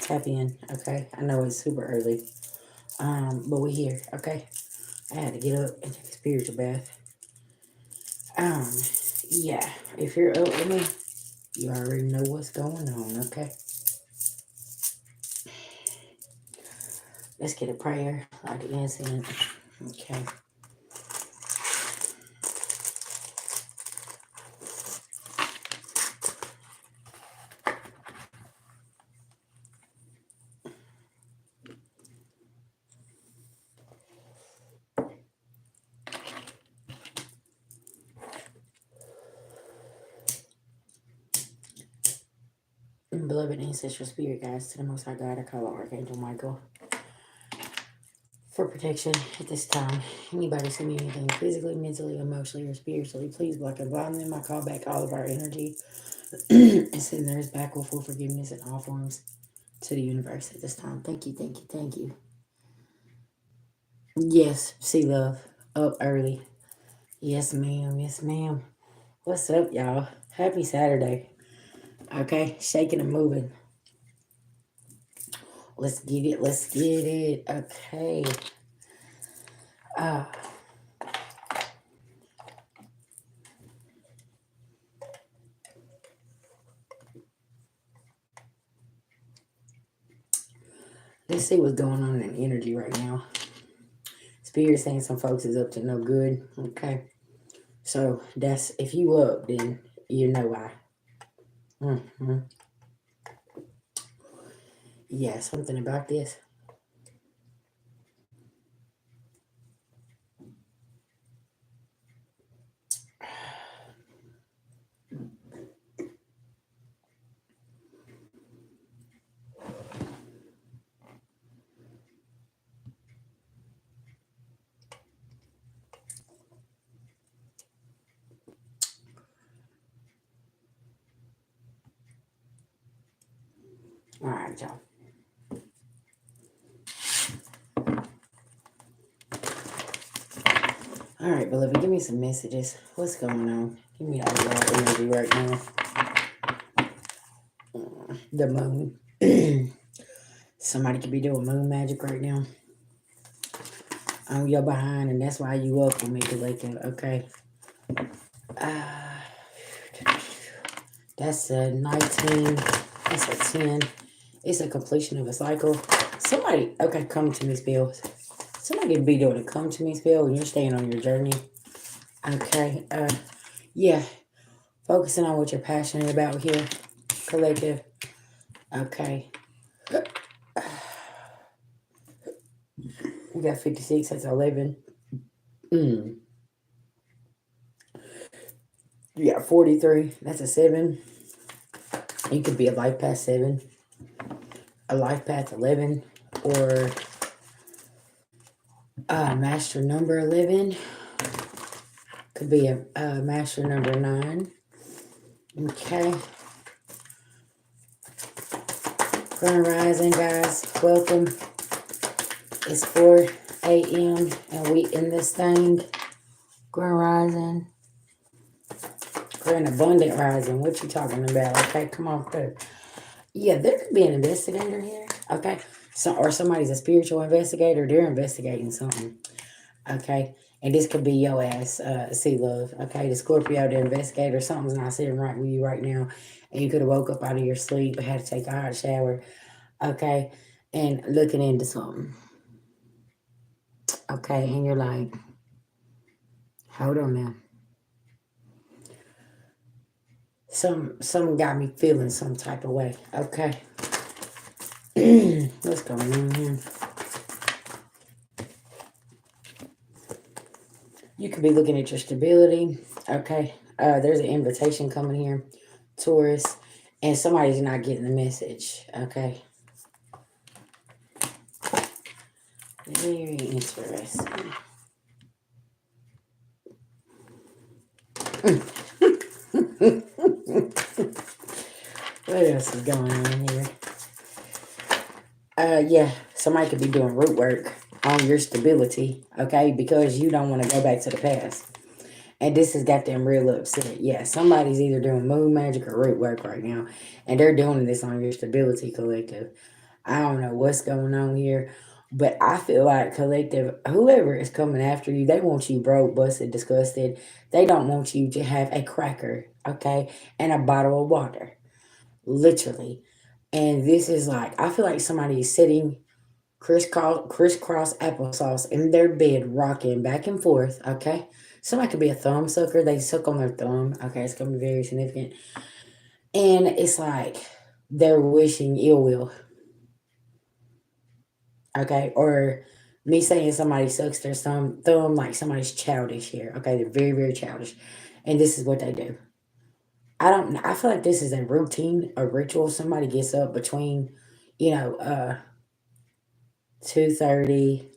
Tap in, okay? I know it's super early, but we're here, okay? I had to get up and take a spiritual bath. Um, yeah, if you're up with me, you already know what's going on, okay? Let's get a prayer, like the incident, okay? Beloved ancestral spirit guides, to the Most High God, I call on Archangel Michael for protection at this time. Anybody see me anything physically, mentally, emotionally, or spiritually, please block and blind them. I call back all of our energy and send theirs back with full forgiveness in all forms to the universe at this time. Thank you, thank you, thank you. Yes, see love. Up early. Yes, ma'am. Yes, ma'am. What's up, y'all? Happy Saturday. Okay, shaking and moving. Let's get it. Let's get it. Okay. Uh, let's see what's going on in energy right now. Spirit saying some folks is up to no good. Okay. So that's if you up, then you know why. Mm-hmm. Yeah, something about this. All right, y'all. All right, beloved, give me some messages. What's going on? Give me all your energy right now. The moon. Somebody could be doing moon magic right now. You're behind, and that's why you up and make it like that. Okay. Uh, that's a 19. That's a 10. It's a completion of a cycle. Somebody, okay, come to me spells. Somebody could be doing a come to me spell when you're staying on your journey. Okay. Yeah. Focusing on what you're passionate about here. Collective. Okay. We got 56. That's 11. Mm. You got 43. That's a 7. You could be a life path 7, a life path 11, or a master number 11. Could be a master number 9. Okay. Grand Rising, guys. Welcome. It's 4 a.m. and we in this thing. Grand Rising. Grand Abundant Rising. What you talking about? Okay, come on through. Yeah, there could be an investigator here. Okay. So, or somebody's a spiritual investigator. They're investigating something. Okay. And this could be your ass, see love. Okay. The Scorpio, the investigator, something's not sitting right with you right now. And you could have woke up out of your sleep, had to take a hot shower. Okay. And looking into something. Okay. And you're like, hold on now. Some got me feeling some type of way. Okay. What's going on here? You could be looking at your stability. Okay. There's an invitation coming here, Taurus, and somebody's not getting the message. Okay. Very interesting. What else is going on here? Yeah, somebody could be doing root work on your stability, okay, because you don't want to go back to the past. And this has got them real upset. Yeah, somebody's either doing moon magic or root work right now, and they're doing this on your stability collective. I don't know what's going on here, but I feel like collective, whoever is coming after you, they want you broke, busted, disgusted. They don't want you to have a cracker, okay, and a bottle of water, literally. And this is like, I feel like somebody is sitting crisscross applesauce in their bed, rocking back and forth, okay? Somebody could be a thumb sucker. They suck on their thumb, okay? It's going to be very significant. And it's like they're wishing ill will, okay? Or me saying somebody sucks their thumb like somebody's childish here, okay? They're very, very childish. And this is what they do. I don't know. I feel like this is a routine, a ritual. Somebody gets up between, you know, 2:30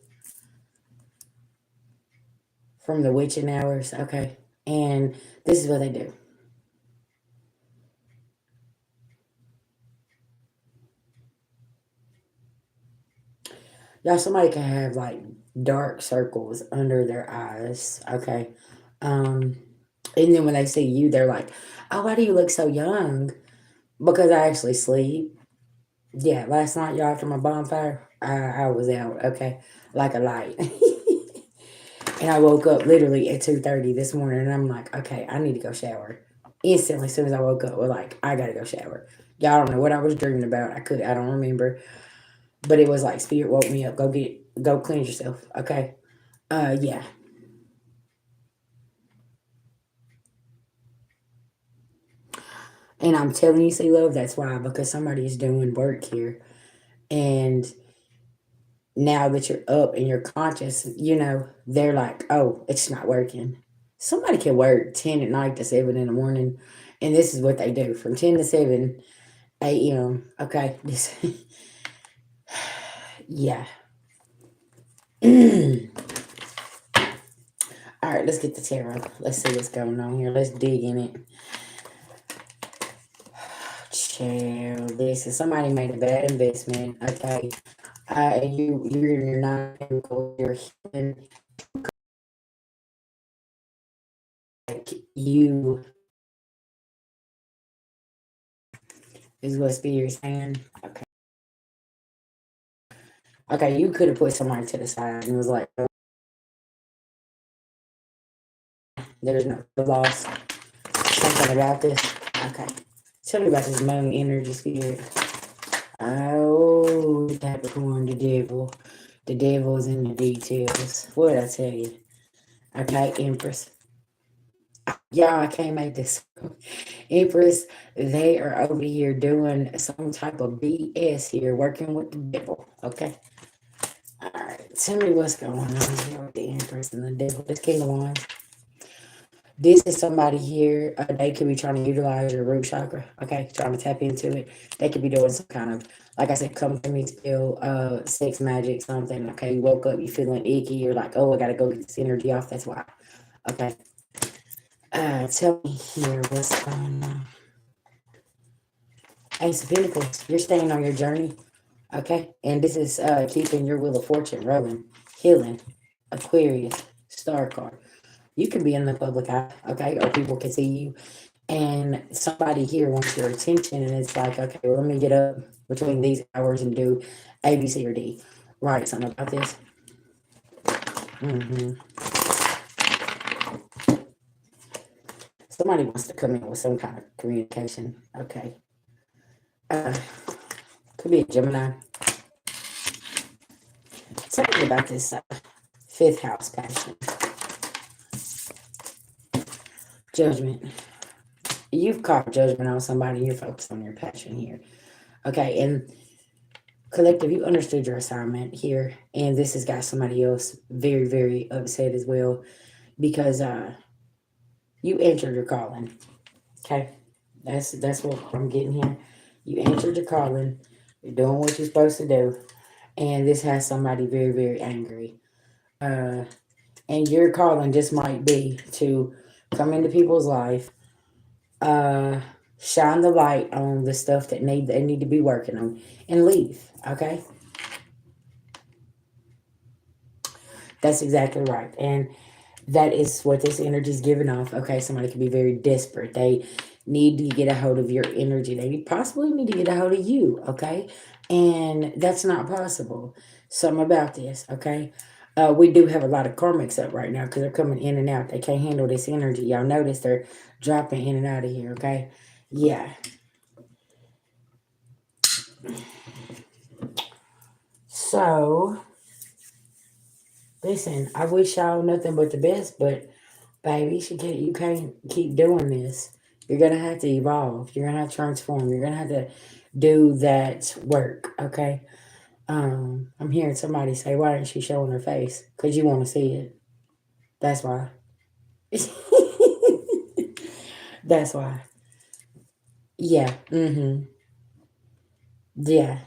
from the witching hours, okay? And this is what they do. Y'all, somebody can have like dark circles under their eyes, okay? Um, and then when they see you, they're like, "Oh, why do you look so young?" Because I actually sleep. Yeah, last night, y'all, after my bonfire, I was out, okay, like a light. And I woke up literally at 2:30 this morning, and I'm like, okay, I need to go shower. Instantly, as soon as I woke up, we're like, I gotta go shower. Y'all don't know what I was dreaming about. I don't remember, but it was like spirit woke me up. Go cleanse yourself, okay? Yeah. And I'm telling you, see, love, that's why, because somebody is doing work here. And now that you're up and you're conscious, they're like, oh, it's not working. Somebody can work 10 at night to 7 in the morning. And this is what they do from 10 to 7 a.m. Okay. Yeah. All right, let's get the tarot. Let's see what's going on here. Let's dig in it. Child, this is somebody made a bad investment. Okay. You're not you're healing, like you is what spirit is saying. Okay. Okay, you could have put somebody to the side and was like, "Oh, there's no loss. Something about this." Okay. Tell me about this moon energy spirit. Oh, Capricorn, the devil. The devil is in the details. What did I tell you? Okay, Empress. Yeah, I can't make this. Empress, they are over here doing some type of BS here, working with the devil. Okay. All right. Tell me what's going on here with the Empress and the devil. This King of Wands. This is somebody here. They could be trying to utilize your root chakra. Okay, trying to tap into it. They could be doing some kind of, like I said, come to me spill, sex magic, something. Okay, you woke up, you feeling icky. You're like, oh, I gotta go get this energy off. That's why. Okay. Tell me here what's going on. Ace of Pentacles. You're staying on your journey. Okay, and this is keeping your wheel of fortune rolling, healing. Aquarius, star card. You can be in the public eye, okay, or people can see you, and somebody here wants your attention, and it's like, okay, well, let me get up between these hours and do A, B, C, or D. Write something about this. hmm Somebody wants to come in with some kind of communication. Okay. Uh, could be a Gemini. Something about this fifth house passion. Judgment. You've caught judgment on somebody. You're focused on your passion here. Okay. And collective, you understood your assignment here. And this has got somebody else very, very upset as well because you answered your calling. Okay. That's what I'm getting here. You answered your calling. You're doing what you're supposed to do. And this has somebody very, very angry. Uh, and your calling just might be to come into people's life, uh, shine the light on the stuff that they need to be working on, and leave. Okay, that's exactly right, and that is what this energy is giving off. Okay, somebody could be very desperate. They need to get a hold of your energy. They possibly need to get a hold of you. Okay, And that's not possible. Something about this, okay? We do have a lot of karmics up right now because they're coming in and out. They can't handle this energy. Y'all notice they're dropping in and out of here, okay? Yeah. So, listen, I wish y'all nothing but the best, but baby, you can't keep doing this. You're gonna have to evolve. You're gonna have to transform. You're gonna have to do that work, okay? I'm hearing somebody say, "Why isn't she showing her face?" Because you want to see it. That's why. That's why. Yeah. Mm-hmm. Yeah.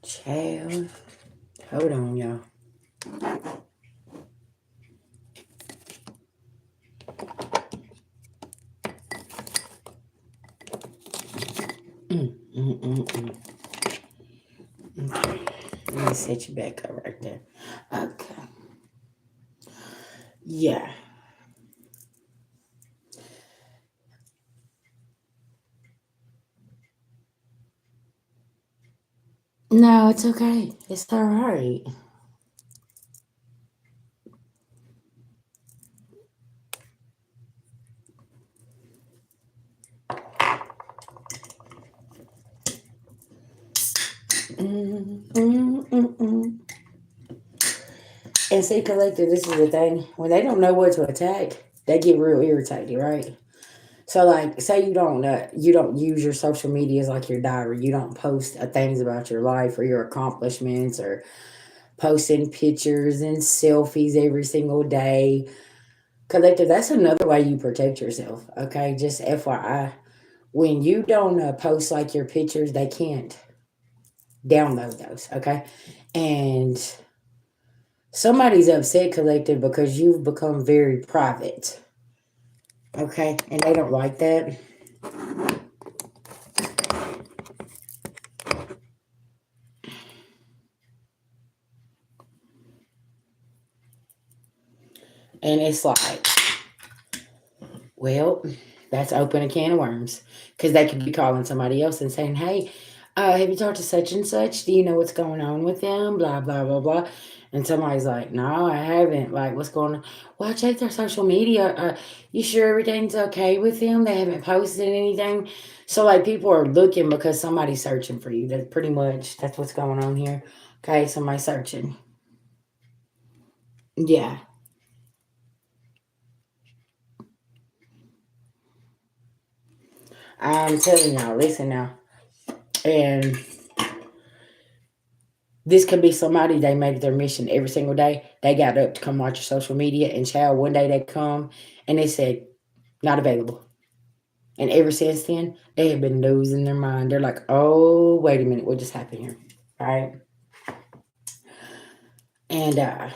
Child. Hold on, y'all. Mm. Okay. Let me set you back up right there. Okay. Yeah. No, it's okay. It's all right. Mm. And see, collective, this is the thing. When they don't know what to attack, they get real irritated, right? So, like, say you don't use your social media as like your diary. You don't post things about your life or your accomplishments or posting pictures and selfies every single day. Collective, that's another way you protect yourself. Okay, just FYI, when you don't post like your pictures, they can't download those. Okay, and somebody's upset, collective, because you've become very private. Okay, and they don't like that. And it's like, well, that's open a can of worms because they could be calling somebody else and saying, "Hey, have you talked to such and such? Do you know what's going on with them? Blah blah blah blah." And somebody's like, "No, I haven't. Like, what's going on?" Well, check their social media. You sure everything's okay with them? They haven't posted anything. So like, people are looking because somebody's searching for you. That's pretty much that's what's going on here. Okay, somebody's searching. Yeah, I'm telling y'all. Listen now, and this could be somebody they made it their mission every single day. They got up to come watch your social media, and child, one day they come and they said, not available. And ever since then, they have been losing their mind. They're like, oh, wait a minute, what just happened here? Right? And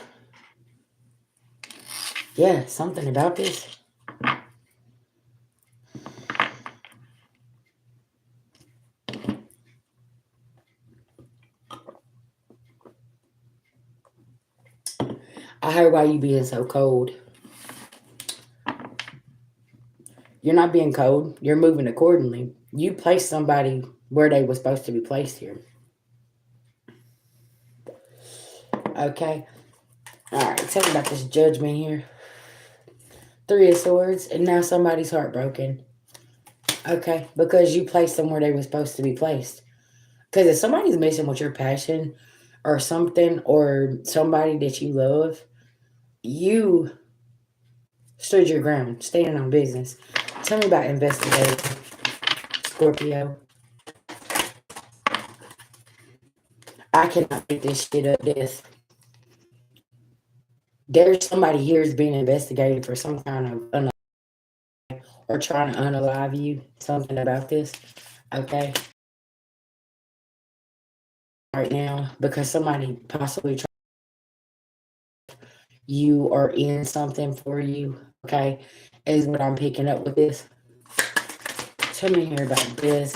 yeah, something about this. I heard why you being so cold. You're not being cold. You're moving accordingly. You placed somebody where they were supposed to be placed here. Okay? Alright, tell me about this judgment here. Three of Swords, and now somebody's heartbroken. Okay, because you placed them where they were supposed to be placed. Because if somebody's messing with your passion or something, or somebody that you love, you stood your ground, standing on business. Tell me about investigating, Scorpio. I cannot make this shit up. There's somebody here is being investigated for some kind of or trying to unalive you. Something about this. Okay, right now because somebody possibly you are in something for you, okay, is what I'm picking up with this. Tell me here about this.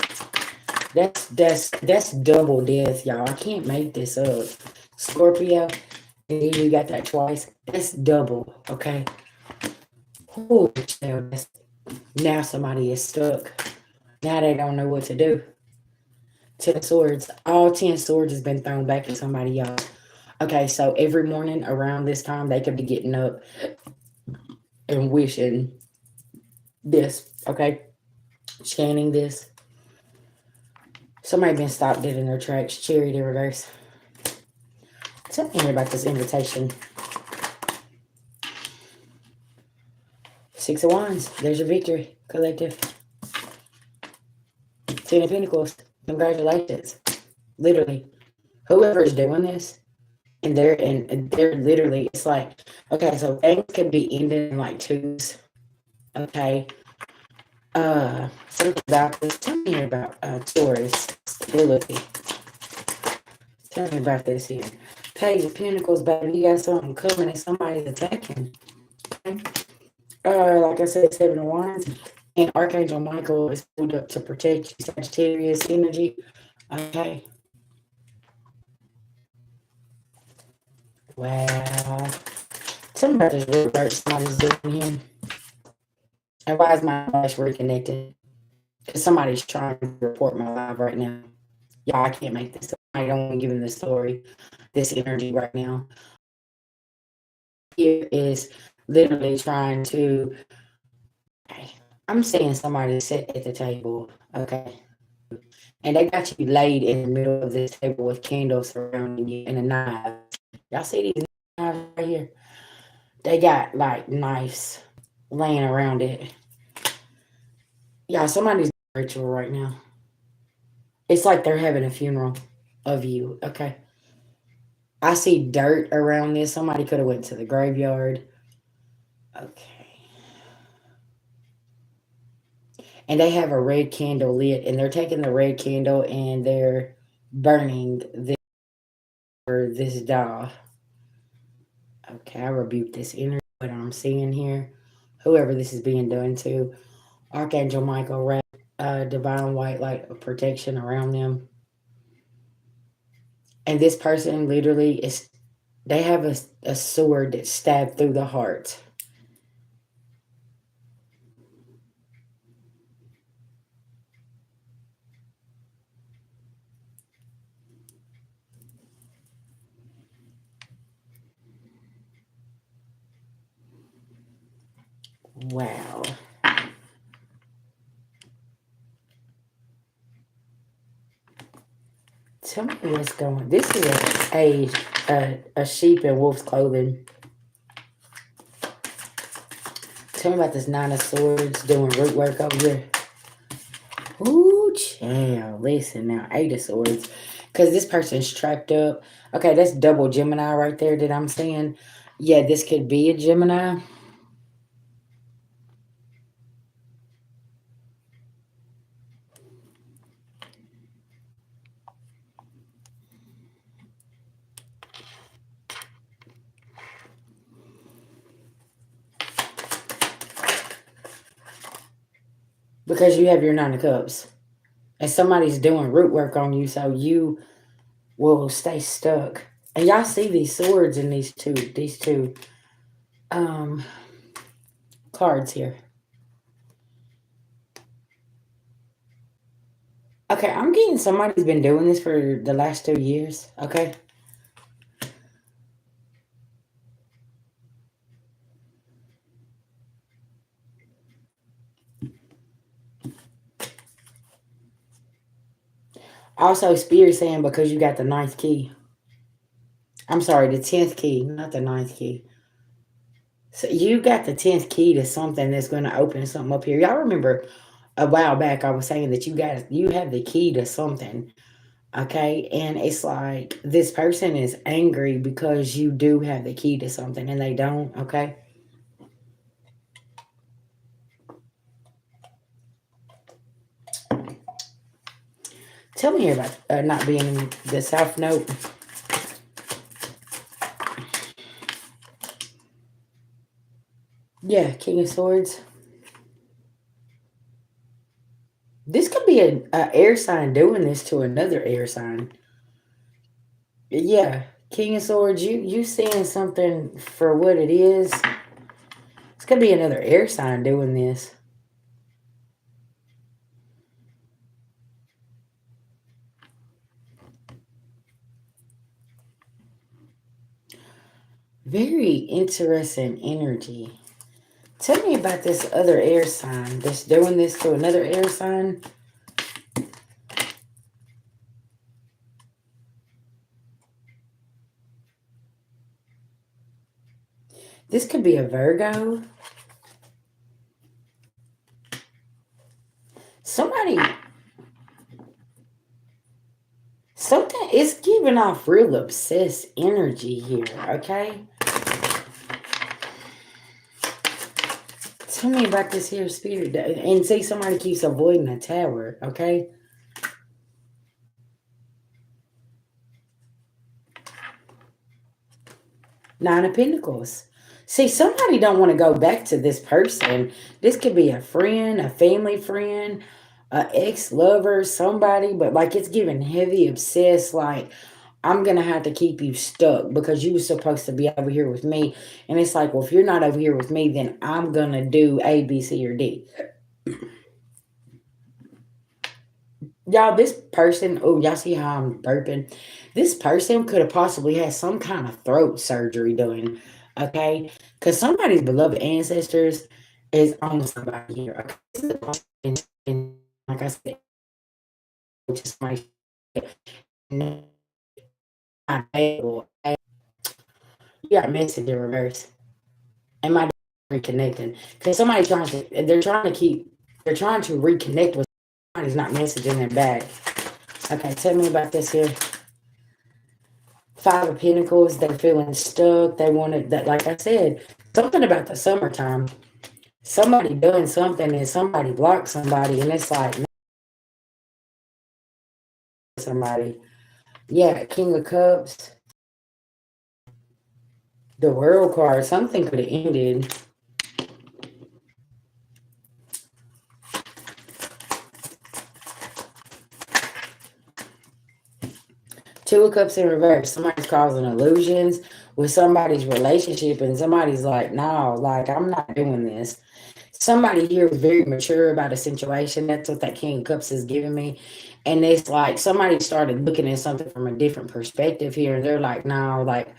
That's double death, y'all. I can't make this up. Scorpio, and you got that twice. That's double, okay? Oh, now somebody is stuck. Now they don't know what to do. 10 of Swords. All 10 swords has been thrown back at somebody, y'all. Okay, so every morning around this time, they could be getting up and wishing this, okay? Chanting this. Somebody been stopped dead in their tracks. Chariot in reverse. Tell me about this invitation. 6 of Wands. There's your victory, collective. 10 of Pentacles. Congratulations. Literally. Whoever's doing this, and they're literally, it's like, okay, so things could be ending in like twos. Okay. Something about this. Tell me about Taurus. Stability. Tell me about this here. Page of Pentacles, baby. You got something coming and somebody's attacking. Okay. Like I said, 7 of Wands. And Archangel Michael is pulled up to protect you, Sagittarius energy. Okay. Wow. Tell me about this root work somebody's doing here. And why is my flash reconnected? Because somebody's trying to report my live right now. Y'all, I can't make this up. I don't want to give him this story, this energy right now. Here is literally trying to, I'm saying somebody sit at the table, okay? And they got you laid in the middle of this table with candles surrounding you and a knife. Y'all see these knives right here? They got like knives laying around it. Yeah, somebody's ritual right now. It's like they're having a funeral of you, okay? I see dirt around this. Somebody could have went to the graveyard. Okay. And they have a red candle lit, and they're taking the red candle and they're burning this doll. Okay, I rebuke this energy, what I'm seeing here. Whoever this is being done to. Archangel Michael, divine white light of protection around them. And this person literally is, they have a sword that stabbed through the heart. Wow. Tell me what's going. This is a sheep in wolf's clothing. Tell me about this 9 of Swords doing root work over here. Ooh, child. Listen now, 8 of Swords. Because this person's trapped up. Okay, that's double Gemini right there that I'm seeing. Yeah, this could be a Gemini. Because you have your 9 of Cups. And somebody's doing root work on you, so you will stay stuck. And y'all see these swords in these two cards here. Okay, I'm getting somebody's been doing this for the last 2 years, okay? Also, Spirit saying because you got the 9th key. I'm sorry, the 10th key, not the 9th key. So you got the 10th key to something that's going to open something up here. Y'all remember a while back I was saying that you have the key to something, okay? And it's like this person is angry because you do have the key to something and they don't, okay? Tell me here about not being in the South Node. Yeah, King of Swords. This could be an air sign doing this to another air sign. Yeah, King of Swords, you seeing something for what it is. It's could be another air sign doing this. Very interesting energy. Tell me about this other air sign that's doing this to another air sign. This could be a Virgo. Somebody, something is giving off real obsessed energy here, okay? Tell me about this here spirit. And see, somebody keeps avoiding the tower, okay? Nine of Pentacles. See, somebody don't want to go back to this person. This could be a friend, a family friend, a ex-lover, somebody, but like it's giving heavy, obsessed, like I'm gonna have to keep you stuck because you were supposed to be over here with me. And it's like, well, if you're not over here with me, then I'm gonna do A, B, C, or D. Y'all, this person, oh, y'all see how I'm burping? This person could have possibly had some kind of throat surgery done, okay? Because somebody's beloved ancestors is on somebody here, okay? This is a person, and like I said, which is my not able. You got a message in reverse. Am I reconnecting? Because somebody trying to, they're trying to reconnect with somebody's not messaging them back. Okay, tell me about this here. Five of Pentacles, they're feeling stuck. They wanted that, like I said, something about the summertime. Somebody doing something and somebody blocked somebody, and it's like somebody. Yeah, King of Cups, the World card, something could have ended. Two of Cups in reverse. Somebody's causing illusions with somebody's relationship, and somebody's like, no, like, I'm not doing this. Somebody here is very mature about a situation. That's what that King of Cups is giving me. And it's like somebody started looking at something from a different perspective here. And they're like, no, like,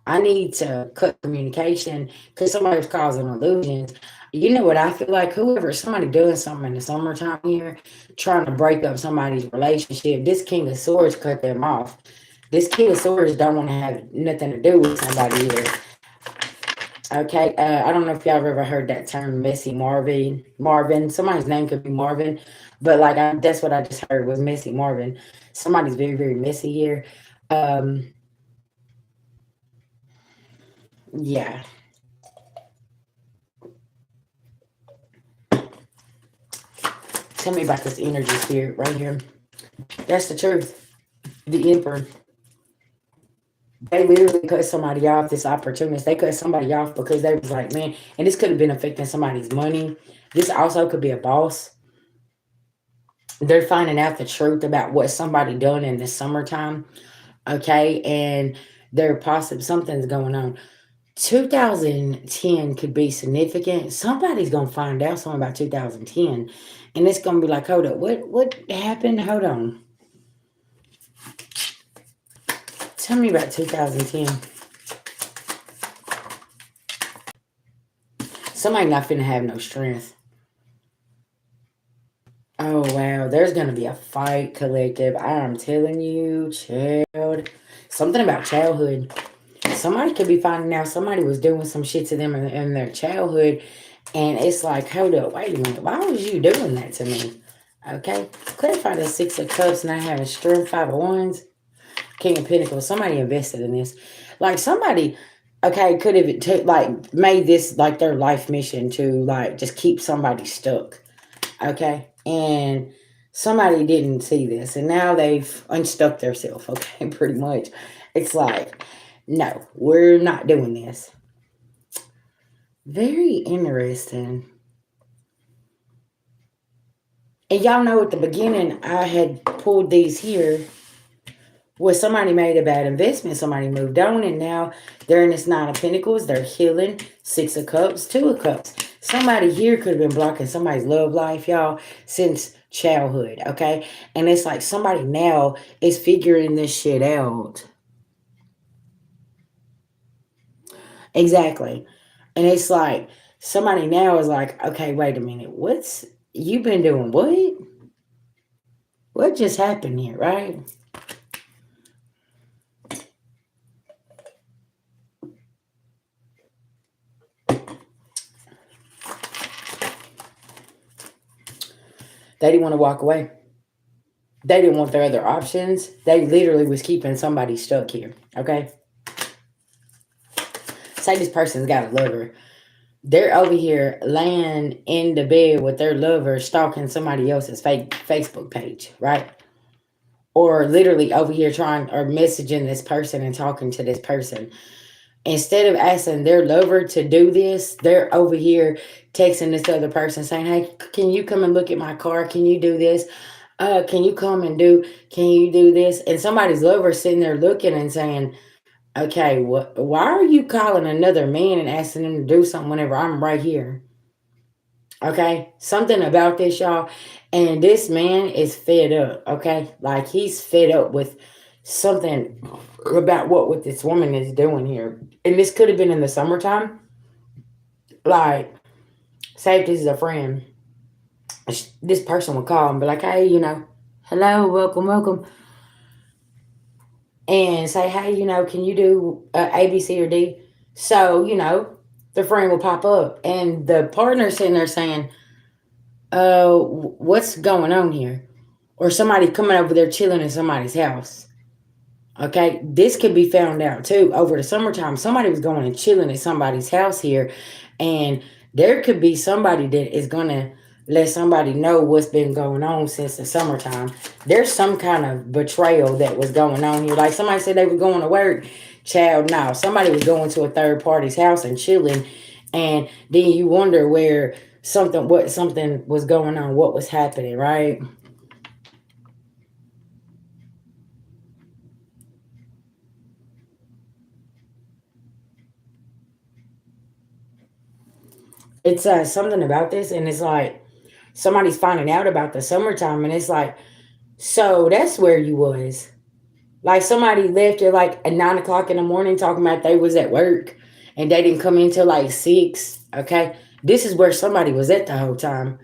I need to cut communication because somebody's causing illusions. You know what I feel like? Whoever, somebody doing something in the summertime here, trying to break up somebody's relationship, this King of Swords cut them off. This King of Swords don't want to have nothing to do with somebody here. Okay, I don't know if y'all have ever heard that term, Messy Marvin. Marvin, somebody's name could be Marvin, but like that's what I just heard was Messy Marvin. Somebody's very, very messy here. Um, yeah. Tell me about this energy spirit right here. That's the truth. The Emperor. They literally cut somebody off, this opportunist. They cut somebody off because they was like, man, and this could have been affecting somebody's money. This also could be a boss. They're finding out the truth about what somebody done in the summertime. Okay, and they're possible something's going on. 2010 could be significant. Somebody's gonna find out something about 2010, and it's gonna be like, hold up, what happened? Hold on, tell me about 2010. Somebody not finna have no strength. Oh wow, there's gonna be a fight, collective. I'm telling you, child. Something about childhood. Somebody could be finding out somebody was doing some shit to them in their childhood, and it's like, hold up, wait a minute, why was you doing that to me? Okay, clarify the Six of Cups not having strength. Five of Wands, King of Pentacles. Somebody invested in this, like somebody, okay, could have like made this like their life mission to like just keep somebody stuck. Okay, and somebody didn't see this, and now they've unstuck themselves. Okay, pretty much, it's like, no, we're not doing this. Very interesting. And y'all know at the beginning I had pulled these here Well, somebody made a bad investment. Somebody moved on, and now they're in this Nine of Pentacles. They're healing. Six of Cups, Two of Cups. Somebody here could have been blocking somebody's love life, y'all, since childhood, okay? And it's like somebody now is figuring this shit out. Exactly. And it's like somebody now is like, okay, wait a minute. You been doing what? What just happened here, right? They didn't want to walk away. They didn't want their other options. They literally was keeping somebody stuck here, okay? Say this person's got a lover. They're over here laying in the bed with their lover stalking somebody else's fake Facebook page, right? Or literally over here trying or messaging this person and talking to this person. Instead of asking their lover to do this, they're over here texting this other person saying, hey, can you come and look at my car? Can you do this? Can you do this? And somebody's lover sitting there looking and saying, okay, why are you calling another man and asking him to do something whenever I'm right here? Okay, something about this, y'all. And this man is fed up, okay? Like he's fed up with something about what this woman is doing here. And this could have been in the summertime. Like, say if this is a friend, this person would call and be like, hey, hello, welcome. And say, hey, can you do A, B, C, or D? So, the friend will pop up. And the partner's sitting there saying, what's going on here? Or somebody coming over there chilling in somebody's house. Okay, this could be found out too. Over the summertime, somebody was going and chilling at somebody's house here. And there could be somebody that is going to let somebody know what's been going on since the summertime. There's some kind of betrayal that was going on here. Like somebody said they were going to work. Child, no. Somebody was going to a third party's house and chilling. And then you wonder where something was going on, what was happening, right? It's something about this, and it's like somebody's finding out about the summertime, and it's like, so that's where you was. Like somebody left at like at 9 o'clock in the morning talking about they was at work and they didn't come in till like 6. Okay. This is where somebody was at the whole time.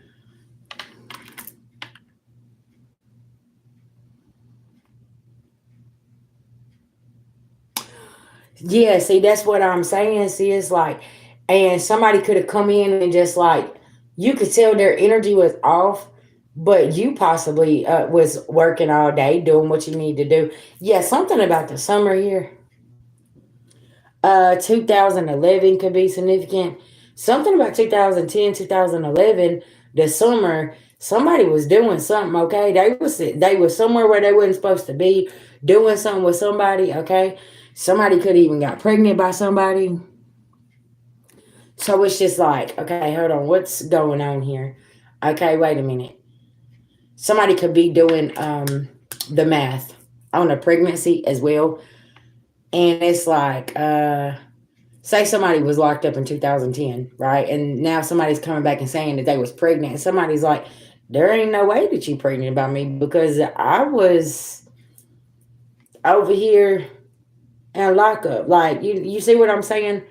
Yeah, see, that's what I'm saying. See, it's like, and somebody could have come in and just like, you could tell their energy was off, but you possibly was working all day doing what you need to do. Yeah, something about the summer here. 2011 could be significant. Something about 2010, 2011, the summer, somebody was doing something, okay? They was somewhere where they wasn't supposed to be, doing something with somebody, okay? Somebody could even got pregnant by somebody. So it's just like, okay, hold on, what's going on here? Okay, wait a minute. Somebody could be doing the math on a pregnancy as well. And it's like, say somebody was locked up in 2010, right? And now somebody's coming back and saying that they was pregnant. And somebody's like, there ain't no way that you pregnant about me because I was over here in lockup. Like, you see what I'm saying?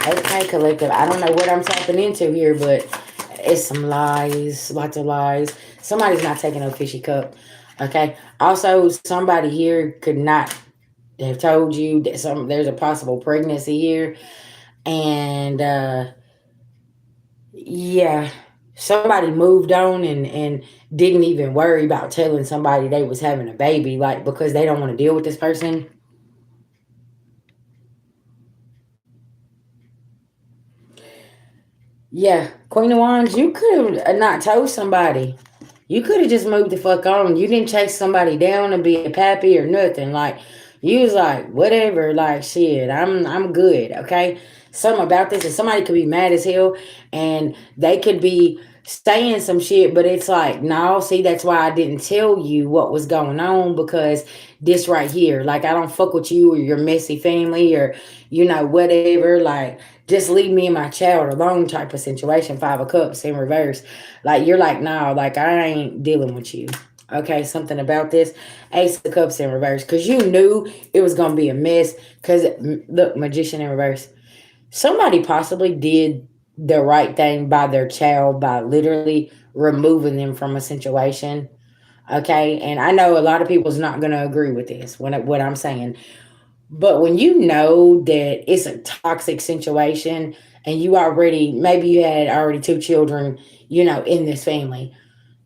Okay, collective. I don't know what I'm tapping into here, but it's some lies, lots of lies. Somebody's not taking no fishy cup. Okay. Also, somebody here could not have told you that there's a possible pregnancy here. And yeah, somebody moved on and didn't even worry about telling somebody they was having a baby, like because they don't want to deal with this person. Yeah, Queen of Wands, you could have not told somebody. You could have just moved the fuck on. You didn't chase somebody down and be a pappy or nothing. Like You was like, whatever, like shit, I'm good, okay? Something about this, and somebody could be mad as hell and they could be saying some shit, but it's like, no, see, that's why I didn't tell you what was going on, because this right here, like, I don't fuck with you or your messy family, or whatever, like, just leave me and my child alone type of situation. Five of Cups in reverse. Like, you're like, no, like, I ain't dealing with you. Okay, something about this. Ace of Cups in reverse, because you knew it was going to be a mess. Because look, Magician in reverse, somebody possibly did the right thing by their child by literally removing them from a situation. Okay, and I know a lot of people's not going to agree with this, what I'm saying, but when you know that it's a toxic situation, and maybe you had already two children, in this family,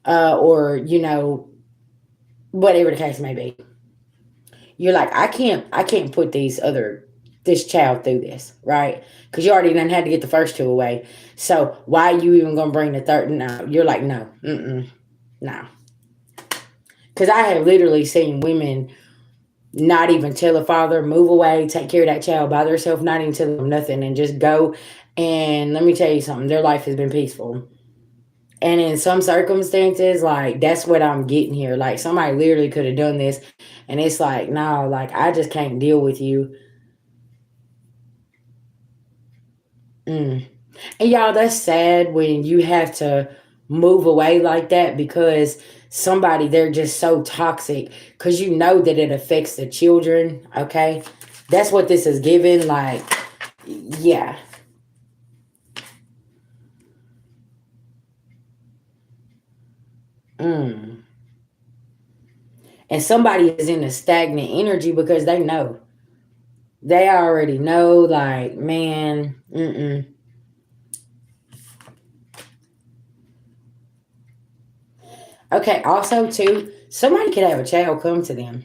or whatever the case may be, you're like, I can't put this child through this, right? Because you already done had to get the first two away. So why are you even gonna bring the third? No, you're like, no, no. Because I have literally seen women not even tell a father, move away, take care of that child by themselves, not even tell them nothing, and just go. And let me tell you something, their life has been peaceful. And in some circumstances, like, that's what I'm getting here. Like, somebody literally could have done this, and it's like, no, like, I just can't deal with you. Mm. And y'all, that's sad when you have to move away like that, because they're just so toxic, because you know that it affects the children, okay? That's what this is giving, like, yeah. Mm. And somebody is in a stagnant energy because they know. They already know, like, man, Okay, also, too, somebody could have a child come to them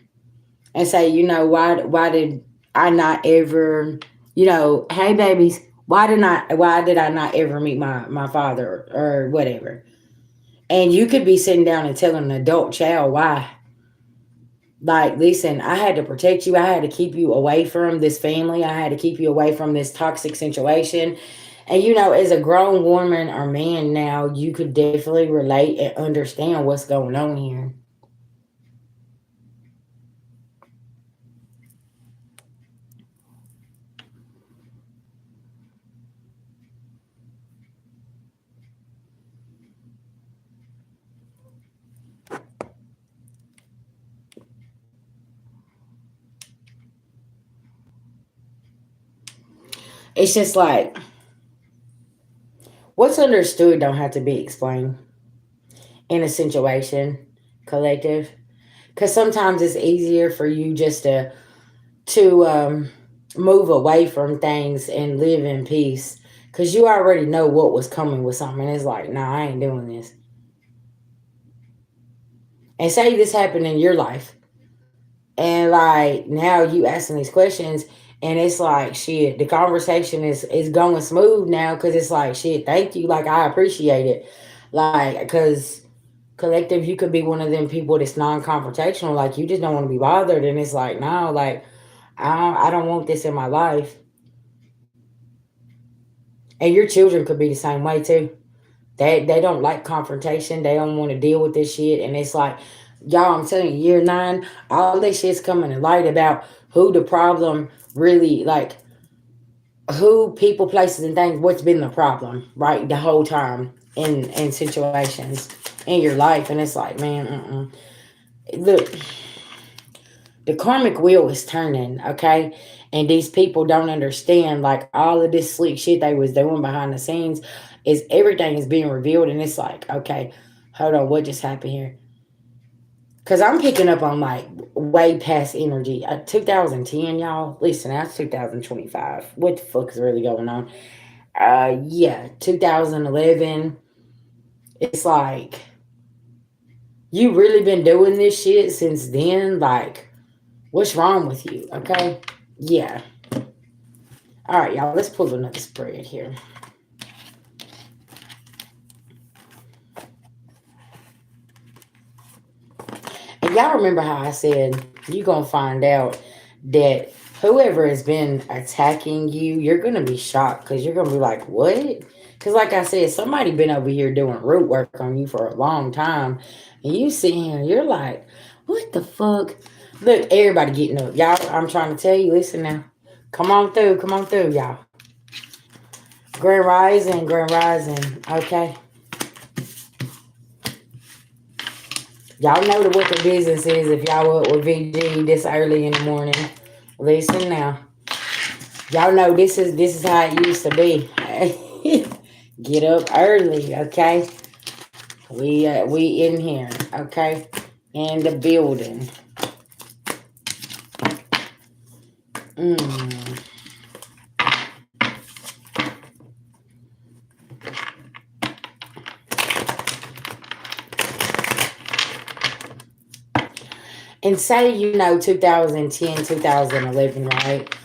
and say, why did I not ever, hey babies, why did I not ever meet my father, or whatever. And you could be sitting down and telling an adult child why. Like, listen, I had to protect you. I had to keep you away from this family. I had to keep you away from this toxic situation. And as a grown woman or man now, you could definitely relate and understand what's going on here. It's just like, what's understood don't have to be explained in a situation, collective. Because sometimes it's easier for you just to move away from things and live in peace. Because you already know what was coming with something. It's like, nah, I ain't doing this. And say this happened in your life. And like, now you asking these questions, and it's like, shit, the conversation is going smooth now, because it's like, shit, thank you. Like, I appreciate it. Like, because collective, you could be one of them people that's non-confrontational. Like, you just don't want to be bothered. And it's like, no, like, I don't want this in my life. And your children could be the same way too. They don't like confrontation. They don't want to deal with this shit. And it's like, y'all, I'm telling you, year 9, all this shit's coming to light about who the problem really, like, who, people, places, and things, what's been the problem, right? The whole time in situations in your life. And it's like, man, look, the karmic wheel is turning, okay? And these people don't understand, like, all of this slick shit they was doing behind the scenes, is everything is being revealed. And it's like, okay, hold on, what just happened here? Because I'm picking up on, like, way past energy. 2010, y'all, listen, that's 2025. What the fuck is really going on? Yeah, 2011. It's like, you really been doing this shit since then? Like, what's wrong with you? Okay, yeah. All right, y'all, let's pull another spread here. And y'all remember how I said, you going to find out that whoever has been attacking you, you're going to be shocked because you're going to be like, what? Because, like I said, somebody been over here doing root work on you for a long time. And you sit here and you're like, what the fuck? Look, everybody getting up. Y'all, I'm trying to tell you, listen now. Come on through, y'all. Grand Rising, okay? Y'all know what the business is if y'all up with VG this early in the morning. Listen now. Y'all know this is how it used to be. Get up early, okay? We in here, okay? In the building. And say 2010, 2011, right?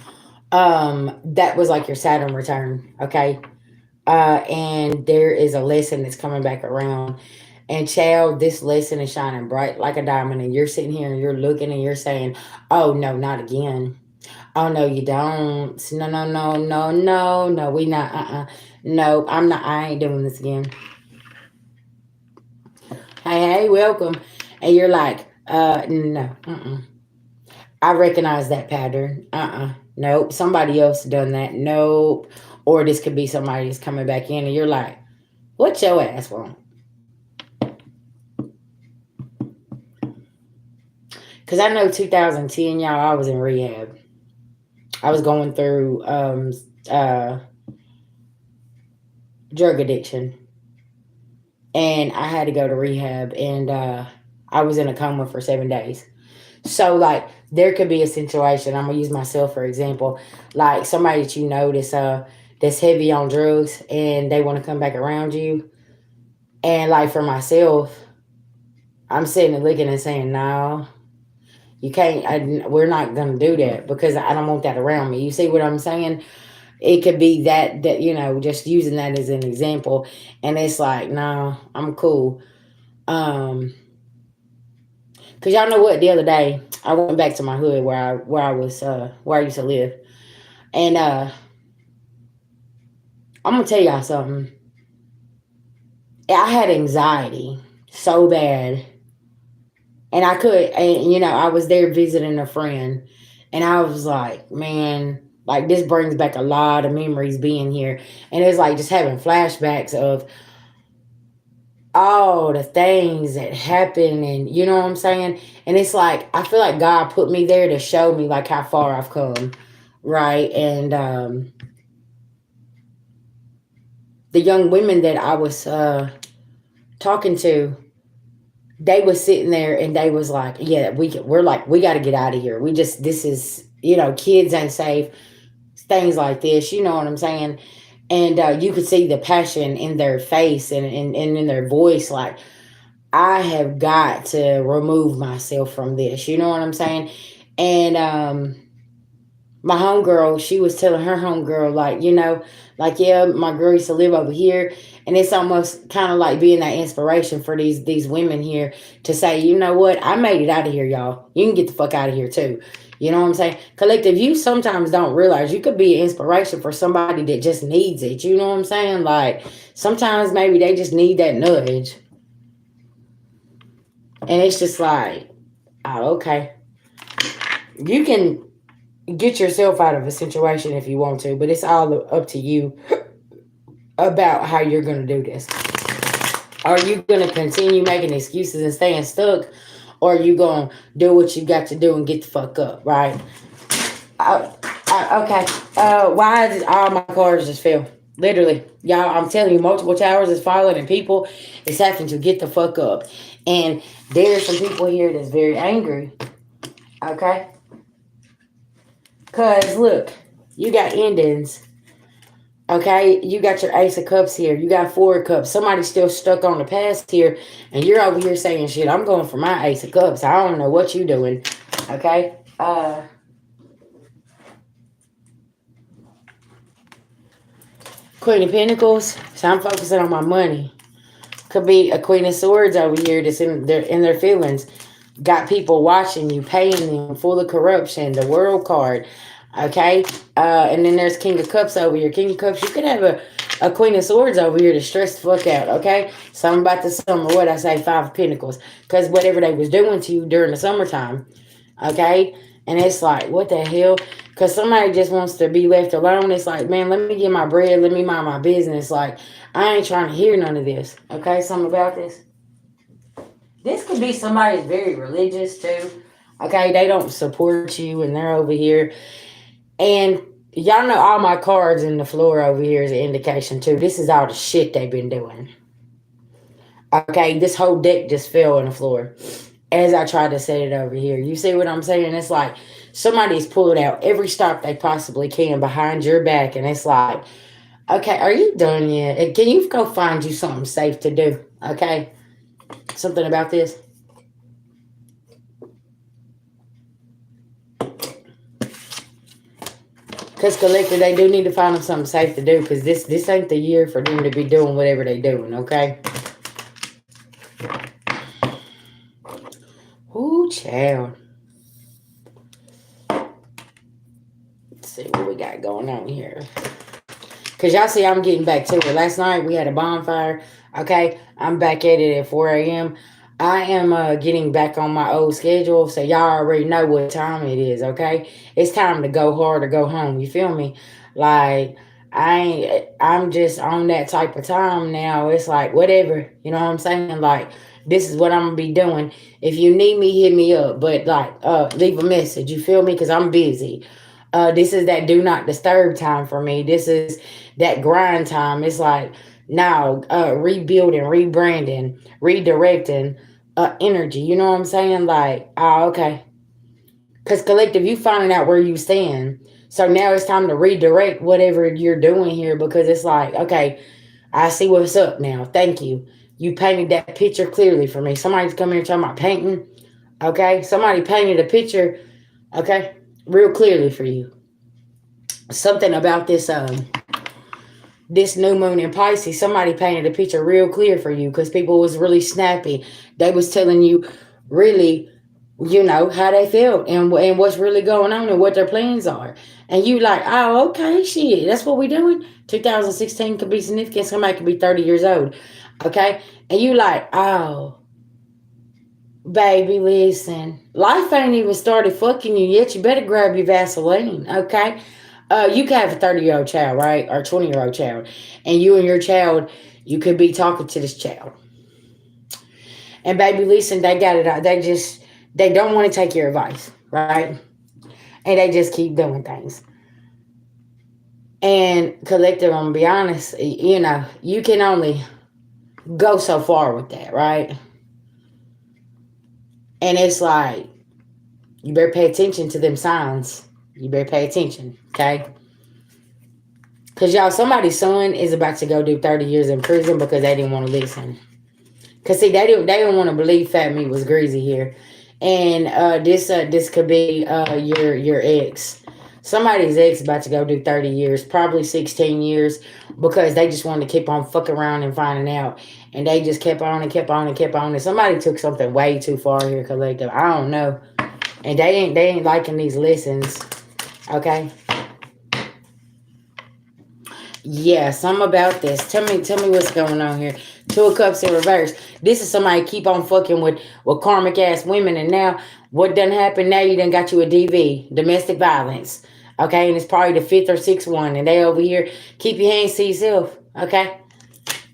That was like your Saturn return, okay? And there is a lesson that's coming back around. And child, this lesson is shining bright like a diamond, and you're sitting here and you're looking and you're saying, "Oh no, not again! Oh no, you don't! No, no, no, no, no, no, we not. No, I'm not. I ain't doing this again. Hey, welcome." And you're like, no, I recognize that pattern. Nope. Somebody else done that. Nope. Or this could be somebody that's coming back in, and you're like, what your ass want? Because I know 2010, y'all, I was in rehab. I was going through drug addiction. And I had to go to rehab, and I was in a coma for 7 days. So, like, there could be a situation. I'm gonna use myself for example. Like somebody that you know that's heavy on drugs, and they want to come back around you. And like for myself, I'm sitting and looking and saying, "No, you can't. We're not gonna do that because I don't want that around me." You see what I'm saying? It could be that just using that as an example, and it's like, "No, I'm cool." Um, Cause y'all know what? The other day, I went back to my hood where I used to live, and I'm gonna tell y'all something. I had anxiety so bad, and I was there visiting a friend, and I was like, man, like this brings back a lot of memories being here, and it's like just having flashbacks of all the things that happened, and you know what I'm saying. And it's like I feel like God put me there to show me like how far I've come, right? And the young women that I was talking to, they was sitting there and they was like, yeah, we're like, we got to get out of here. This is, kids ain't safe, things like this, you know what I'm saying? And you could see the passion in their face and in their voice, like, I have got to remove myself from this, you know what I'm saying? And my homegirl, she was telling her homegirl, like, like, yeah, my girl used to live over here. And it's almost kind of like being that inspiration for these women here to say, you know what, I made it out of here, y'all. You can get the fuck out of here too. You know what I'm saying? Collective, you sometimes don't realize you could be an inspiration for somebody that just needs it. You know what I'm saying? Like, sometimes maybe they just need that nudge. And it's just like, oh, okay. You can get yourself out of a situation if you want to, but it's all up to you about how you're going to do this. Are you going to continue making excuses and staying stuck? Or are you going to do what you got to do and get the fuck up, right? Okay. Why did all my cards just fail? Literally. Y'all, I'm telling you, multiple towers is falling and people is having to get the fuck up. And there's some people here that's very angry. Okay? Because, look, you got endings. Okay, you got your Ace of Cups here. You got Four of Cups. Somebody's still stuck on the past here, and you're over here saying, "Shit, I'm going for my Ace of Cups. I don't know what you doing." Okay. Queen of Pentacles. So I'm focusing on my money. Could be a Queen of Swords over here that's in their feelings. got people watching you, paying them, full of corruption, the world card. Okay. And then there's King of Cups over here. King of Cups, you could have a Queen of Swords over here to stress the fuck out. Okay. Something about the summer. What I say, Five of Pentacles. Because whatever they was doing to you during the summertime. Okay. And it's like, what the hell? Because somebody just wants to be left alone. It's like, man, let me get my bread. Let me mind my business. Like, I ain't trying to hear none of this. Okay. Something about this. This could be somebody that's very religious too. Okay, they don't support you and they're over here. And y'all know all my cards in the floor over here is an indication too. This is all the shit they've been doing. Okay, this whole deck just fell on the floor as I tried to set it over here. You see what I'm saying? It's like somebody's pulled out every stop they possibly can behind your back. And it's like, okay, are you done yet? Can you go find you something safe to do? Okay, something about this. Because collective, they do need to find them something safe to do. Because this ain't the year for them to be doing whatever they doing, okay? Ooh, child. Let's see what we got going on here. Because y'all see I'm getting back to it. Last night we had a bonfire, okay? I'm back at it at 4 a.m. I am getting back on my old schedule, so y'all already know what time it is, okay? It's time to go hard or go home, you feel me? Like, I'm just on that type of time now. It's like, whatever, you know what I'm saying? Like, this is what I'm going to be doing. If you need me, hit me up, but like, leave a message, you feel me? Because I'm busy. This is that do not disturb time for me. This is that grind time. It's like, now, rebuilding, rebranding, redirecting, energy. You know what I'm saying? Like, okay. Because collective, you finding out where you stand. So now it's time to redirect whatever you're doing here because it's like, okay, I see what's up now. Thank you. You painted that picture clearly for me. Somebody's coming here talking about painting. Okay. Somebody painted a picture, okay, real clearly for you. Something about this new moon in Pisces, somebody painted a picture real clear for you because people was really snappy. They was telling you really, you know, how they felt and what's really going on and what their plans are. And you like, oh, okay, shit, that's what we doing? 2016 could be significant. Somebody could be 30 years old, okay? And you like, oh, baby, listen, life ain't even started fucking you yet. You better grab your Vaseline, okay? You could have a 30-year-old child, right? Or a 20-year-old child. And you and your child, you could be talking to this child. And baby, listen, they got it out. They don't want to take your advice, right? And they just keep doing things. And collective, I'm going to be honest, you know, you can only go so far with that, right? And it's like, you better pay attention to them signs. You better pay attention, okay? Because y'all, somebody's son is about to go do 30 years in prison because they didn't want to listen. Because see, they didn't want to believe fat meat was greasy here. And this could be your ex. Somebody's ex about to go do 30 years, probably 16 years, because they just wanted to keep on fucking around and finding out. And they just kept on and kept on and kept on. And somebody took something way too far here, collective. I don't know. And they ain't liking these lessons. Okay? Yeah, something about this. Tell me what's going on here. Two of Cups in reverse. This is somebody keep on fucking with karmic ass women, and now what done happened? Now you done got you a DV, domestic violence. Okay, and it's probably the 5th or 6th one, and they over here keep your hands to yourself. Okay,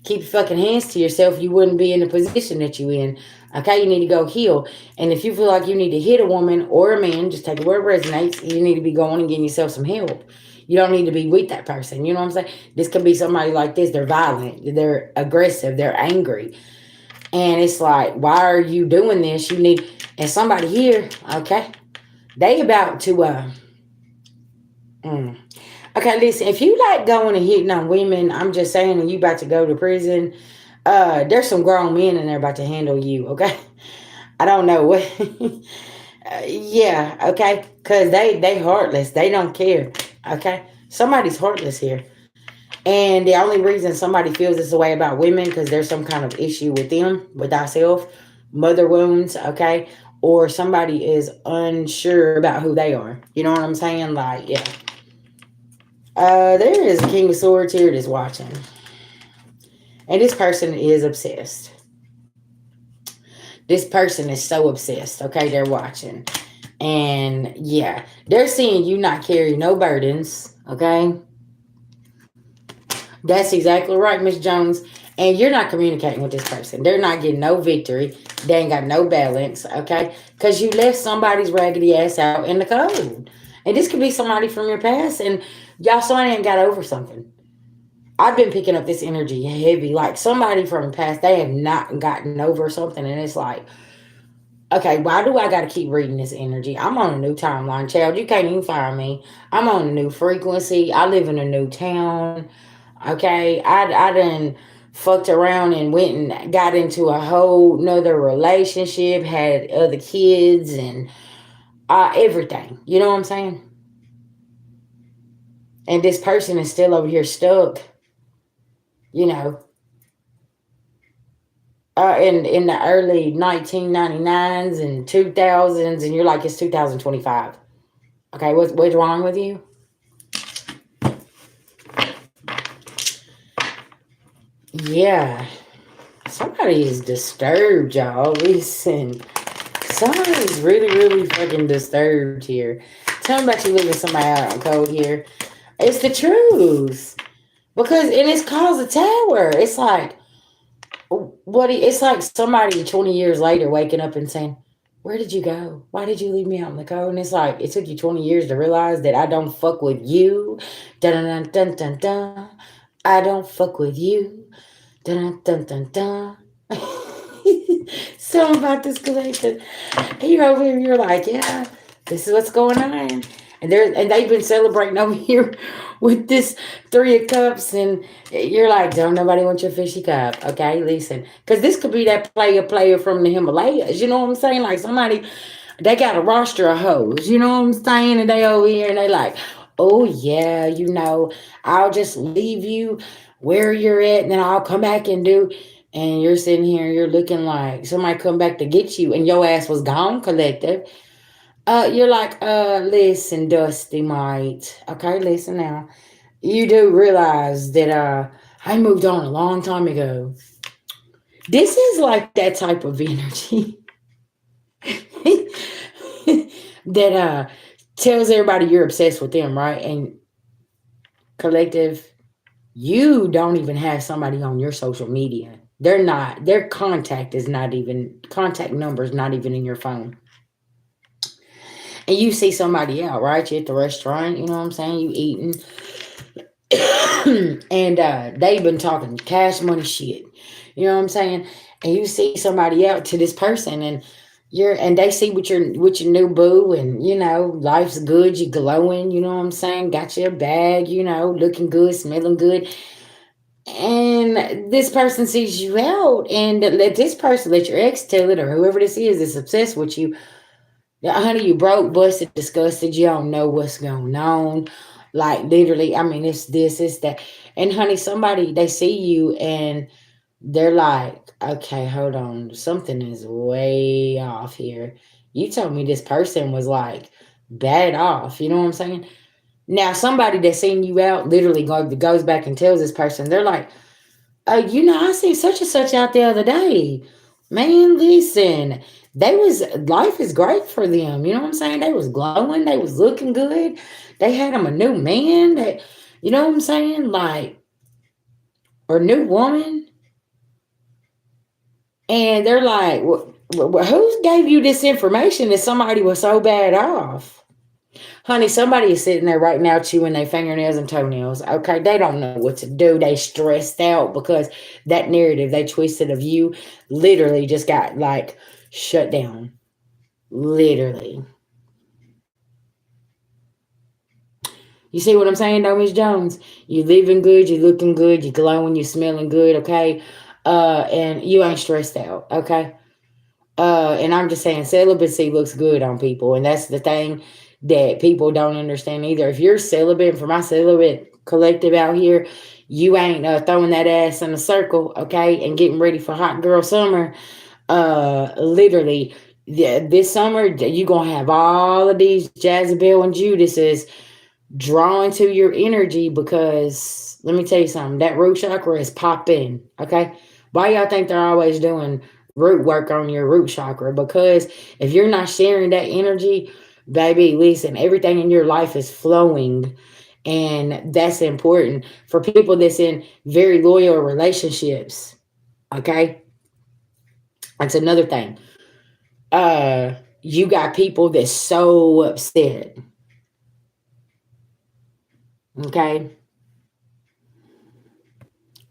keep your fucking hands to yourself. You wouldn't be in the position that you in. Okay, you need to go heal. And if you feel like you need to hit a woman or a man, just take it where it resonates. You need to be going and getting yourself some help. You don't need to be with that person. You know what I'm saying? This could be somebody like this. They're violent. They're aggressive. They're angry. And it's like, why are you doing this? You need, and somebody here, okay, they about to, okay, listen, if you like going and hitting on women, I'm just saying, and you about to go to prison, there's some grown men in there about to handle you, okay? I don't know what, yeah, okay, because they heartless. They don't care. Okay, somebody's heartless here, and the only reason somebody feels this way about women because there's some kind of issue with them, with ourselves, mother wounds, okay, or somebody is unsure about who they are. You know what I'm saying? Like, yeah. There is a King of Swords here that's watching. And this person is obsessed. This person is so obsessed. Okay, they're watching. And yeah, they're seeing you not carry no burdens. Okay. That's exactly right, Miss Jones. And you're not communicating with this person. They're not getting no victory. They ain't got no balance, okay? Because you left somebody's raggedy ass out in the cold. And this could be somebody from your past, and y'all somebody ain't got over something. I've been picking up this energy heavy. Like somebody from the past, they have not gotten over something, and it's like, okay, why do I got to keep reading this energy? I'm on a new timeline, child. You can't even find me. I'm on a new frequency. I live in a new town. Okay, I done fucked around and went and got into a whole nother relationship, had other kids and everything. You know what I'm saying? And this person is still over here stuck. You know, in the early 1999s and 2000s, and you're like it's 2025. Okay, what's wrong with you? Yeah, somebody is disturbed, y'all. Listen. Somebody's really, really fucking disturbed here. Tell me about you leaving somebody out on code here. It's the truth. Because, and it's caused a tower. It's like, it's like somebody 20 years later waking up and saying, where did you go? Why did you leave me out in the code? And it's like, it took you 20 years to realize that I don't fuck with you. Dun dun dun dun dun. I don't fuck with you. Dun dun dun dun. Something about this collection. And you're over here, you're like, yeah, this is what's going on. And they've been celebrating over here with this 3 of Cups, and you're like, don't nobody want your fishy cup, okay? Listen, because this could be that player from the Himalayas. You know what I'm saying? Like somebody, they got a roster of hoes. You know what I'm saying? And they over here, and they like, oh yeah, I'll just leave you where you're at, and then I'll come back and do. And you're sitting here, you're looking like somebody come back to get you, and your ass was gone, collective. You're like, listen, Dusty Mite. Okay, listen now. You do realize that I moved on a long time ago. This is like that type of energy that tells everybody you're obsessed with them, right? And collective, you don't even have somebody on your social media. They're not, their contact number is not even in your phone. And you see somebody out, right? You're at the restaurant, you know what I'm saying? You eating. And they've been talking cash money shit. You know what I'm saying? And you see somebody out to this person, and they see what your new boo, and life's good, you glowing, you know what I'm saying? Got your bag, looking good, smelling good. And this person sees you out, and let your ex tell it, or whoever this is that's obsessed with you. Yeah, honey, you broke, busted, disgusted. You don't know what's going on. Like literally, I mean, it's this, it's that. And honey, somebody they see you and they're like, okay, hold on, something is way off here. You told me this person was like bad off. You know what I'm saying? Now, somebody that's seen you out literally goes back and tells this person, they're like, I seen such and such out the other day. Man, listen, life is great for them. You know what I'm saying? They was glowing, they was looking good. They had them a new man that, you know what I'm saying? Like, or new woman. And they're like, who gave you this information that somebody was so bad off? Honey, somebody is sitting there right now chewing their fingernails and toenails. Okay, they don't know what to do. They stressed out because that narrative they twisted of you literally just got like shut down. Literally. You see what I'm saying, though, Miss Jones? You living good, you looking good, you glowing, you smelling good, okay? And you ain't stressed out, okay? And I'm just saying celibacy looks good on people, and that's the thing that people don't understand either. If you're celibate, for my celibate collective out here, you ain't throwing that ass in a circle, okay, and getting ready for hot girl summer. Literally, Yeah, this summer you're gonna have all of these Jezebel and Judases drawn to your energy because let me tell you something, that root chakra is popping. Okay. Why y'all think they're always doing root work on your root chakra? Because if you're not sharing that energy, baby, listen, everything in your life is flowing. And that's important for people that's in very loyal relationships. Okay. That's another thing. You got people that's so upset. Okay.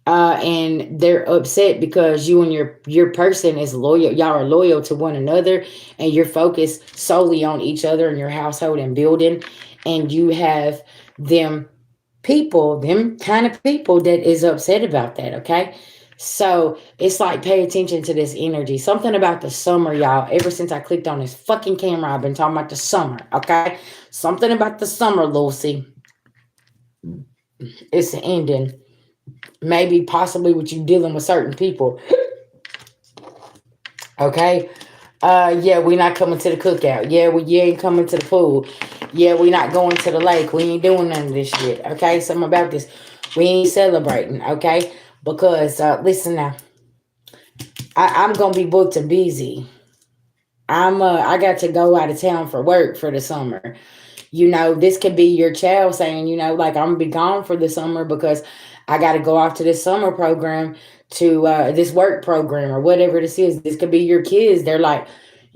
And they're upset because you and your person is loyal. Y'all are loyal to one another, and you're focused solely on each other and your household and building. And you have them them kind of people that is upset about that. Okay, so it's like pay attention to this energy. Something about the summer, y'all. Ever since I clicked on this fucking camera, I've been talking about the summer. Okay, something about the summer, Lucy. It's ending. Maybe possibly with you dealing with certain people. Okay. Yeah, we not coming to the cookout. Yeah, you ain't coming to the pool. Yeah, we not going to the lake. We ain't doing none of this shit. Okay, something about this. We ain't celebrating. Okay, because listen now, I'm gonna be booked and busy. I got to go out of town for work for the summer. This could be your child saying, like I'm gonna be gone for the summer because I got to go off to this summer program to this work program or whatever this is. This could be your kids. They're like,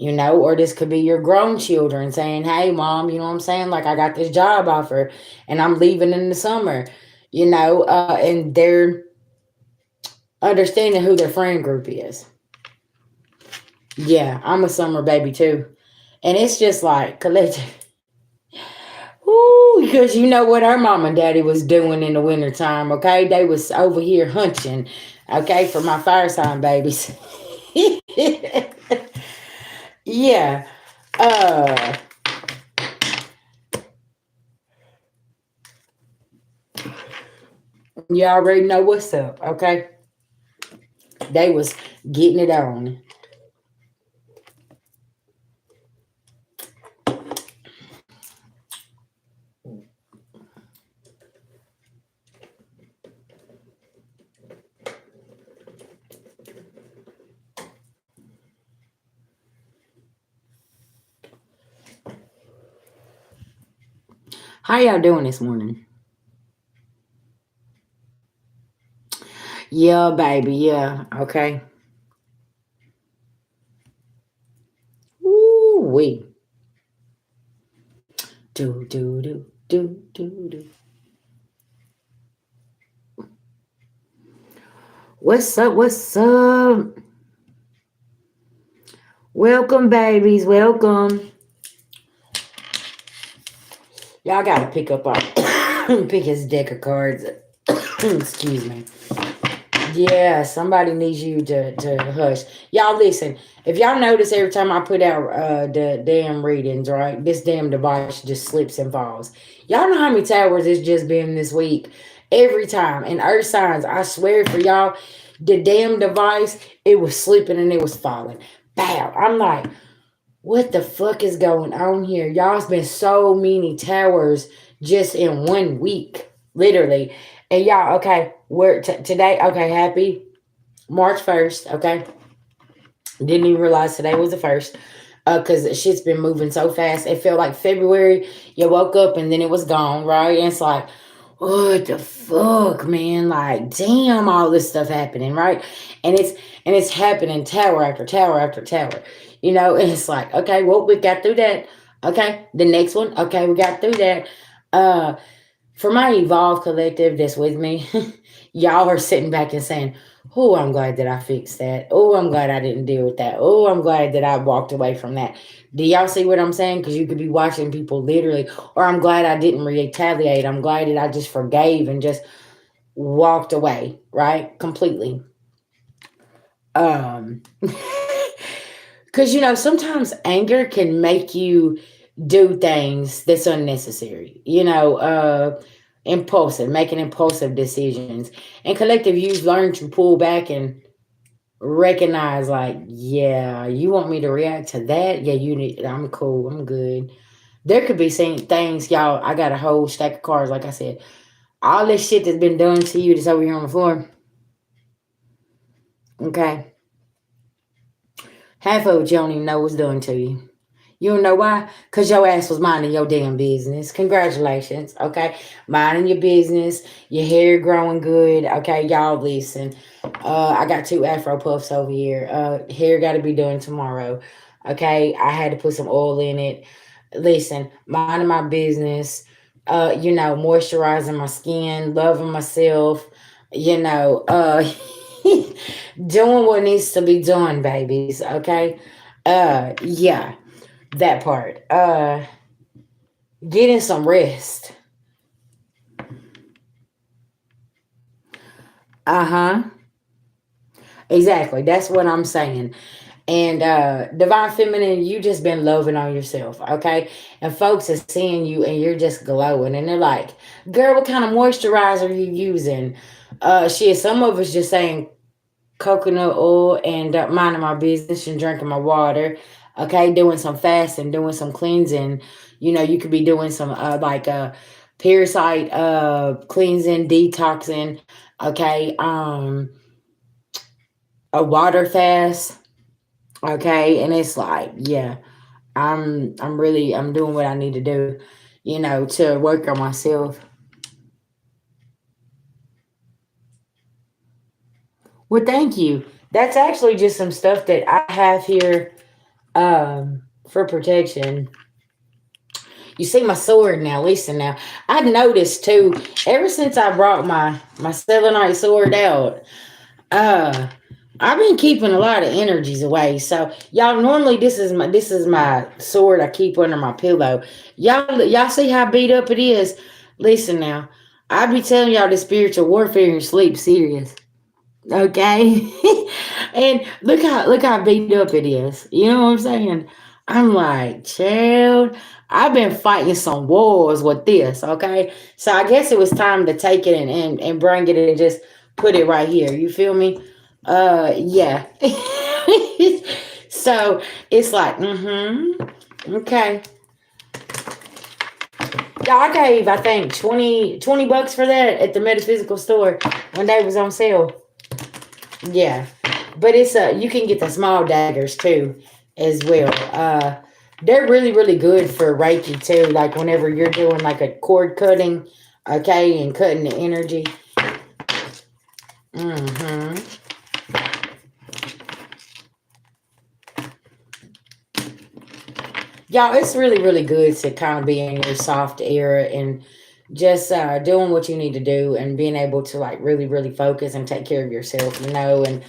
or this could be your grown children saying, hey, mom, you know what I'm saying? Like I got this job offer and I'm leaving in the summer, and they're understanding who their friend group is. Yeah, I'm a summer baby too. And it's just like collective. Ooh, because you know what our mom and daddy was doing in the wintertime, okay? They was over here hunching, okay, for my fire sign babies. Yeah. Uh you already know what's up, okay? They was getting it on. How y'all doing this morning? Yeah, baby, yeah, okay. Ooh, wee. Do. What's up? What's up? Welcome, babies. Welcome. Y'all gotta pick up our pick his deck of cards. Excuse me. Yeah, somebody needs you to hush. Y'all listen. If y'all notice every time I put out the damn readings, right? This damn device just slips and falls. Y'all know how many towers it's just been this week? Every time. And earth signs, I swear for y'all, the damn device, it was slipping and it was falling. Bow. I'm like, what the fuck is going on here? Y'all's been so many towers just in 1 week, literally. And y'all, okay, we're today, okay, happy March 1st, okay? Didn't even realize today was the first. Because shit's been moving so fast. It felt like February, you woke up and then it was gone, right? And it's like, what the fuck, man? Like, damn, all this stuff happening, right? And it's happening tower after tower after tower. And it's like, okay, well, we got through that. Okay, the next one, okay, we got through that. Uh for my Evolve collective that's with me, y'all are sitting back and saying, oh, I'm glad that I fixed that. Oh, I'm glad I didn't deal with that. Oh, I'm glad that I walked away from that. Do y'all see what I'm saying? Because you could be watching people literally, or I'm glad I didn't retaliate. I'm glad that I just forgave and just walked away, right? Completely. Um, because sometimes anger can make you do things that's unnecessary. Impulsive, making impulsive decisions. And collective, you've learned to pull back and recognize like, yeah, you want me to react to that? Yeah, you need. I'm cool. I'm good. There could be same things, y'all. I got a whole stack of cards. Like I said, all this shit that's been done to you that's over here on the floor. Okay, half of it you don't even know what's done to you. You don't know why? Because your ass was minding your damn business. Congratulations. Okay. Minding your business. Your hair growing good. Okay. Y'all listen. I got two Afro puffs over here. Hair got to be done tomorrow. Okay. I had to put some oil in it. Listen, minding my business. Moisturizing my skin, loving myself, you know, doing what needs to be done, babies. Okay. Yeah, that part. Getting some rest. Uh-huh. Exactly. That's what I'm saying. And divine feminine, you just been loving on yourself, okay? And folks are seeing you and you're just glowing and they're like, girl, what kind of moisturizer are you using? Shit, some of us just saying coconut oil and minding my business and drinking my water. Okay, doing some fasting, doing some cleansing. You could be doing some parasite cleansing, detoxing. Okay, a water fast. Okay, and it's like, yeah, I'm doing what I need to do. To work on myself. Well, thank you. That's actually just some stuff that I have here for protection. You see my sword now. Listen now. I've noticed too. Ever since I brought my selenite sword out, uh, I've been keeping a lot of energies away. So y'all, normally this is my sword I keep under my pillow. Y'all see how beat up it is. Listen now. I be telling y'all this spiritual warfare in your sleep serious. Okay. And look how beat up it is. You know what I'm saying? I'm like, child, I've been fighting some wars with this, okay? So I guess it was time to take it and bring it and just put it right here. You feel me? Yeah. So it's like, okay. Yeah, I gave, I think, 20 bucks for that at the metaphysical store when they was on sale. Yeah, but it's you can get the small daggers too, as well. They're really really good for Reiki too. Like whenever you're doing like a cord cutting, okay, and cutting the energy. Mm-hmm. Y'all, it's really really good to kind of be in your soft era and just doing what you need to do and being able to like really really focus and take care of yourself, and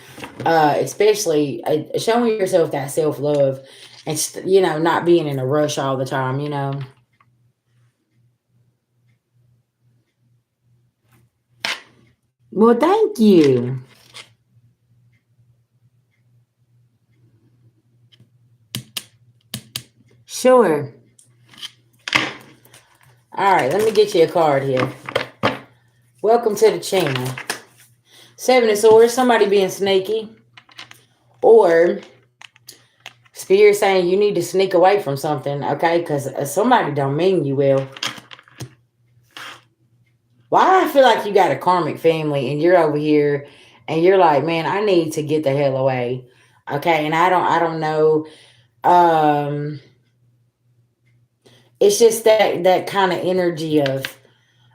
especially showing yourself that self love and not being in a rush all the time. Well, thank you. Sure. All right, let me get you a card here. Welcome to the channel. Seven of Swords, somebody being sneaky, or Spirit saying you need to sneak away from something, okay? Because somebody don't mean you well. Why I feel like you got a karmic family and you're over here and you're like, man, I need to get the hell away, okay? And I don't know. Um, it's just that kind of energy of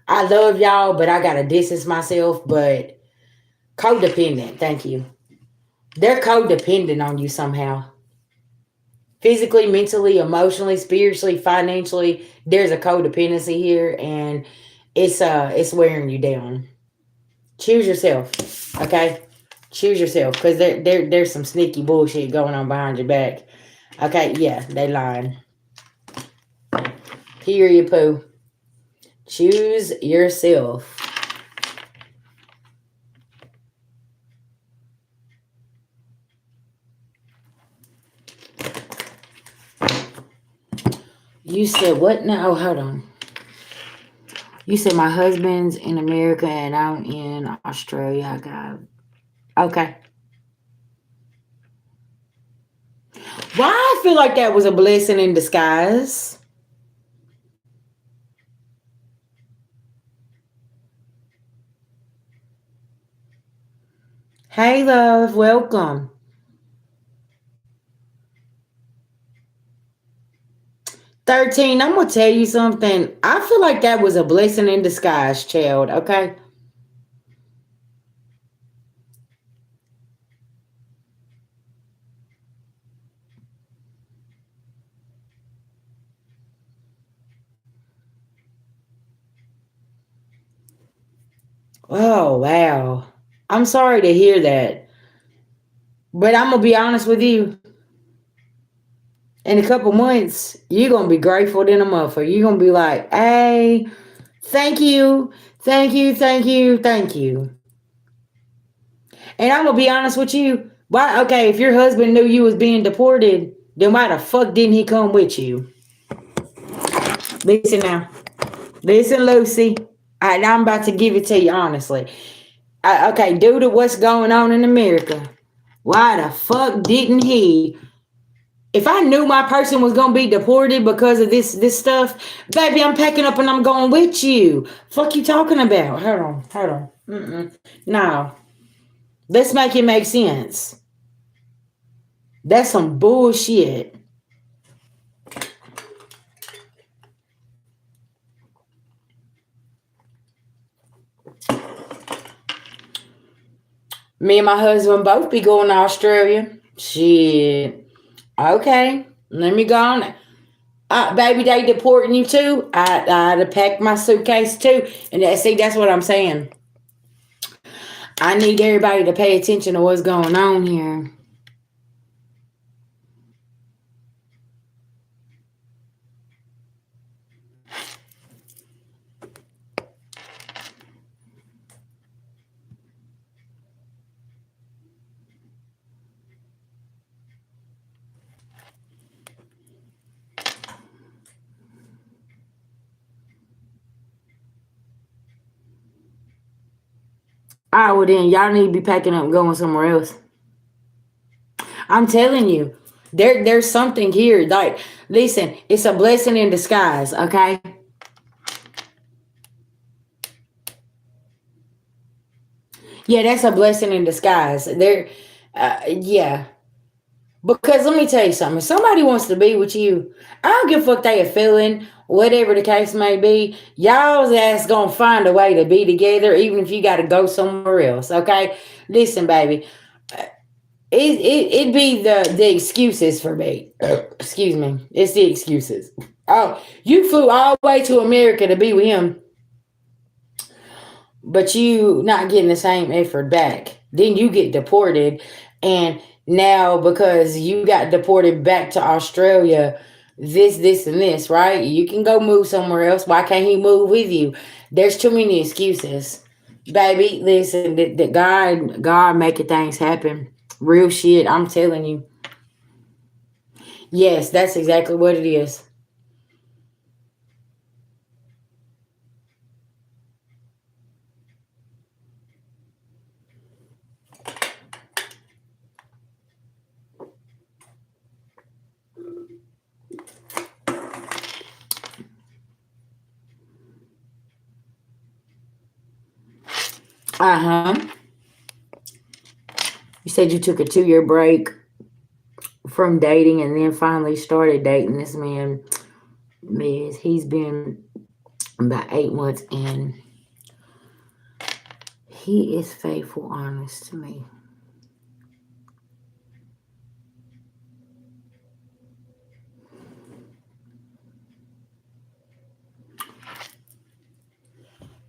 I love y'all, but I gotta distance myself. But codependent, thank you. They're codependent on you somehow. Physically, mentally, emotionally, spiritually, financially, there's a codependency here and it's wearing you down. Choose yourself. Okay? Choose yourself. Because there's some sneaky bullshit going on behind your back. Okay, yeah, they lying. Period poo. Choose yourself. You said what now? Oh, hold on. You said my husband's in America and I'm in Australia. I got okay. feel like that was a blessing in disguise. Hey, love, welcome. 13, I'm going to tell you something. I feel like that was a blessing in disguise, child, okay? Oh, wow. I'm sorry to hear that. But I'm going to be honest with you. In a couple months, you're going to be grateful than a motherfucker. You're going to be like, hey, thank you, thank you, thank you, thank you. And I'm going to be honest with you. Why? Okay, if your husband knew you was being deported, then why the fuck didn't he come with you? Listen now. Listen, Lucy. I'm about to give it to you honestly. Okay, due to what's going on in America, why the fuck didn't he? If I knew my person was gonna be deported because of this stuff, baby, I'm packing up and I'm going with you. Fuck you talking about? Hold on. No, let's make it make sense. That's some bullshit. Me and my husband both be going to Australia. Shit. Okay, let me go on. Baby, they deporting you too. I'd have packed my suitcase too. And that's what I'm saying. I need everybody to pay attention to what's going on here. All right, well then, y'all need to be packing up and going somewhere else. I'm telling you, there's something here. Like, listen, it's a blessing in disguise, okay? Yeah, that's a blessing in disguise. Yeah. Because let me tell you something. If somebody wants to be with you, I don't give a fuck they a feeling, whatever the case may be. Y'all's ass gonna find a way to be together, even if you got to go somewhere else. Okay, listen, baby. It be the excuses for me. Excuse me. It's the excuses. Oh, you flew all the way to America to be with him, but you not getting the same effort back. Then you get deported, and now because you got deported back to Australia, this, and this, right? You can go move somewhere else. Why can't he move with you? There's too many excuses, baby. Listen, the God making things happen. Real shit. I'm telling you. Yes, that's exactly what it is. Uh huh. You said you took a 2-year break from dating and then finally started dating this man. Miss, he's been about 8 months and he is faithful, honest to me.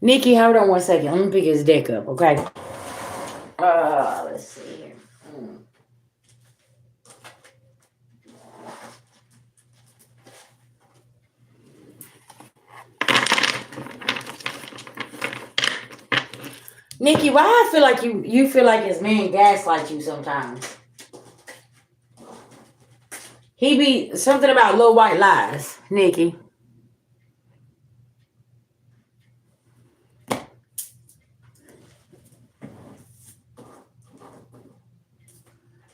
Nikki, hold on 1 second. Let me pick his deck up, okay? Let's see here. Nikki, why I feel like you feel like his man gaslight you sometimes? He be something about little white lies, Nikki.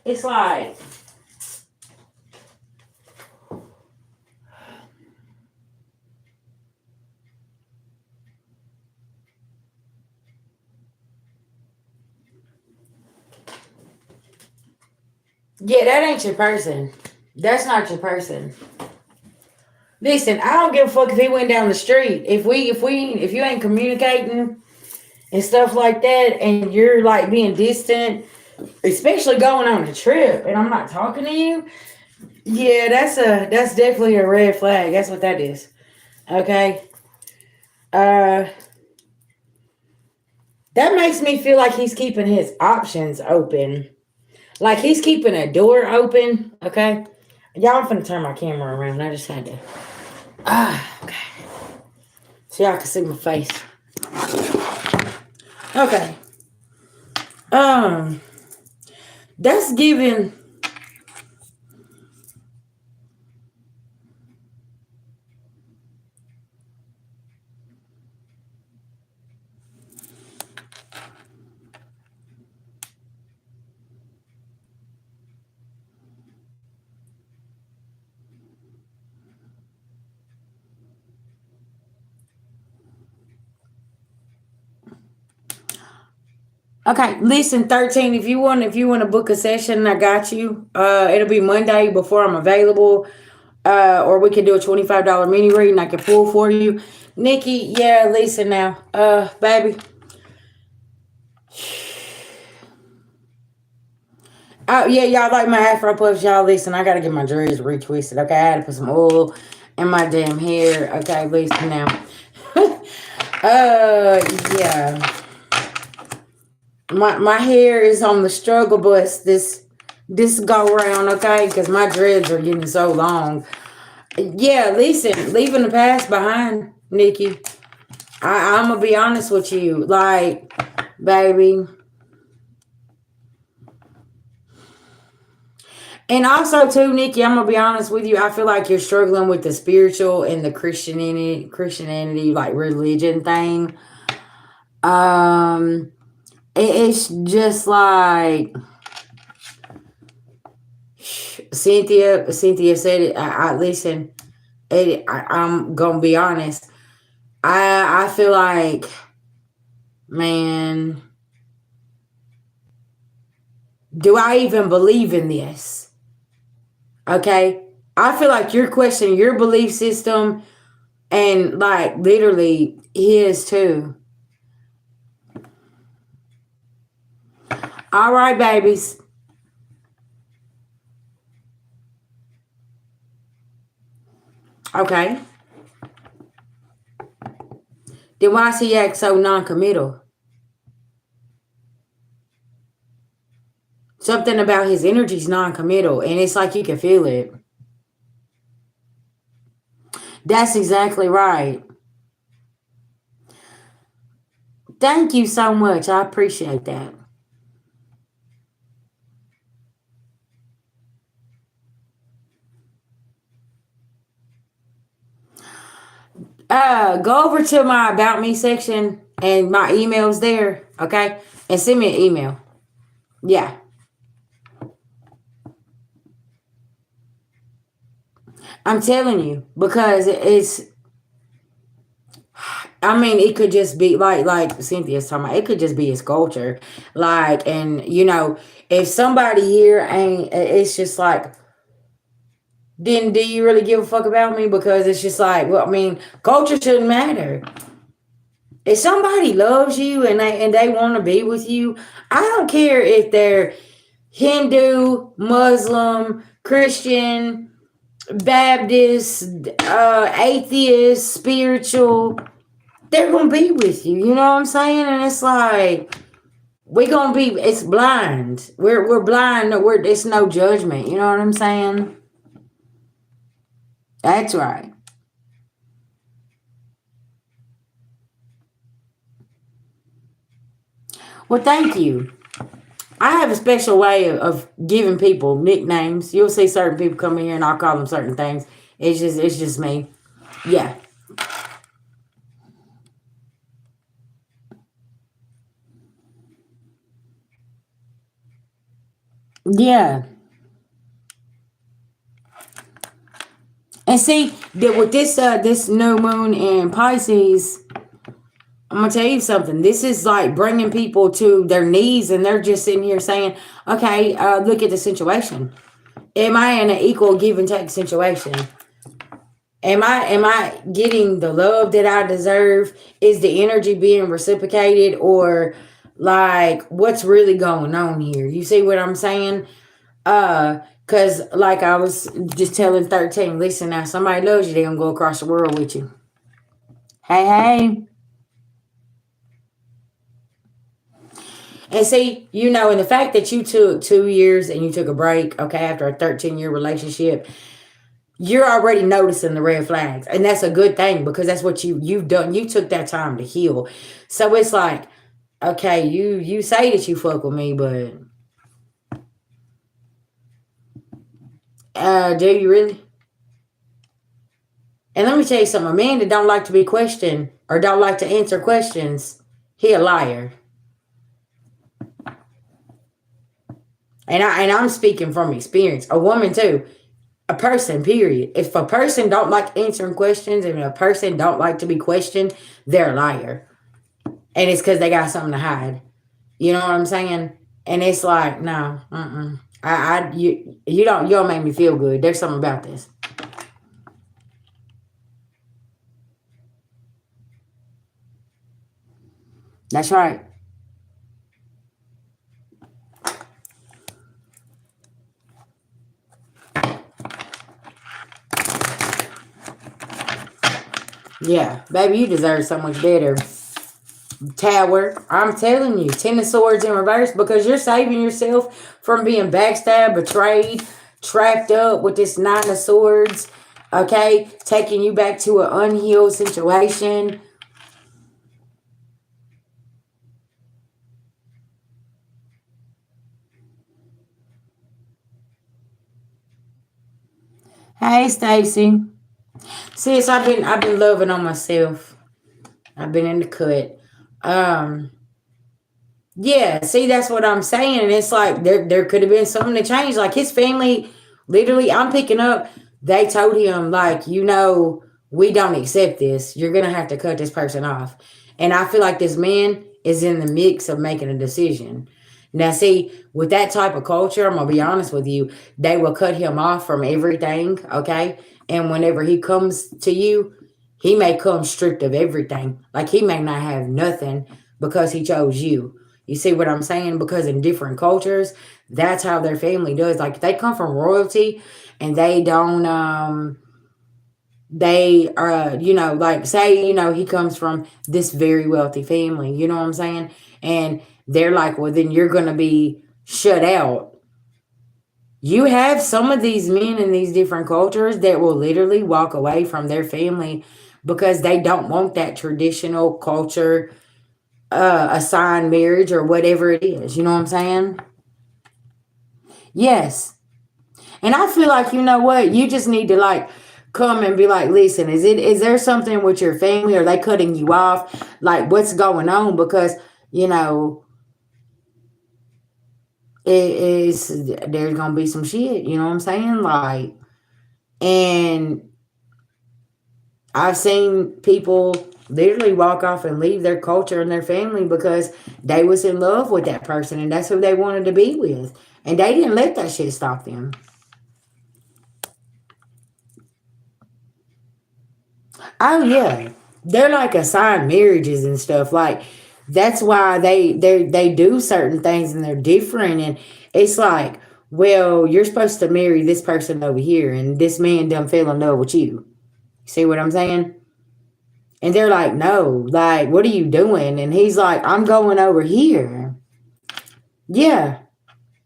It's like Yeah, that ain't your person. That's not your person. Listen, I don't give a fuck if he went down the street. If you ain't communicating and stuff like that, and you're like being distant, especially going on a trip, and I'm not talking to you, yeah, that's definitely a red flag. That's what that is. Okay. Uh, that makes me feel like he's keeping his options open. Like he's keeping a door open. Okay. Y'all, I'm finna turn my camera around. I just had to. Okay. So y'all can see my face. Okay. Um, that's giving. Okay, listen, 13. If you want to book a session, I got you. It'll be Monday before I'm available. Or we can do a $25 mini reading I can pull for you. Nikki, yeah, listen now. Baby. Oh yeah, y'all like my afro puffs, y'all listen, I gotta get my dreads retwisted. Okay, I had to put some oil in my damn hair. Okay, listen now. Yeah. My hair is on the struggle bus this go round, okay? Because my dreads are getting so long. Yeah, listen, leaving the past behind, Nikki. I'm gonna be honest with you, like, baby. And also too, Nikki, I'm gonna be honest with you. I feel like you're struggling with the spiritual and the Christianity, like religion thing. Um, it's just like Cynthia said it. I listen. I'm gonna be honest. I feel like, man, do I even believe in this? Okay, I feel like you're questioning your belief system and like literally his too. All right, babies. Okay. Then why is he act so non-committal? Something about his energy's non-committal, and it's like you can feel it. That's exactly right. Thank you so much. I appreciate that. Go over to my about me section and my email's there, okay? And send me an email. Yeah. I'm telling you because it's I mean, it could just be like Cynthia's talking about. It could just be his culture, like, and if somebody here ain't, it's just like, then do you really give a fuck about me? Because it's just like, well, I mean, culture shouldn't matter. If somebody loves you and they want to be with you, I don't care if they're Hindu, Muslim, Christian, Baptist, atheist, spiritual. They're gonna be with you. You know what I'm saying? And it's like we gonna be. It's blind. We're blind. It's no judgment. You know what I'm saying? That's right. Well, thank you. I have a special way of giving people nicknames. You'll see certain people come in here and I'll call them certain things. It's just me. Yeah. Yeah. And see that with this new moon in Pisces, I'm gonna tell you something. This is like bringing people to their knees, and they're just sitting here saying, "Okay, look at the situation. Am I in an equal give and take situation? Am I getting the love that I deserve? Is the energy being reciprocated, or like what's really going on here? You see what I'm saying? Cause like I was just telling 13, listen now, somebody loves you, they're gonna go across the world with you. Hey, hey. And see, and the fact that you took 2 years and you took a break, okay, after a 13-year relationship, you're already noticing the red flags. And that's a good thing because that's what you've done. You took that time to heal. So it's like, okay, you say that you fuck with me, but do you really? And let me tell you something, a man that don't like to be questioned or don't like to answer questions, he a liar. And I'm speaking from experience. A woman too. A person, period. If a person don't like answering questions and a person don't like to be questioned, they're a liar. And it's because they got something to hide. You know what I'm saying? And it's like, no, you don't make me feel good. There's something about this. That's right. Yeah, baby, you deserve so much better. Tower, I'm telling you, 10 of Swords in reverse because you're saving yourself from being backstabbed, betrayed, trapped up with this 9 of Swords, okay? Taking you back to an unhealed situation. Hey, Stacy. Sis, I've been loving on myself. I've been in the cut. Um, Yeah, see, that's what I'm saying. And it's like there could have been something to change. Like his family, literally, I'm picking up, they told him, like, we don't accept this. You're gonna have to cut this person off. And I feel like this man is in the mix of making a decision. Now, see, with that type of culture, I'm gonna be honest with you, they will cut him off from everything, okay? And whenever he comes to you, he may come stripped of everything. Like he may not have nothing because he chose you. You see what I'm saying? Because in different cultures, that's how their family does. Like they come from royalty and they don't they are like say, he comes from this very wealthy family, you know what I'm saying? And they're like, well, then you're gonna be shut out. You have some of these men in these different cultures that will literally walk away from their family because they don't want that traditional culture assigned marriage or whatever it is. You know what I'm saying? Yes. And I feel like, you know what? You just need to like come and be like, listen, is there something with your family? Are they cutting you off? Like what's going on? Because, you know, there's gonna be some shit, you know what I'm saying? Like, and I've seen people literally walk off and leave their culture and their family because they was in love with that person and that's who they wanted to be with. And they didn't let that shit stop them. Oh yeah. They're like assigned marriages and stuff. Like that's why they do certain things and they're different and it's like, well, you're supposed to marry this person over here and this man done fell in love with you. See what I'm saying? And they're like, no, like, what are you doing? And he's like, I'm going over here. Yeah.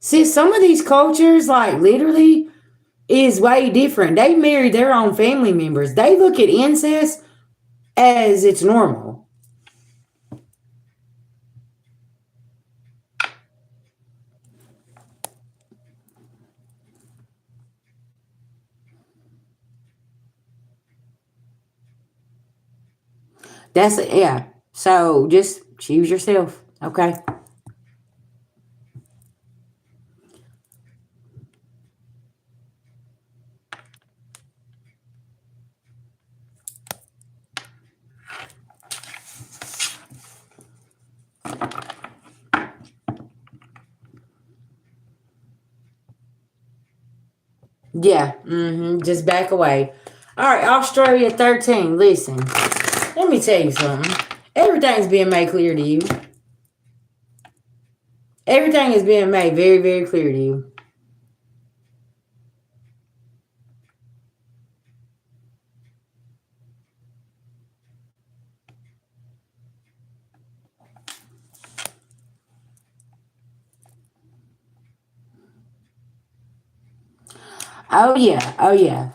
See, some of these cultures, like, literally is way different. They marry their own family members. They look at incest as it's normal. Yeah. So just choose yourself. Okay. Yeah. Just back away. All right, Australia 13. Listen, let me tell you something. Everything's being made clear to you. Everything is being made very, very clear to you. Oh yeah. Oh yeah.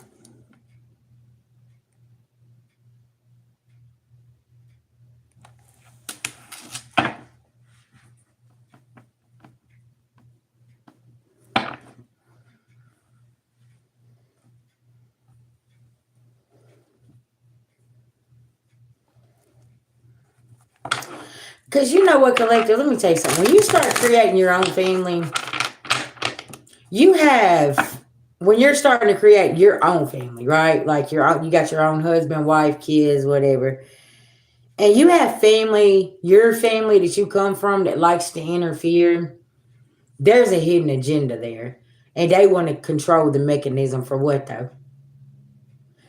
Because you know what, collective, let me tell you something. When you start creating your own family, you have, when you're starting to create your own family, right? Like you got your own husband, wife, kids, whatever. And you have family, your family that you come from that likes to interfere. There's a hidden agenda there. And they want to control the mechanism for what though?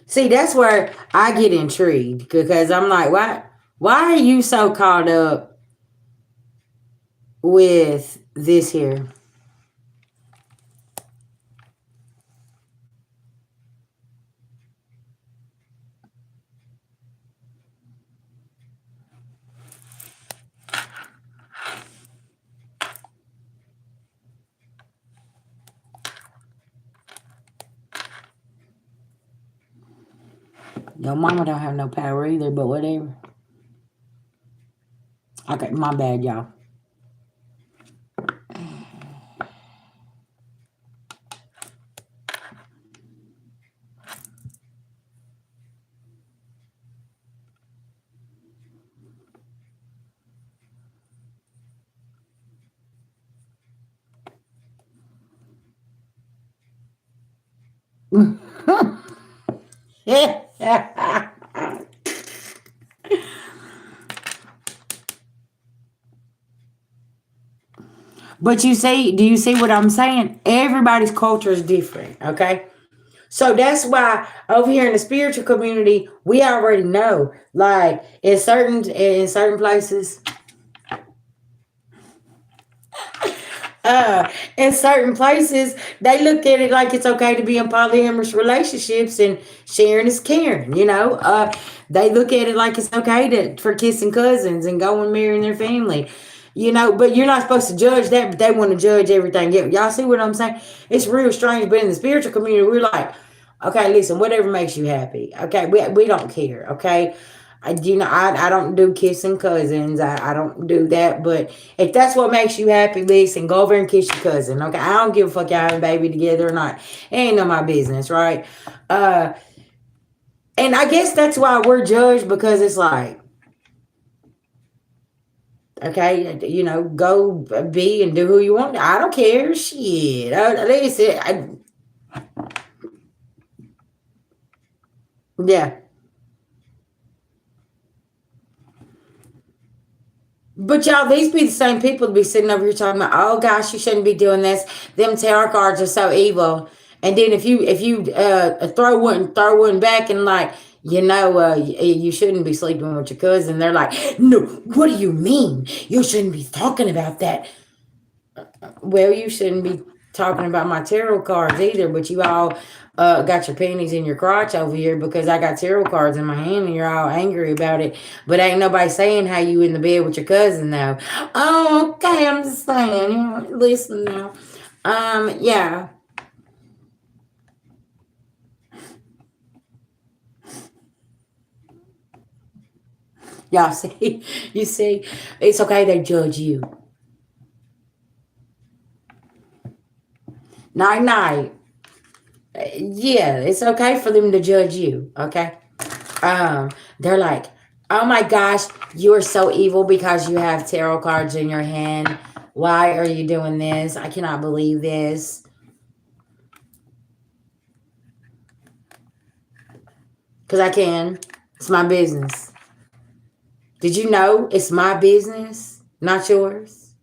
See, that's where I get intrigued because I'm like, why are you so caught up with this here? Your mama don't have no power either, but whatever. Okay, my bad, y'all. But you see, do you see what I'm saying? Everybody's culture is different, okay? So that's why over here in the spiritual community, we already know, like in certain places, in certain places, they look at it like it's okay to be in polyamorous relationships and sharing is caring. They look at it like it's okay for kissing cousins and going marrying their family. But you're not supposed to judge that, but they want to judge everything. Yeah, y'all see what I'm saying? It's real strange, but in the spiritual community, we're like, okay, listen, whatever makes you happy. Okay, we don't care. Okay, I don't do kissing cousins. I don't do that. But if that's what makes you happy, listen, go over and kiss your cousin. Okay, I don't give a fuck y'all having a baby together or not. It ain't none of my business, right? Uh, and I guess that's why we're judged because it's like, okay, go be and do who you want. I don't care. Shit. Listen, yeah. But y'all, these be the same people to be sitting over here talking about, oh gosh, you shouldn't be doing this. Them tarot cards are so evil. And then if you throw one back and like, you shouldn't be sleeping with your cousin. They're like, no, what do you mean? You shouldn't be talking about that. Well, you shouldn't be talking about my tarot cards either, but you all got your panties in your crotch over here because I got tarot cards in my hand and you're all angry about it. But ain't nobody saying how you in the bed with your cousin though. Oh, okay, I'm just saying. Listen now. Yeah. Y'all see, you see, it's okay they judge you. Night night. Yeah, it's okay for them to judge you. Okay. They're like, oh my gosh, you are so evil because you have tarot cards in your hand. Why are you doing this? I cannot believe this. Because I can. It's my business. Did you know it's my business, not yours?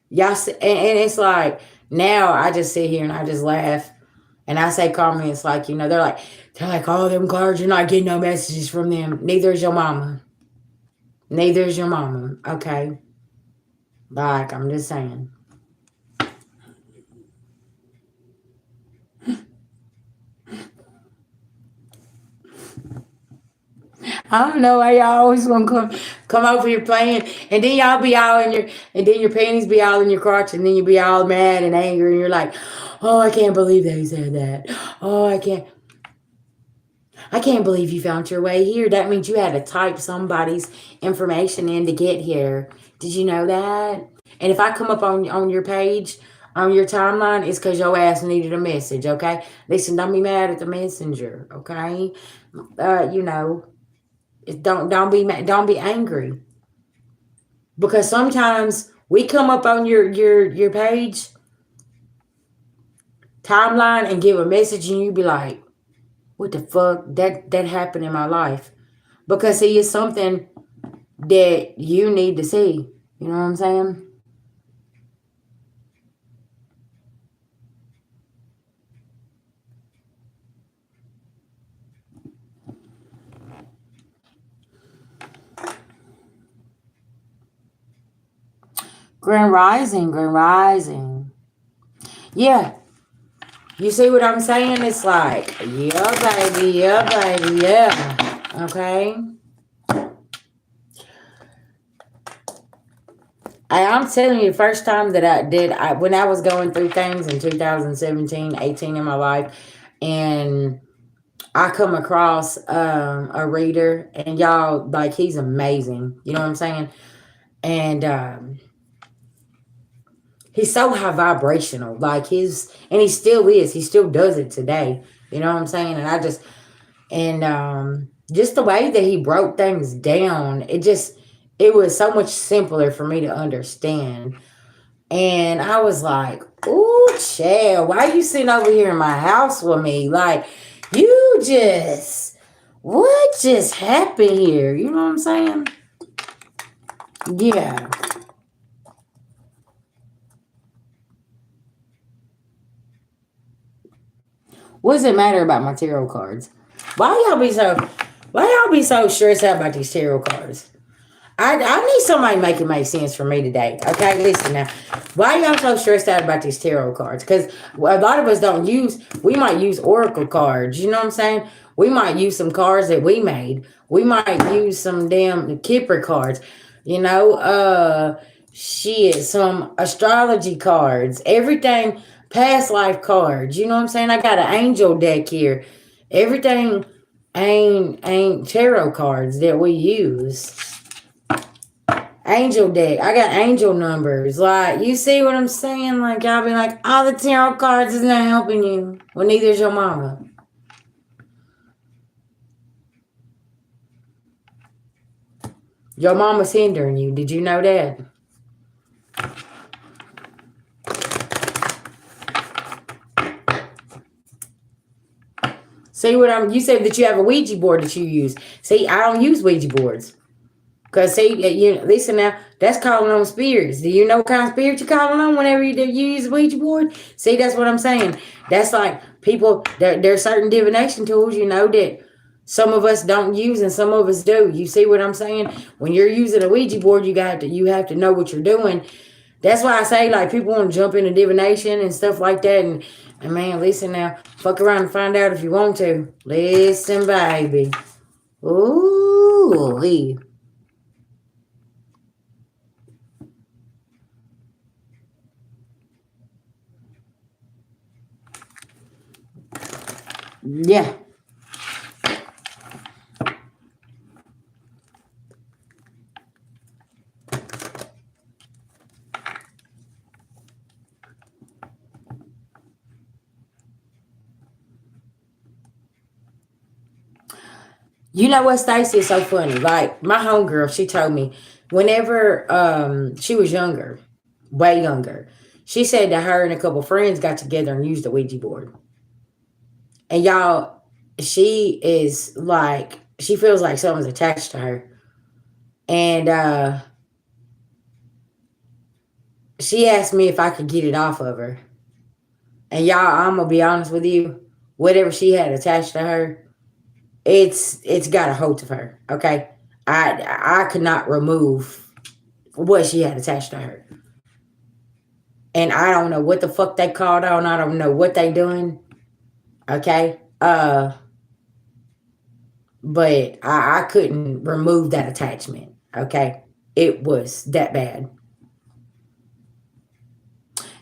Y'all, and it's like, now I just sit here and I just laugh And I say karma, it's like, you know, they're like, all them cards, you're not getting no messages from them. Neither is your mama. Neither is your mama. Okay. Like, I'm just saying. I don't know why y'all always gonna come over here playing, and then y'all be all in your, and then your panties be all in your crotch, and then you be all mad and angry, and you're like, oh, I can't believe they said that. Oh, I can't believe you found your way here. That means you had to type somebody's information in to get here. Did you know that? And if I come up on your page, on your timeline, it's because your ass needed a message, okay? Listen, don't be mad at the messenger, okay? You know, don't be angry. Because sometimes we come up on your page timeline and give a message and you be like, what the fuck? That happened in my life. Because see, it's something that you need to see. You know what I'm saying? Grand Rising, Grand Rising. Yeah. You see what I'm saying? It's like, yeah, baby, yeah, baby, yeah. Okay? I'm telling you, the first time that when I was going through things in 2017, 18 in my life, and I come across a reader, and y'all, like, he's amazing. You know what I'm saying? And he's so high vibrational. Like, and he still is. He still does it today. You know what I'm saying? And just the way that he broke things down, it was so much simpler for me to understand. And I was like, ooh, Chad, why you sitting over here in my house with me? Like, what just happened here? You know what I'm saying? Yeah. What does it matter about my tarot cards? Why y'all be so stressed out about these tarot cards? I need somebody to make sense for me today. Okay, listen now. Why y'all so stressed out about these tarot cards? Because a lot of us we might use oracle cards. You know what I'm saying? We might use some cards that we made. We might use some damn Kipper cards. You know, some astrology cards. Everything, past life cards. You know what I'm saying? I got an angel deck here. Everything ain't tarot cards that we use. Angel deck. I got angel numbers. Like, you see what I'm saying? Like, y'all be like, all the tarot cards is not helping you. Well, neither is your mama. Your mama's hindering you. Did you know that? See what you said that you have a Ouija board that you use. See, I don't use Ouija boards. Because, see, listen now, that's calling on spirits. Do you know what kind of spirit you're calling on whenever you use a Ouija board? See, that's what I'm saying. That's like people, there's certain divination tools, that some of us don't use and some of us do. You see what I'm saying? When you're using a Ouija board, you have to know what you're doing. That's why I say, like, people want to jump into divination and stuff like that. And man, listen now, fuck around and find out if you want to. Listen, baby. Ooh, yeah. You know what, Stacy, is so funny. Like, my homegirl, she told me whenever she was younger, way younger, she said that her and a couple friends got together and used the Ouija board. And y'all, she feels like someone's attached to her. And she asked me if I could get it off of her. And y'all, I'm gonna be honest with you. Whatever she had attached to her, it's got a hold of her. Okay, I could not remove what she had attached to her, and I don't know what the fuck they called on. I don't know what they doing. Okay, but I couldn't remove that attachment. Okay, it was that bad.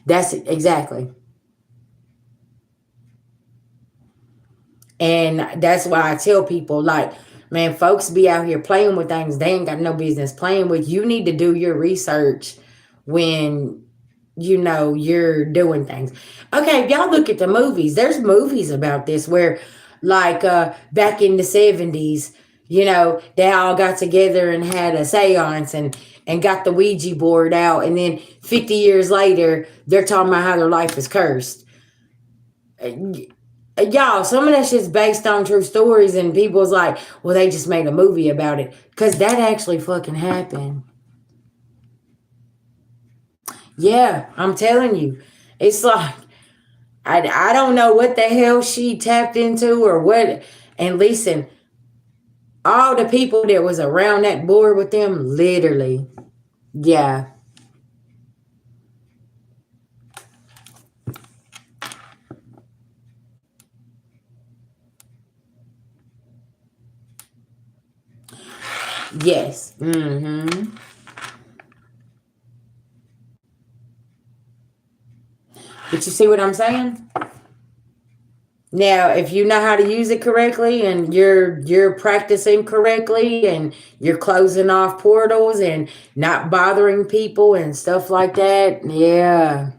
That's it, exactly. And that's why I tell people, like, man, folks be out here playing with things they ain't got no business playing with. You need to do your research when you know you're doing things. Okay, if y'all look at the movies, there's movies about this where, like, back in the 70s, you know, they all got together and had a seance and got the Ouija board out, and then 50 years later, they're talking about how their life is cursed. Y'all, some of that shit's based on true stories, and people's like, well, they just made a movie about it. Because that actually fucking happened. Yeah, I'm telling you. It's like, I don't know what the hell she tapped into or what. And listen, all the people that was around that board with them, literally, yeah, yes. Mm-hmm. But you see what I'm saying? Now, if you know how to use it correctly and you're practicing correctly and you're closing off portals and not bothering people and stuff like that, yeah,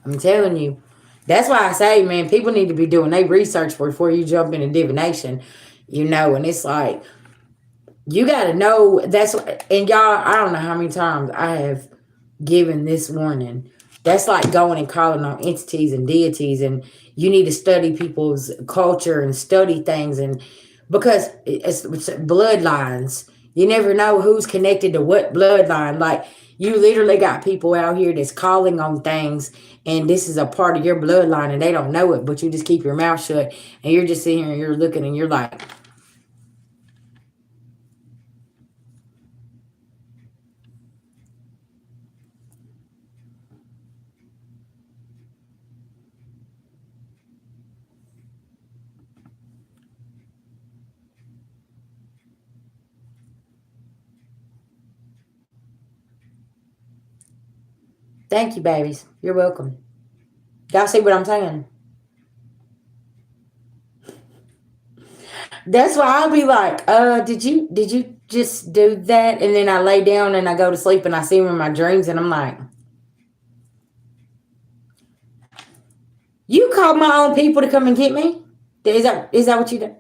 I'm telling you. That's why I say, man, people need to be doing their research before you jump into divination, you know, and it's like you got to know that's and y'all, I don't know how many times I have given this warning. That's like going and calling on entities and deities, and you need to study people's culture and study things, and because it's bloodlines. You never know who's connected to what bloodline. Like you literally got people out here that's calling on things, and this is a part of your bloodline, and they don't know it, but you just keep your mouth shut, and you're just sitting here and you're looking, and you're like, "Thank you, babies. You're welcome." Y'all see what I'm saying? That's why I'll be like, did you just do that? And then I lay down and I go to sleep and I see them in my dreams and I'm like, you called my own people to come and get me? Is that what you do?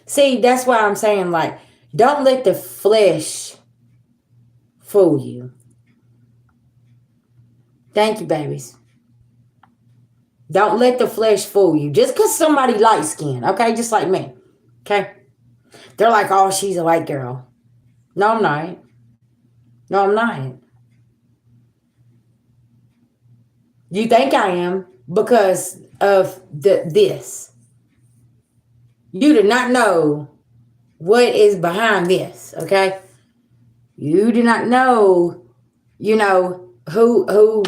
See, that's why I'm saying, like, don't let the flesh fool you. Thank you, babies. Don't let the flesh fool you. Just because somebody light skin, okay? Just like me. Okay? They're like, oh, she's a white girl. No, I'm not. No, I'm not. You think I am because of this. You do not know what is behind this, okay? You do not know, who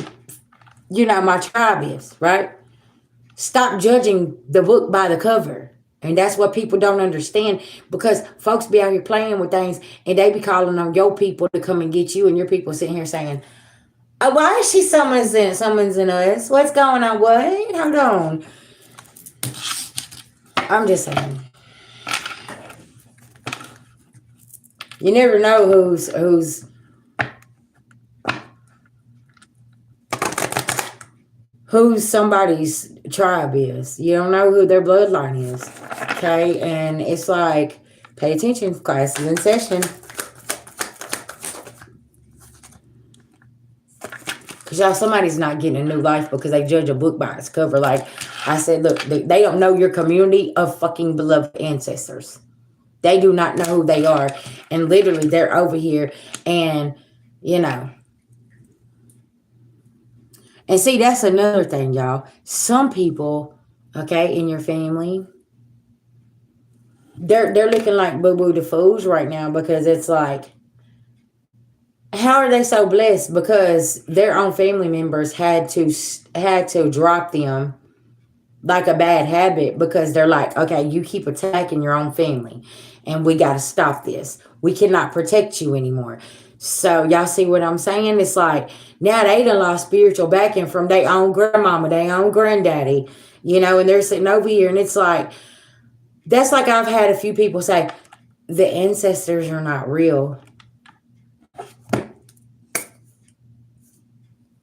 my tribe is, right? Stop judging the book by the cover. And that's what people don't understand because folks be out here playing with things and they be calling on your people to come and get you, and your people sitting here saying, oh, why is she summoning us? What's going on? What? Hold on. I'm just saying. You never know who's somebody's tribe is. You don't know who their bloodline is. Okay? And it's like, pay attention, class is in session. Because y'all, somebody's not getting a new life because they judge a book by its cover. Like, I said, look, they don't know your community of fucking beloved ancestors. They do not know who they are. And literally, they're over here. And, you know. And see, that's another thing, y'all. Some people, okay, in your family, they're looking like boo-boo the fools right now because it's like, how are they so blessed? Because their own family members had to drop them like a bad habit because they're like, okay, you keep attacking your own family and we got to stop this. We cannot protect you anymore. So y'all see what I'm saying? It's like now they done lost spiritual backing from their own grandmama, their own granddaddy, and they're sitting over here and it's like, that's like I've had a few people say, the ancestors are not real.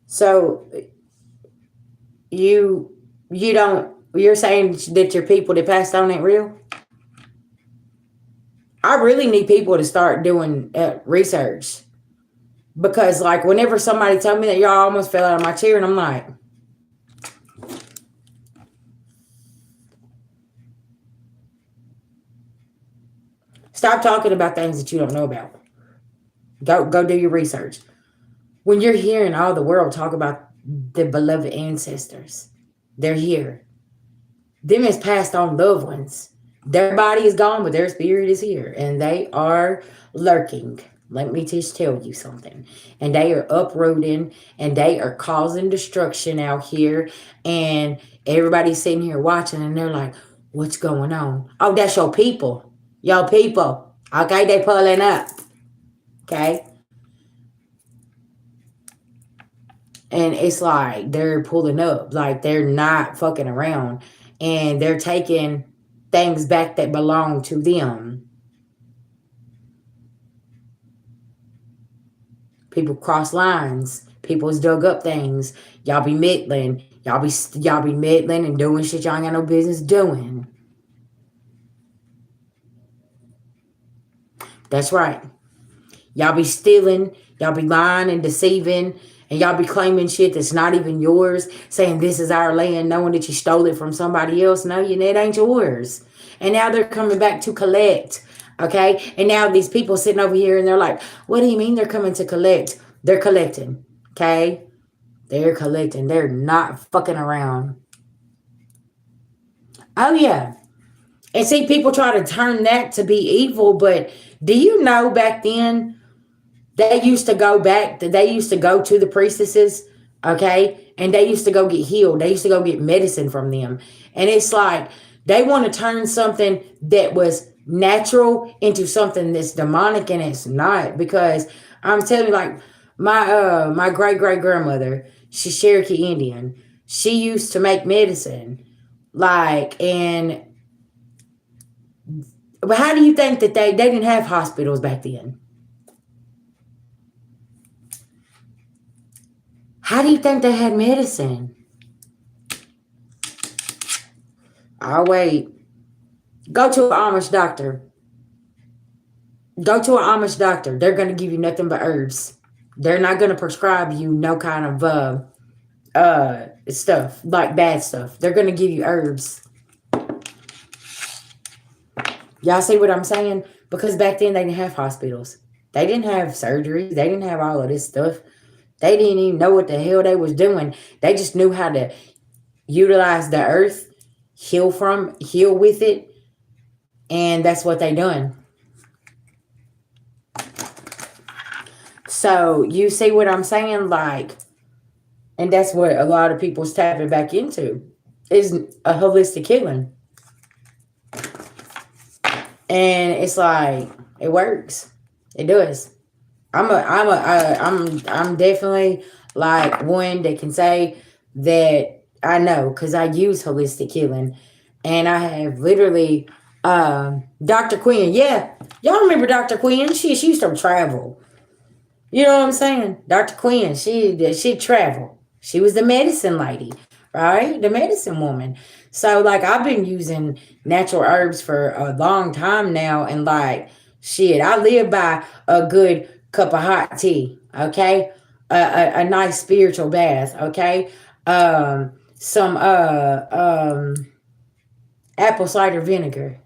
So you're saying that your people that passed on ain't real? I really need people to start doing research because, like, whenever somebody told me that, y'all almost fell out of my chair, and I'm like, stop talking about things that you don't know about. Go do your research. When you're hearing all the world talk about the beloved ancestors, they're here. Them is passed on loved ones. Their body is gone, but their spirit is here, and they are lurking. Let me just tell you something. And they are uprooting, and they are causing destruction out here, and everybody's sitting here watching, and they're like, what's going on? Oh, that's your people. Your people. Okay, they pulling up. Okay? And it's like they're pulling up. Like they're not fucking around. And they're taking things back that belong to them. People cross lines. People's dug up things. Y'all be meddling. Y'all be meddling and doing shit y'all ain't got no business doing. That's right. Y'all be stealing. Y'all be lying and deceiving. And y'all be claiming shit that's not even yours. Saying this is our land, knowing that you stole it from somebody else. No, it ain't yours. And now they're coming back to collect. Okay? And now these people sitting over here and they're like, what do you mean they're coming to collect? They're collecting. Okay? They're collecting. They're not fucking around. Oh, yeah. And see, people try to turn that to be evil, but do you know back then they used to go to the priestesses, okay? And they used to go get healed. They used to go get medicine from them. And it's like they want to turn something that was natural into something that's demonic, and it's not. Because I'm telling you, like my great grandmother, she's Cherokee Indian. She used to make medicine. But how do you think that they didn't have hospitals back then? How do you think they had medicine? I'll wait. Go to an Amish doctor. Go to an Amish doctor. They're going to give you nothing but herbs. They're not going to prescribe you no kind of stuff, like bad stuff. They're going to give you herbs. Y'all see what I'm saying? Because back then they didn't have hospitals. They didn't have surgeries. They didn't have all of this stuff. They didn't even know what the hell they was doing. They just knew how to utilize the earth, heal with it, and that's what they done. So you see what I'm saying? Like, and that's what a lot of people's tapping back into is a holistic healing. And it's like it works. It does. I'm definitely like one that can say that I know because I use holistic healing, and I have literally Dr. Quinn. Yeah, y'all remember Dr. Quinn? She used to travel. You know what I'm saying? Dr. Quinn. She traveled. She was the medicine lady, right? The medicine woman. So like I've been using natural herbs for a long time now, and like shit, I live by a good cup of hot tea, okay? A nice spiritual bath, okay? some apple cider vinegar.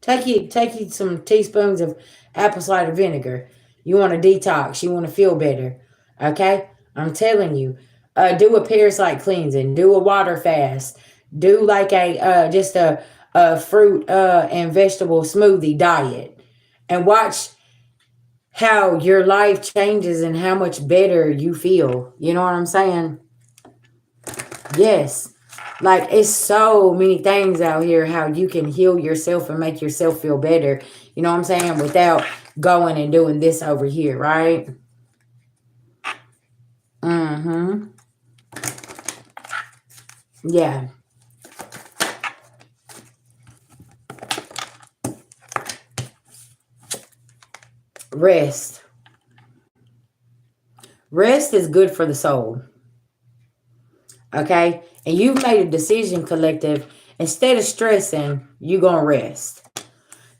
Take you some teaspoons of apple cider vinegar. You want to detox. You want to feel better. Okay, I'm telling you. Do a parasite cleansing. Do a water fast. Do like a just a fruit and vegetable smoothie diet, and watch how your life changes and how much better you feel. You know what I'm saying? Yes. Like it's so many things out here how you can heal yourself and make yourself feel better. You know what I'm saying? Without going and doing this over here, right? Mm-hmm. Yeah. Rest. Rest is good for the soul. Okay? And you've made a decision, collective. Instead of stressing, you're going to rest.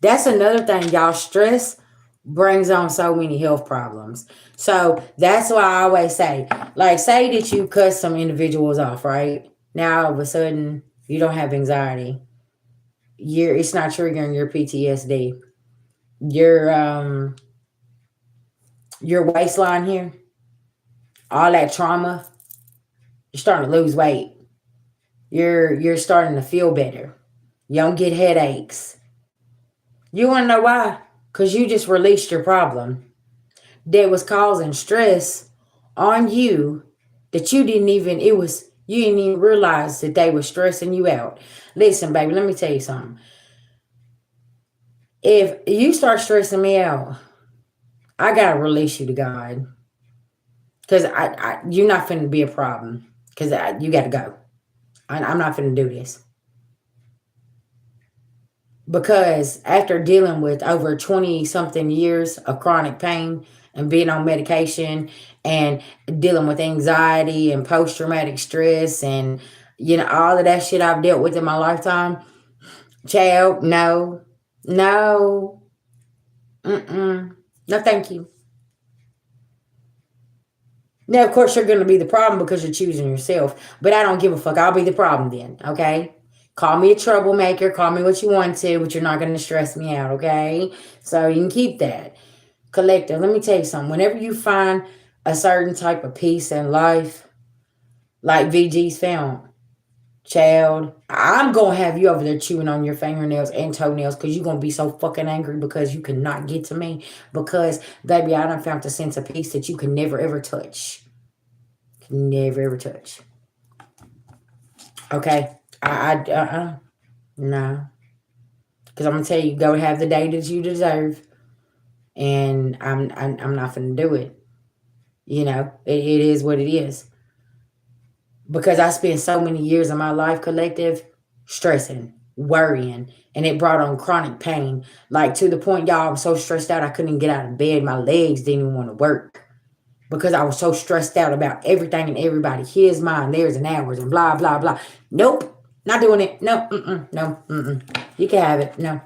That's another thing, y'all. Stress brings on so many health problems. So that's why I always say, like, say that you cut some individuals off, right? Now all of a sudden you don't have anxiety. It's not triggering your PTSD. Your your waistline here, all that trauma, you're starting to lose weight. You're starting to feel better. You don't get headaches. You want to know why? Because you just released your problem that was causing stress on you that you didn't even realize that they were stressing you out. Listen, baby, let me tell you something. If you start stressing me out, I gotta release you to God. Because you're not finna be a problem. Because you gotta go. I'm not finna do this. Because after dealing with over 20 something years of chronic pain and being on medication and dealing with anxiety and post traumatic stress and all of that shit I've dealt with in my lifetime, child, no, no, no, thank you. Now, of course, you're going to be the problem because you're choosing yourself, but I don't give a fuck. I'll be the problem then, okay? Call me a troublemaker, call me what you want to, but you're not going to stress me out, okay? So you can keep that. Collective, let me tell you something. Whenever you find a certain type of peace in life, like VG's found, child, I'm going to have you over there chewing on your fingernails and toenails because you're going to be so fucking angry because you cannot get to me. Because, baby, I done found a sense of peace that you can never, ever touch. Never, ever touch. Okay? No. Because I'm going to tell you, go have the day that you deserve. And I'm not going to do it. It is what it is. Because I spent so many years of my life, collective, stressing, worrying, and it brought on chronic pain. Like to the point, y'all, I was so stressed out I couldn't get out of bed. My legs didn't even want to work because I was so stressed out about everything and everybody. His, mine, theirs, and ours, and blah, blah, blah. Nope, not doing it. No, no. You can have it. No.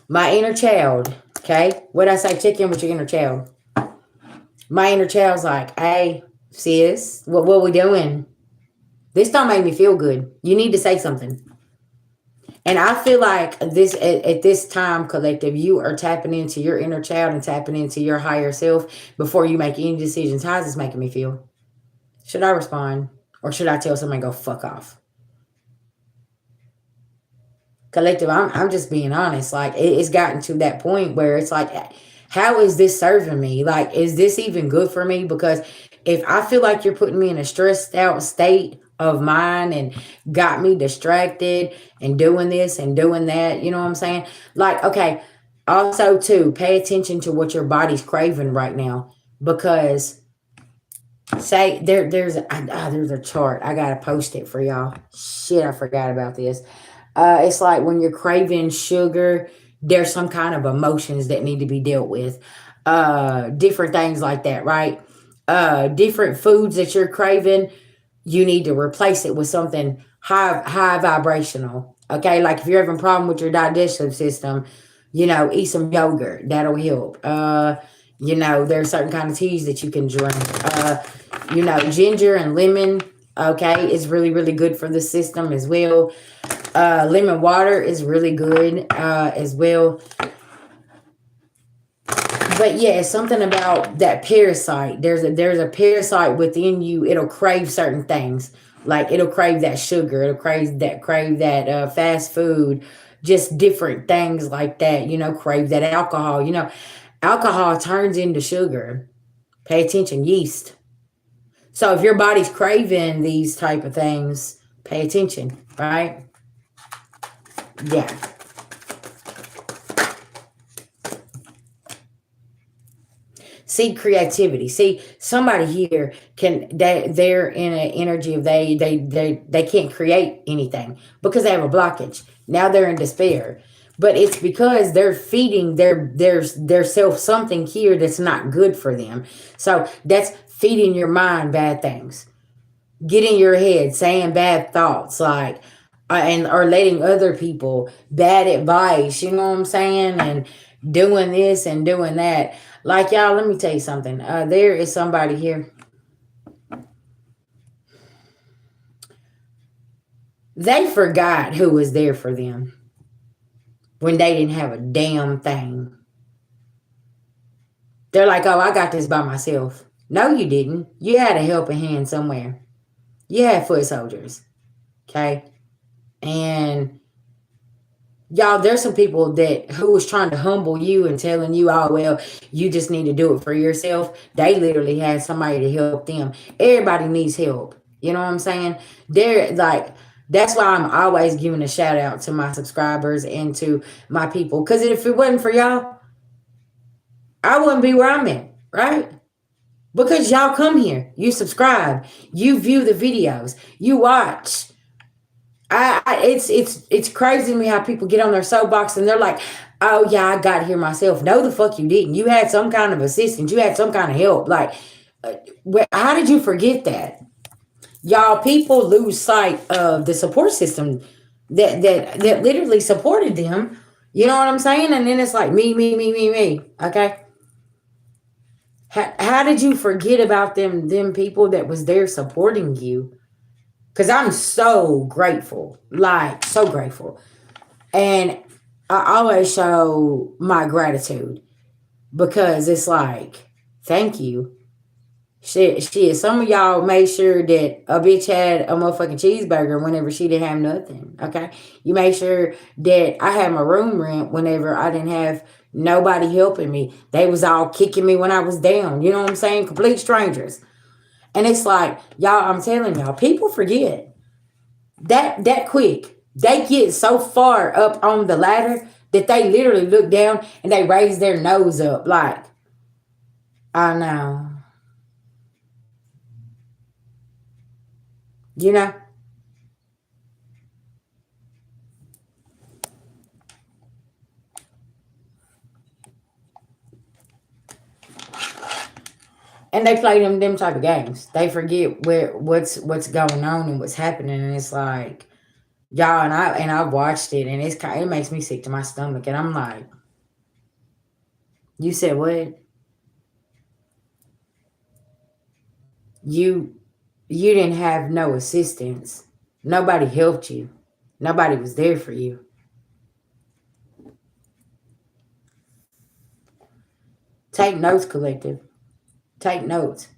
My inner child, okay? What I say, check in with your inner child. My inner child's like, hey, sis, what we doing? This don't make me feel good. You need to say something. And I feel like this at this time, collective, you are tapping into your inner child and tapping into your higher self before you make any decisions. How is this making me feel? Should I respond? Or should I tell somebody go fuck off? Collective, I'm just being honest. Like it's gotten to that point where it's like, how is this serving me? Like, is this even good for me? Because if I feel like you're putting me in a stressed out state of mind and got me distracted and doing this and doing that, you know what I'm saying? Like, okay, also too, pay attention to what your body's craving right now. Because say there's a chart. I gotta post it for y'all. Shit, I forgot about this. It's like when you're craving sugar, there's some kind of emotions that need to be dealt with. Different things like that, right? Different foods that you're craving, you need to replace it with something high vibrational. Okay, like if you're having a problem with your digestive system, eat some yogurt. That'll help. You know, there's certain kind of teas that you can drink. You know, ginger and lemon, okay, is really, really good for the system as well. Lemon water is really good as well. But yeah, it's something about that parasite. There's a parasite within you. It'll crave certain things. Like it'll crave that sugar. It'll crave that fast food. Just different things like that. You know, crave that alcohol. You know, alcohol turns into sugar. Pay attention, yeast. So if your body's craving these type of things, pay attention, right? Yeah. See creativity. See somebody here they're in an energy of they can't create anything because they have a blockage. Now they're in despair. But it's because they're feeding their self something here that's not good for them. So that's feeding your mind bad things. Get in your head saying bad thoughts like and or letting other people bad advice, you know what I'm saying, and doing this and doing that. Like y'all, let me tell you something. There is somebody here. They forgot who was there for them when they didn't have a damn thing. They're like, oh, I got this by myself. No, you didn't. You had a helping hand somewhere. You had foot soldiers. Okay. And y'all, there's some people that who was trying to humble you and telling you, oh well, you just need to do it for yourself. They literally had somebody to help them. Everybody needs help. You know what I'm saying? They're like, that's why I'm always giving a shout out to my subscribers and to my people. Because if it wasn't for y'all, I wouldn't be where I'm at, right? Because y'all come here, you subscribe, you view the videos, you watch. It's crazy to me how people get on their soapbox and they're like, oh yeah, I got here myself. No, the fuck you didn't. You had some kind of assistance. You had some kind of help. Like, how did you forget that? Y'all, people lose sight of the support system that literally supported them. You know what I'm saying? And then it's like me. Okay. How did you forget about them people that was there supporting you? Because I'm so grateful, like so grateful. And I always show my gratitude because it's like, thank you. Shit. Some of y'all made sure that a bitch had a motherfucking cheeseburger whenever she didn't have nothing. Okay. You made sure that I had my room rent whenever I didn't have nobody helping me. They was all kicking me when I was down. You know what I'm saying? Complete strangers. And it's like, y'all, I'm telling y'all, people forget that quick. They get so far up on the ladder that they literally look down and they raise their nose up like, I know. You know? And they play them type of games. They forget what's going on and what's happening, and it's like, y'all, and I watched it, and it makes me sick to my stomach, and I'm like, you said what? You you didn't have no assistance. Nobody helped you. Nobody was there for you. Take notes, collective. Take notes.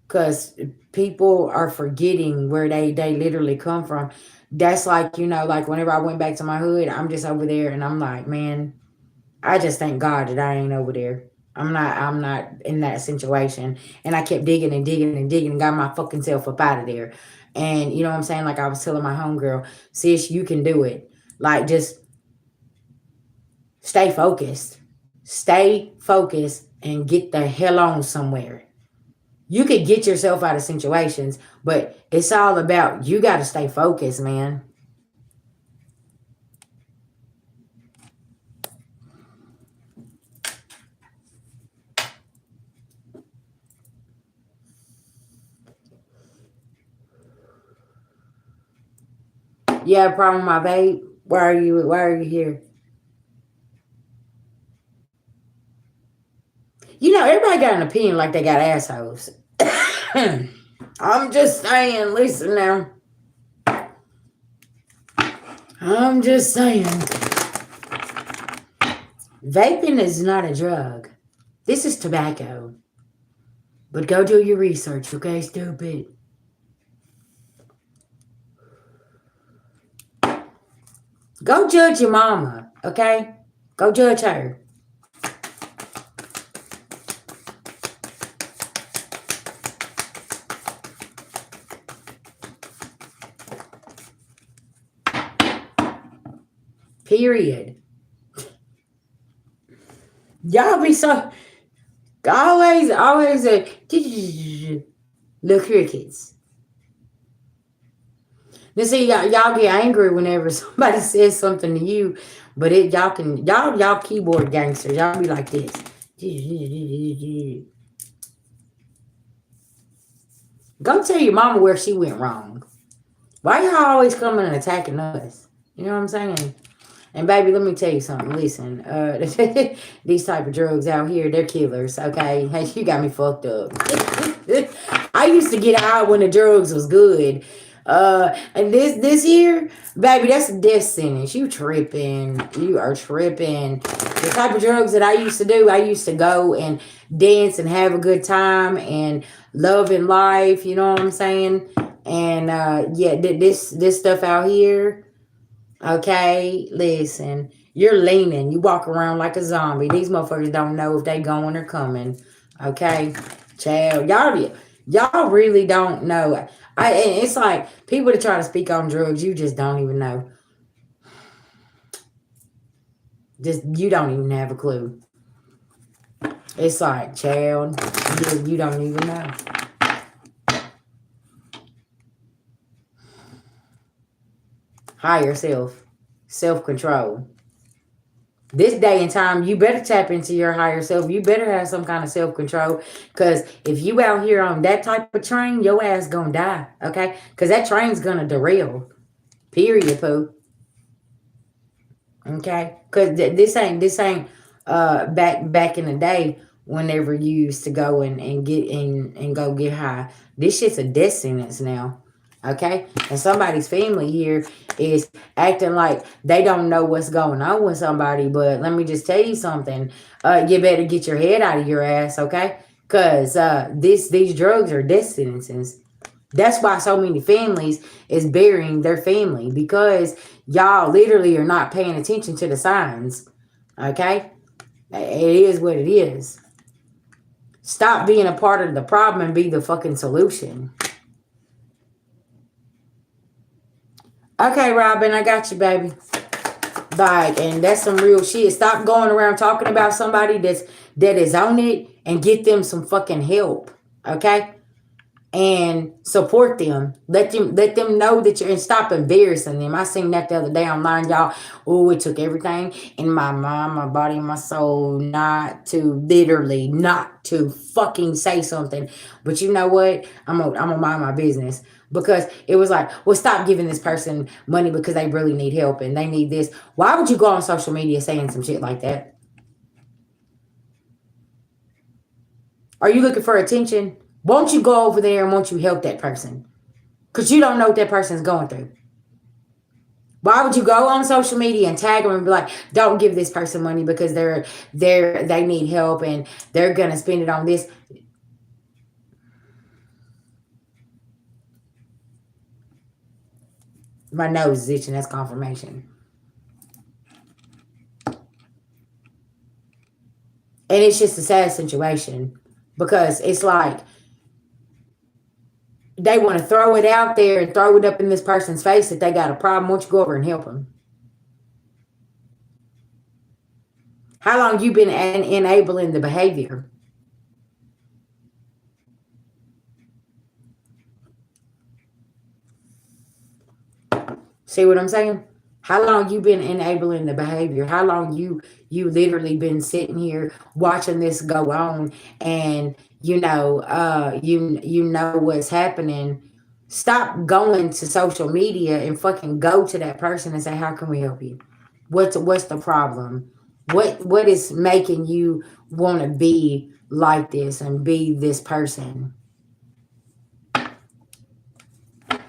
Because people are forgetting where they literally come from. That's like, like whenever I went back to my hood, I'm just over there and I'm like, man, I just thank God that I ain't over there. I'm not in that situation. And I kept digging and digging and digging and got my fucking self up out of there. And you know what I'm saying? Like I was telling my homegirl, sis, you can do it. Like just stay focused. Stay focused and get the hell on somewhere. You could get yourself out of situations, but it's all about you got to stay focused, man. You have a problem with my vape? Why are you here? everybody got an opinion like they got assholes. I'm just saying, listen now. I'm just saying. Vaping is not a drug. This is tobacco. But go do your research, okay, stupid? Go judge your mama, okay? Go judge her. Period. Y'all be so always little crickets. Now see, y'all get angry whenever somebody says something to you, but y'all keyboard gangsters. Y'all be like this. Go tell your mama where she went wrong. Why y'all always coming and attacking us? You know what I'm saying? And baby, let me tell you something. Listen, these type of drugs out here, they're killers. Okay, hey, you got me fucked up. I used to get high when the drugs was good. And this year, baby, that's a death sentence. You tripping? You are tripping. The type of drugs that I used to do, I used to go and dance and have a good time and love in life. You know what I'm saying? And yeah, this stuff out here. Okay, listen, you're leaning. You walk around like a zombie. These motherfuckers don't know if they going or coming. Okay, child, y'all really don't know. And it's like people that try to speak on drugs, you just don't even know. You don't even have a clue. It's like, child, you don't even know. Higher self-control. This day and time, you better tap into your higher self. You better have some kind of self-control. Because if you out here on that type of train, your ass gonna die. Okay? Because that train's gonna derail. Period, poo. Okay? Because this ain't back in the day whenever you used to go and go get high. This shit's a death sentence now. Okay? And somebody's family here is acting like they don't know what's going on with somebody. But let me just tell you something. You better get your head out of your ass, okay? Because these drugs are death sentences. That's why so many families is burying their family. Because y'all literally are not paying attention to the signs. Okay? It is what it is. Stop being a part of the problem and be the fucking solution. Okay, Robin, I got you, baby. Like, and that's some real shit. Stop going around talking about somebody that is on it and get them some fucking help. Okay? And support them. Let them know that you're, and stop embarrassing them. I seen that the other day online, y'all. Oh, it took everything in my mind, my body, my soul not to fucking say something. But you know what? I'm gonna mind my business. Because it was like, well, stop giving this person money because they really need help and they need this. Why would you go on social media saying some shit like that? Are you looking for attention? Won't you go over there and won't you help that person? Because you don't know what that person's going through. Why would you go on social media and tag them and be like, don't give this person money because they need help and they're going to spend it on this? My nose is itching. That's confirmation. And it's just a sad situation because it's like they want to throw it out there and throw it up in this person's face that they got a problem. Won't you go over and help them? How long you been enabling the behavior? See what I'm saying? How long you been enabling the behavior? How long you literally been sitting here watching this go on, and you know what's happening. Stop going to social media and fucking go to that person and say, how can we help you? What's the problem? What is making you want to be like this and be this person?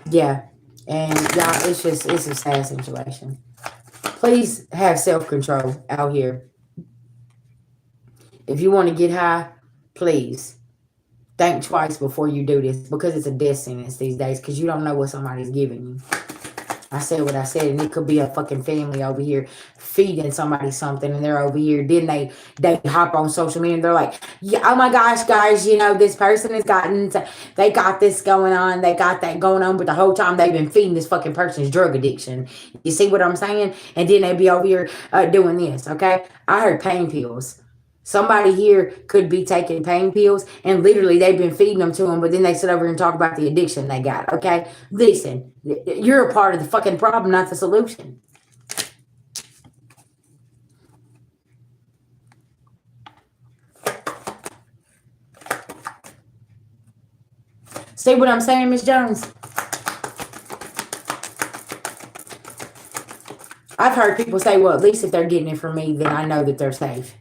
Yeah. And y'all, it's a sad situation. Please have self-control out here. If you want to get high, please think twice before you do this, because it's a death sentence these days, because you don't know what somebody's giving you. I said what I said, and it could be a fucking family over here feeding somebody something, and they're over here. Then they hop on social media and they're like, yeah, oh my gosh, guys, you know, this person has gotten, they got this going on, they got that going on, but the whole time they've been feeding this fucking person's drug addiction. You see what I'm saying? And then they be over here doing this, okay? I heard pain pills. Somebody here could be taking pain pills and literally they've been feeding them to them, but then they sit over and talk about the addiction they got, okay? Listen, you're a part of the fucking problem, not the solution. See what I'm saying, Miss Jones? I've heard people say, well, at least if they're getting it from me, then I know that they're safe.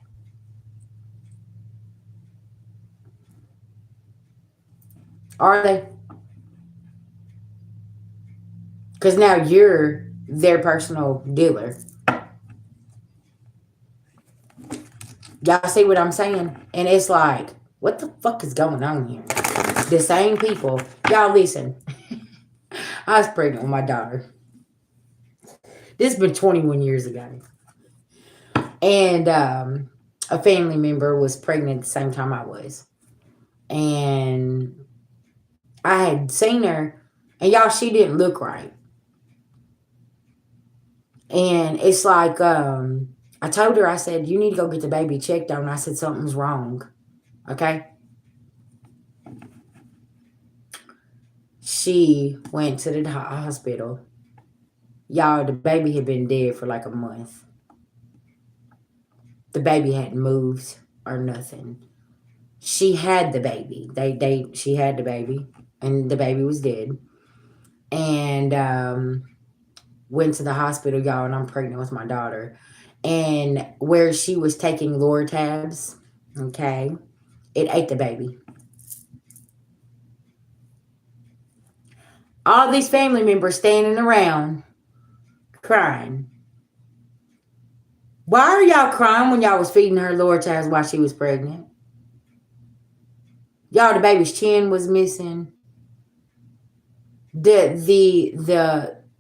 Are they? Because now you're their personal dealer. Y'all see what I'm saying? And it's like, what the fuck is going on here? The same people. Y'all listen. I was pregnant with my daughter. This has been 21 years ago. And a family member was pregnant at the same time I was. And I had seen her, and y'all, she didn't look right. And it's like, I told her, I said, you need to go get the baby checked on. I said, something's wrong. Okay? She went to the hospital. Y'all, the baby had been dead for like a month. The baby hadn't moved or nothing. She had the baby. She had the baby, and the baby was dead. And went to the hospital, y'all, and I'm pregnant with my daughter. And where she was taking Lortabs, okay, it ate the baby. All these family members standing around crying. Why are y'all crying when y'all was feeding her Lortabs while she was pregnant? Y'all, the baby's chin was missing.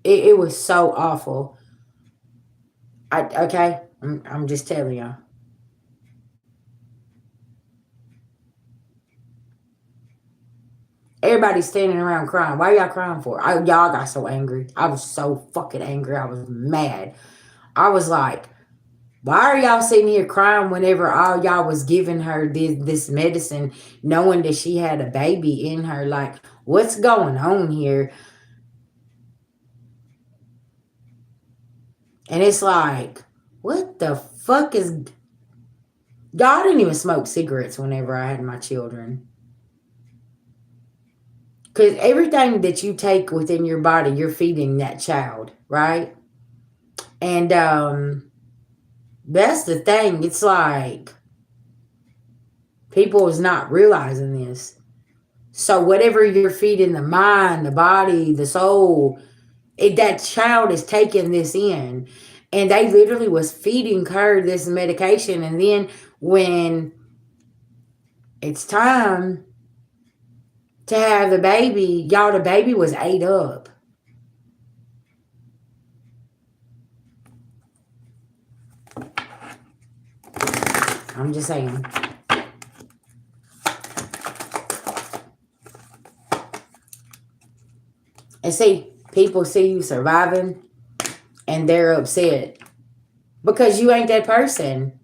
It was so awful. Okay, I'm just telling y'all. Everybody's standing around crying. Why y'all crying for? Y'all got so angry. I was so fucking angry. I was mad. I was like, why are y'all sitting here crying whenever all y'all was giving her this medicine, knowing that she had a baby in her? Like, what's going on here? And it's like, what the fuck is... Y'all, didn't even smoke cigarettes whenever I had my children. Because everything that you take within your body, you're feeding that child, right? And that's the thing. It's like people is not realizing this. So whatever you're feeding the mind, the body, the soul, that child is taking this in. And they literally was feeding her this medication. And then when it's time to have the baby, y'all, the baby was ate up. I'm just saying. And see, people see you surviving and they're upset because you ain't that person.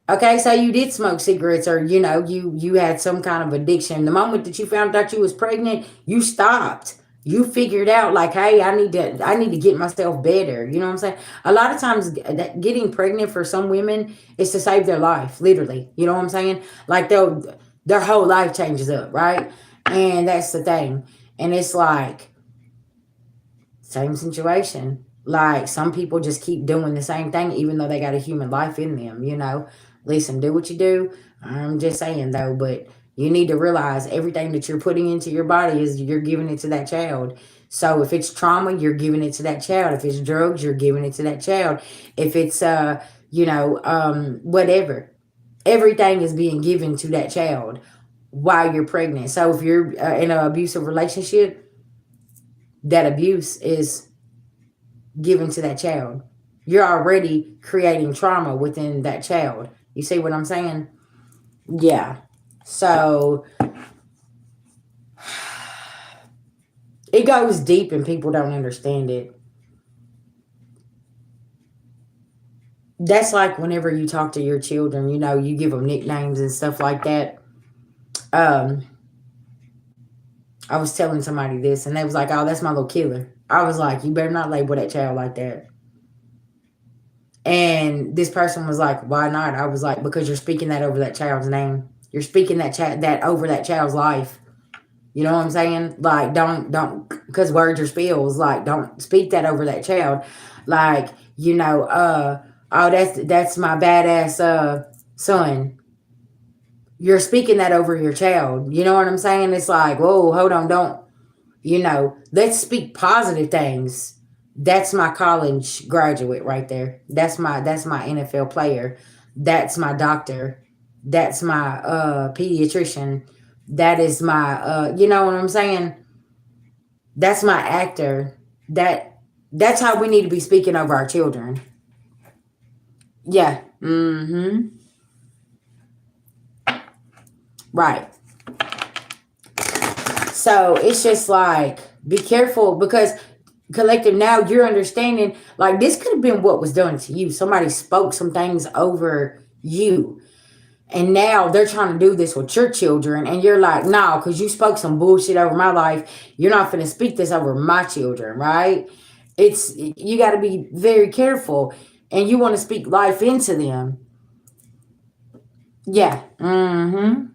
Okay, so you did smoke cigarettes, or you had some kind of addiction. The moment that you found out you was pregnant, you stopped. You figured out like, hey, I need to get myself better. You know what I'm saying? A lot of times getting pregnant for some women is to save their life, literally. You know what I'm saying? Like their whole life changes up, right? And that's the thing. And it's like, same situation. Like, some people just keep doing the same thing, even though they got a human life in them, you know. Listen, do what you do. I'm just saying, though, but you need to realize everything that you're putting into your body is you're giving it to that child. So if it's trauma, you're giving it to that child. If it's drugs, you're giving it to that child. If it's, whatever, everything is being given to that child while you're pregnant. So if you're in an abusive relationship, that abuse is given to that child. You're already creating trauma within that child. You see what I'm saying? Yeah. So it goes deep and people don't understand it. That's like whenever you talk to your children, you know, you give them nicknames and stuff like that. Um, I was telling somebody this and they was like, oh, that's my little killer. I was like, you better not label that child like that. And this person was like, why not? I was like, because you're speaking that over that child's name. You're speaking that over that child's life. You know what I'm saying? Like, don't, because words are spells. Like, don't speak that over that child. Like, oh, that's my badass son. You're speaking that over your child. You know what I'm saying? It's like, whoa, hold on, don't, let's speak positive things. That's my college graduate right there. That's my NFL player. That's my doctor. That's my pediatrician. That is my you know what I'm saying? That's my actor. That's how we need to be speaking over our children. Yeah. Mm-hmm. Right. So it's just like, be careful, because collective, now you're understanding, like, this could have been what was done to you. Somebody spoke some things over you. And now they're trying to do this with your children. And you're like, no, because you spoke some bullshit over my life. You're not going to speak this over my children, right? You got to be very careful. And you want to speak life into them. Yeah. Mm-hmm.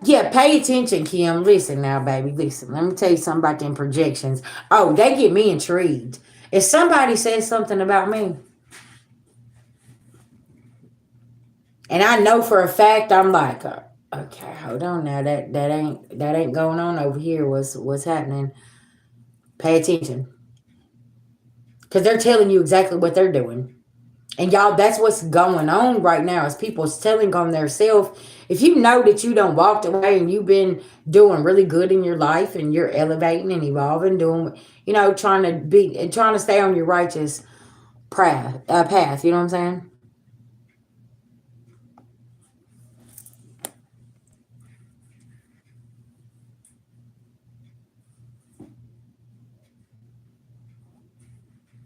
Yeah, pay attention, Kim. Listen now, baby. Listen, let me tell you something about them projections. Oh, they get me intrigued. If somebody says something about me, and I know for a fact, I'm like, okay, hold on now. That ain't going on over here. What's happening? Pay attention, because they're telling you exactly what they're doing. And y'all, that's what's going on right now, is people's telling on their self. If you know that you don't walked away and you've been doing really good in your life and you're elevating and evolving, doing, trying to stay on your righteous path, you know what I'm saying?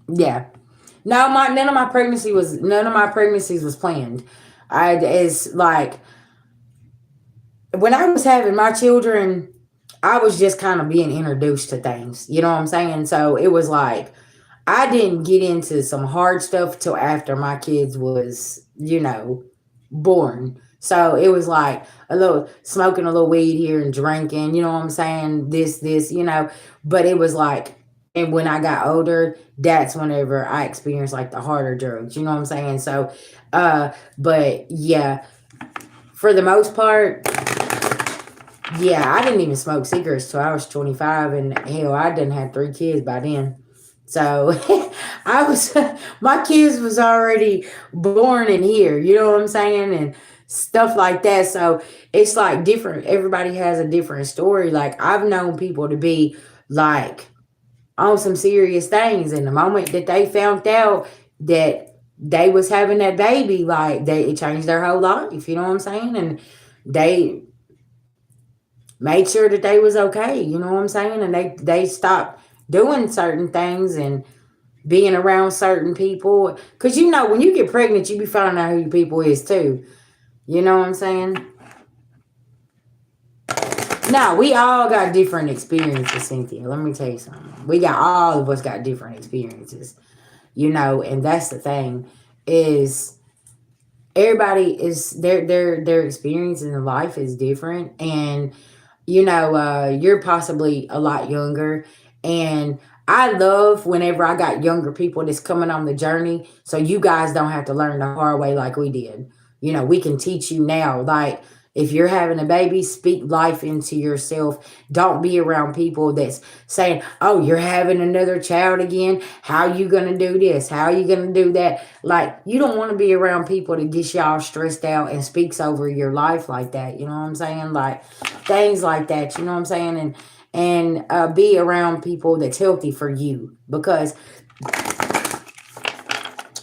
Yeah. No, my none of my pregnancies was planned. It's like, when I was having my children, I was just kind of being introduced to things. You know what I'm saying? So it was like, I didn't get into some hard stuff till after my kids was, born. So it was like a little smoking a little weed here and drinking, you know what I'm saying? This, but it was like, and when I got older, that's whenever I experienced like the harder drugs, you know what I'm saying? So, but yeah, for the most part, yeah, I didn't even smoke cigarettes till I was 25, and hell, I didn't have 3 kids by then. So I was, my kids was already born in here, you know what I'm saying? And stuff like that. So it's like different. Everybody has a different story. Like, I've known people to be like on some serious things. And the moment that they found out that they was having that baby, like, it changed their whole life, you know what I'm saying? And they made sure that they was okay, you know what I'm saying? And they stopped doing certain things and being around certain people. Because, when you get pregnant, you be finding out who your people is too. You know what I'm saying? Now, we all got different experiences, Cynthia. Let me tell you something. All of us got different experiences. And that's the thing, is everybody is their experience in life is different. And you're possibly a lot younger, and I love whenever I got younger people that's coming on the journey, so you guys don't have to learn the hard way like we did. You know, we can teach you now. Like, if you're having a baby, speak life into yourself. Don't be around people that's saying, oh, you're having another child again. How you going to do this? How you going to do that? Like, you don't want to be around people that gets y'all stressed out and speaks over your life like that. You know what I'm saying? Like, things like that. You know what I'm saying? And be around people that's healthy for you, because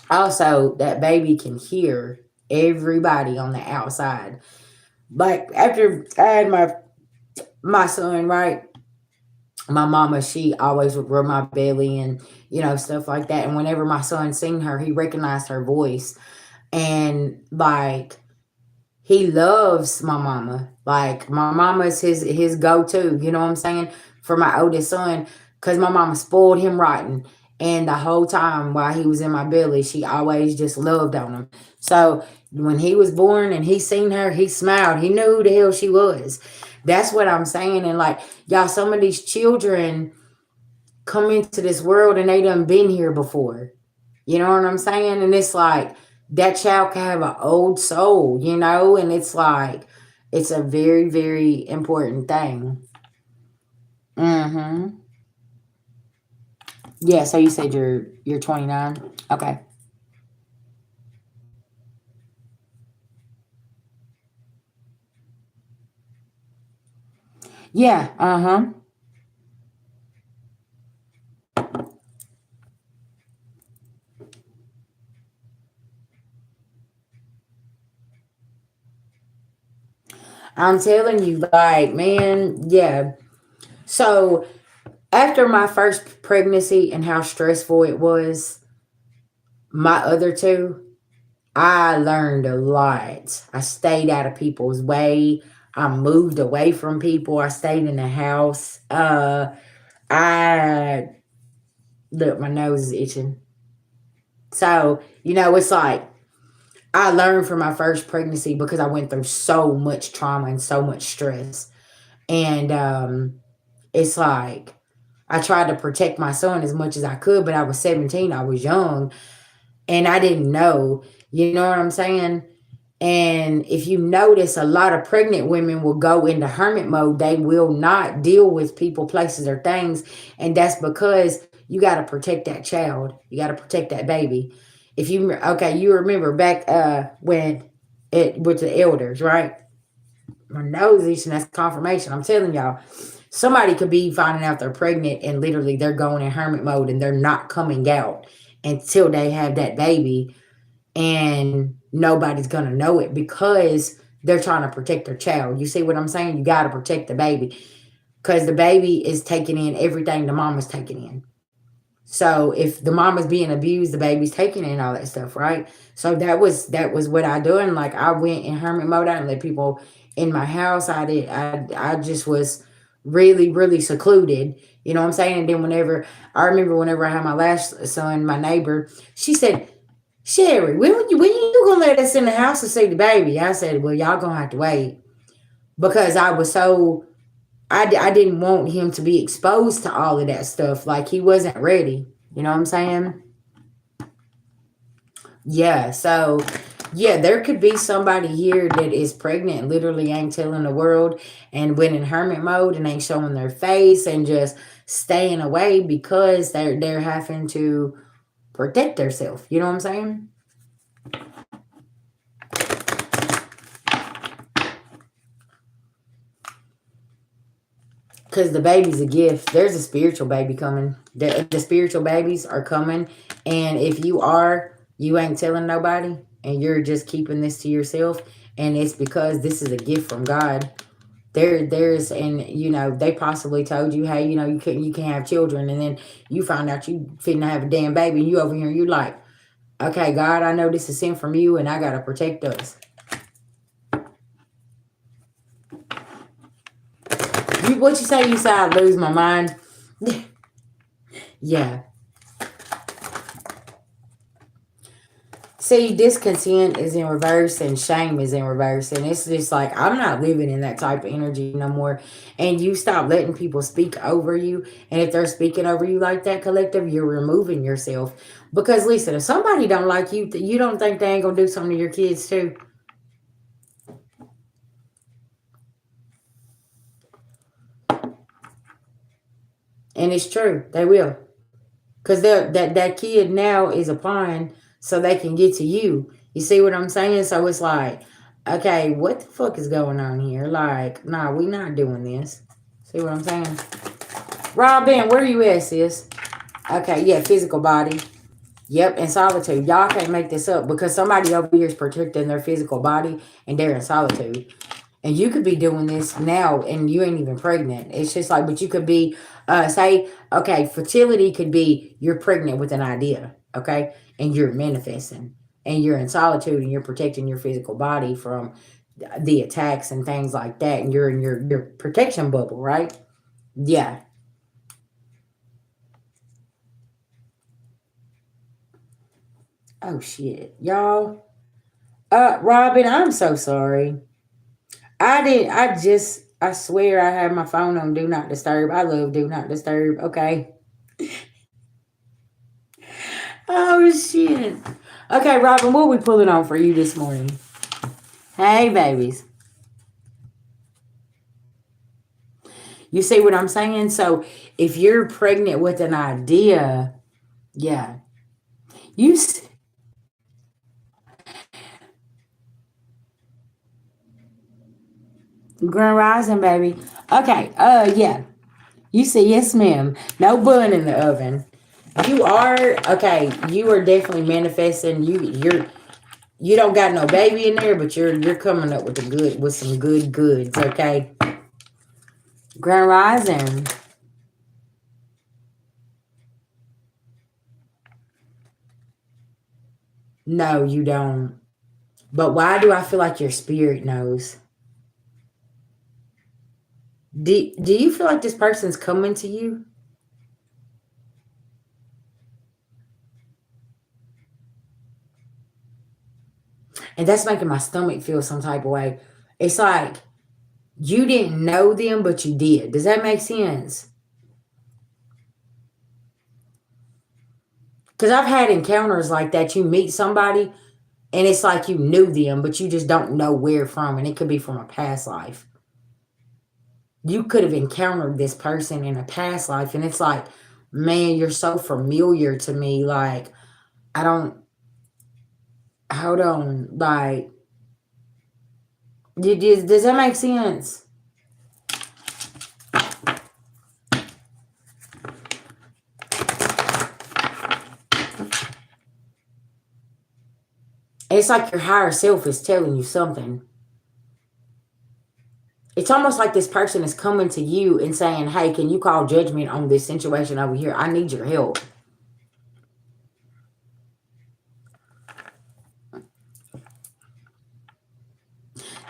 also that baby can hear everybody on the outside. Like, after I had my son, right, my mama, she always would rub my belly and stuff like that, and whenever my son seen her, he recognized her voice, and like, he loves my mama. Like, my mama's his go-to, you know what I'm saying, for my oldest son, because my mama spoiled him rotten. And the whole time while he was in my belly, she always just loved on him. So when he was born and he seen her, he smiled. He knew who the hell she was. That's what I'm saying. And like, y'all, some of these children come into this world and they done been here before. You know what I'm saying? And it's like, that child can have an old soul, and it's like, it's a very, very important thing. Mm-hmm. Yeah, so you said you're 29. Okay. Yeah, uh-huh. I'm telling you, like, man, yeah. So after my first pregnancy and how stressful it was, my other two, I learned a lot. I stayed out of people's way. I moved away from people. I stayed in the house. I look, my nose is itching. So, it's like, I learned from my first pregnancy because I went through so much trauma and so much stress. And it's like, I tried to protect my son as much as I could, but I was 17, I was young, and I didn't know. You know what I'm saying? And if you notice, a lot of pregnant women will go into hermit mode. They will not deal with people, places, or things. And that's because you got to protect that child. You got to protect that baby. If you, okay, you remember back when it with the elders, right? My nose itching, that's confirmation. I'm telling y'all, somebody could be finding out they're pregnant and literally they're going in hermit mode and they're not coming out until they have that baby, and nobody's gonna know it because they're trying to protect their child. You see what I'm saying? You got to protect the baby because the baby is taking in everything the mama's taking in. So if the mama's being abused, the baby's taking in all that stuff, right? So that was what I done. Like, I went in hermit mode. I didn't let people in my house. I just was really, really secluded. You know what I'm saying? And then I remember whenever I had my last son, my neighbor, she said, Sherry, when you gonna let us in the house to see the baby? I said, well, y'all gonna have to wait, because I was so I didn't want him to be exposed to all of that stuff. Like, he wasn't ready. You know what I'm saying? Yeah. So yeah, there could be somebody here that is pregnant and literally ain't telling the world, and went in hermit mode and ain't showing their face and just staying away because they're having to protect themselves. You know what I'm saying? Because the baby's a gift. There's a spiritual baby coming. The spiritual babies are coming. And if you ain't telling nobody, and you're just keeping this to yourself, and it's because this is a gift from God. There's, and they possibly told you, hey, you can't have children, and then you find out you finna have a damn baby, and you over here, you like, okay, God, I know this is sent from you, and I gotta protect us. What you say? You say I lose my mind? Yeah. See, discontent is in reverse and shame is in reverse. And it's just like, I'm not living in that type of energy no more. And you stop letting people speak over you. And if they're speaking over you like that, collective, you're removing yourself. Because listen, if somebody don't like you, you don't think they ain't going to do something to your kids too? And it's true. They will. Because that kid now is applying so they can get to you. You see what I'm saying? So it's like, okay, what the fuck is going on here? Like, nah, we not doing this. See what I'm saying? Robin, where you at, sis? Okay, yeah, physical body. Yep, and solitude. Y'all can't make this up because somebody over here is protecting their physical body and they're in solitude. And you could be doing this now and you ain't even pregnant. It's just like, but you could be, say, okay, fertility could be you're pregnant with an idea, okay? And you're manifesting and you're in solitude and you're protecting your physical body from the attacks and things like that. And you're in your protection bubble, right? Yeah. Oh, shit. Y'all. Robin, I'm so sorry. I swear I have my phone on Do Not Disturb. I love Do Not Disturb. Okay. Oh, shit. Okay, Robin, what we pulling on for you this morning? Hey, babies. You see what I'm saying? So if you're pregnant with an idea, yeah, you Grand Rising, baby. Okay, yeah. You say yes, ma'am. No bun in the oven. You are okay. You are definitely manifesting. You don't got no baby in there, but you're coming up with the good with some good goods. Okay, Grand Rising. No, you don't. But why do I feel like your spirit knows? Do you feel like this person's coming to you? And that's making my stomach feel some type of way. It's like you didn't know them, but you did. Does that make sense? Because I've had encounters like that. You meet somebody and it's like you knew them, but you just don't know where from. And it could be from a past life. You could have encountered this person in a past life. And it's like, man, you're so familiar to me. Like, I don't, hold on. Like, does that make sense? It's like your higher self is telling you something. It's almost like this person is coming to you and saying, hey, can you call judgment on this situation over here? I need your help.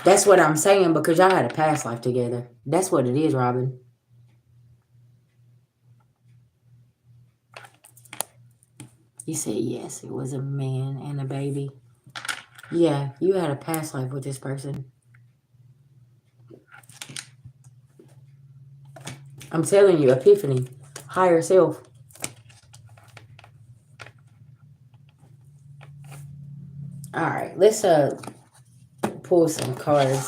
That's what I'm saying because y'all had a past life together. That's what it is, Robin. You said yes, it was a man and a baby. Yeah, you had a past life with this person. I'm telling you, epiphany, higher self. All right, let's pull some cards.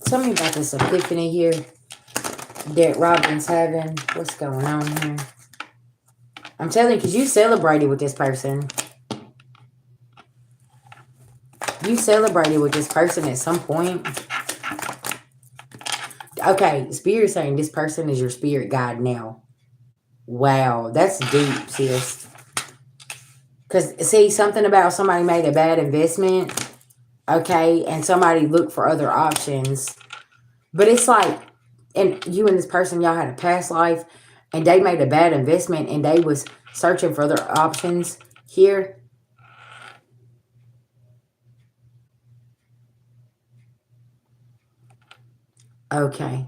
Tell me about this epiphany here that Robin's having. What's going on here? I'm telling you, because you celebrated with this person. You celebrated with this person at some point. Okay, Spirit saying this person is your spirit guide now. Wow, that's deep, sis. Because, see, something about somebody made a bad investment, okay, and somebody looked for other options. But it's like, and you and this person, y'all had a past life, and they made a bad investment, and they was searching for other options here. Okay.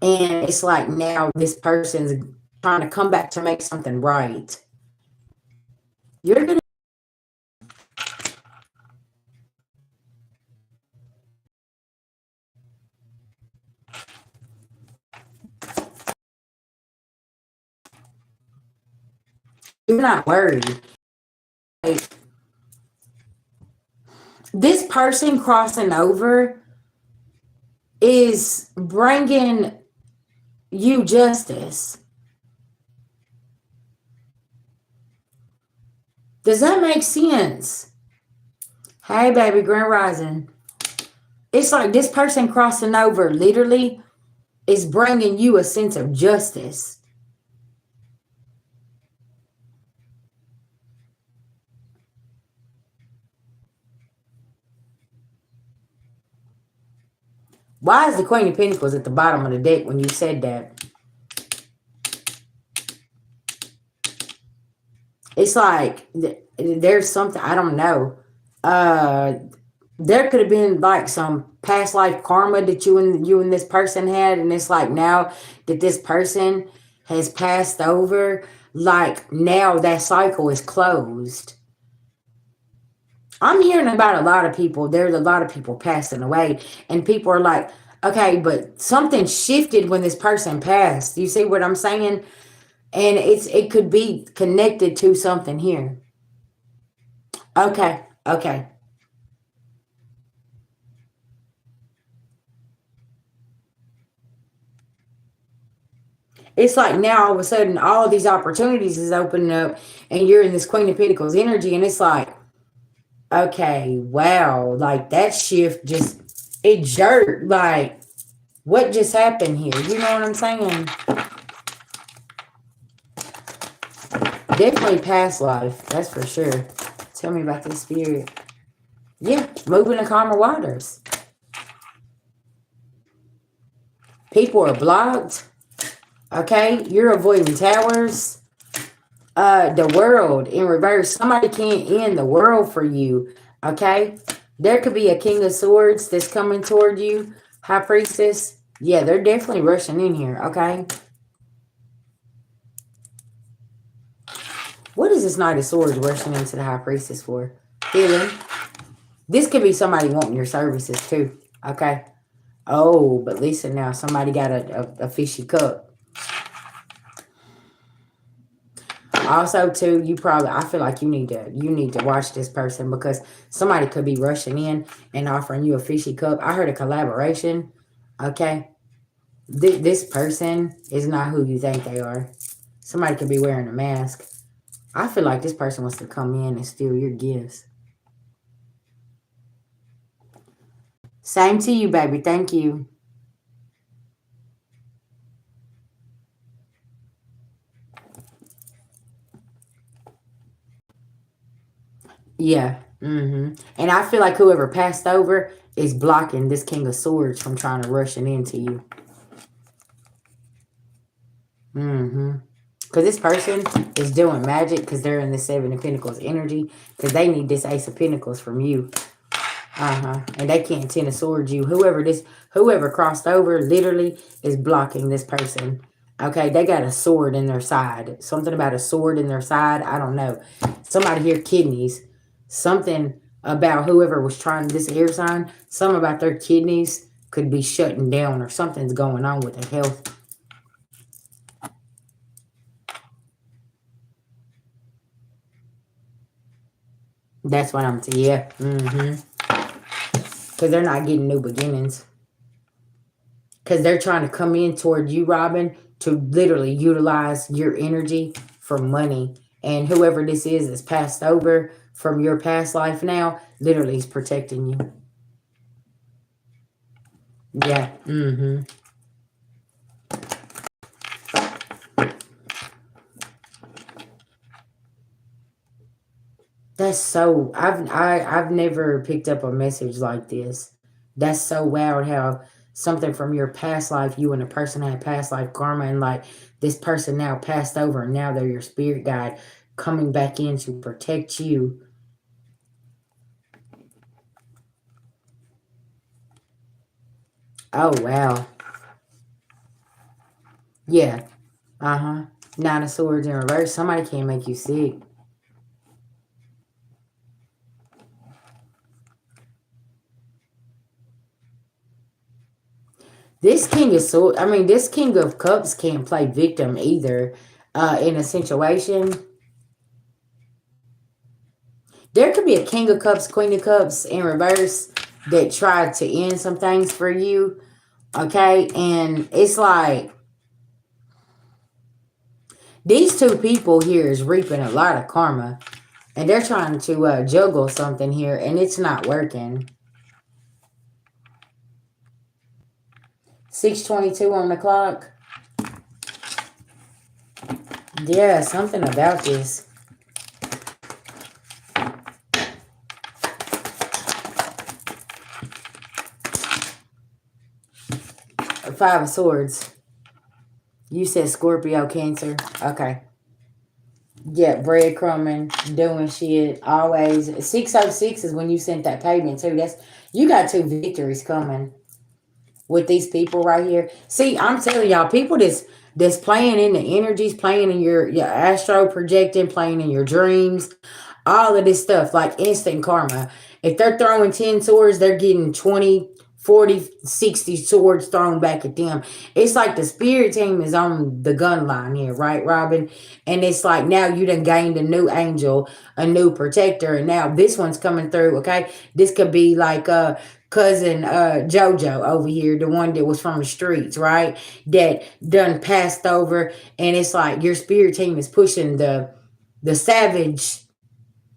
And it's like now this person's trying to come back to make something right. You're gonna. You're not worried. Like, this person crossing over is bringing you justice. Does that make sense? Hey, baby, Grand Rising. It's like this person crossing over literally is bringing you a sense of justice. Why is the Queen of Pentacles at the bottom of the deck when you said that? It's like there's something, I don't know. There could have been like some past life karma that you and this person had, and it's like now that this person has passed over, like now that cycle is closed. I'm hearing about a lot of people. There's a lot of people passing away, and people are like, okay, but something shifted when this person passed. You see what I'm saying? And it could be connected to something here. Okay, okay. It's like now all of a sudden all these opportunities is opening up, and you're in this Queen of Pentacles energy, and it's like, okay, wow, like that shift just it jerked. Like, what just happened here? You know what I'm saying? Definitely past life, that's for sure. Tell me about this spirit. Yeah, moving to calmer waters. People are blocked. Okay, you're avoiding towers. The world in reverse. Somebody can't end the world for you. Okay, there could be a King of Swords that's coming toward you. High Priestess. Yeah, they're definitely rushing in here. Okay. What is this Knight of Swords rushing into the High Priestess for? Healing. This could be somebody wanting your services too. Okay. Oh, but listen now. Somebody got a fishy cup. Also, too, you probably, I feel like you need to watch this person, because somebody could be rushing in and offering you a fishy cup. I heard a collaboration. Okay. This person is not who you think they are. Somebody could be wearing a mask. I feel like this person wants to come in and steal your gifts. Same to you, baby. Thank you. Yeah. And I feel like whoever passed over is blocking this King of Swords from trying to rush it into you. Because this person is doing magic because they're in the Seven of Pentacles energy, because they need this Ace of Pentacles from you. And they can't Ten of Swords you. Whoever crossed over literally is blocking this person. Okay, they got a sword in their side. Something about a sword in their side. I don't know. Somebody here, kidneys. Something about whoever was trying this air sign. Something about their kidneys could be shutting down, or something's going on with their health. That's what I'm saying. Yeah. Because they're not getting new beginnings. Because they're trying to come in toward you, Robin, to literally utilize your energy for money. And whoever this is passed over from your past life now, literally is protecting you. Yeah. That's so, I've never picked up a message like this. That's so wild how something from your past life, you and a person had past life karma, and like this person now passed over, and now they're your spirit guide coming back in to protect you. Oh, wow. Yeah. Nine of Swords in reverse. Somebody can't make you sick. This king of swords, I mean, this king of cups can't play victim either in a situation. There could be a king of cups, queen of cups in reverse that tried to end some things for you. Okay. And it's like these two people here is reaping a lot of karma. And they're trying to juggle something here. And it's not working. 6:22 on the clock. Yeah, something about this. Five of Swords. You said Scorpio, Cancer. Okay. Yeah, breadcrumbing, doing shit, always. 606 is when you sent that payment too. That's you got two victories coming with these people right here. See, I'm telling y'all, people that's playing in the energies, playing in your astro projecting, playing in your dreams, all of this stuff, like instant karma. If they're throwing 10 swords, they're getting 20, 40, 60 swords thrown back at them. It's like the spirit team is on the gun line here, right, Robin? And it's like now you done gained a new angel, a new protector, and now this one's coming through, okay? This could be like cousin Jojo over here, the one that was from the streets, right? That done passed over, and it's like your spirit team is pushing the savage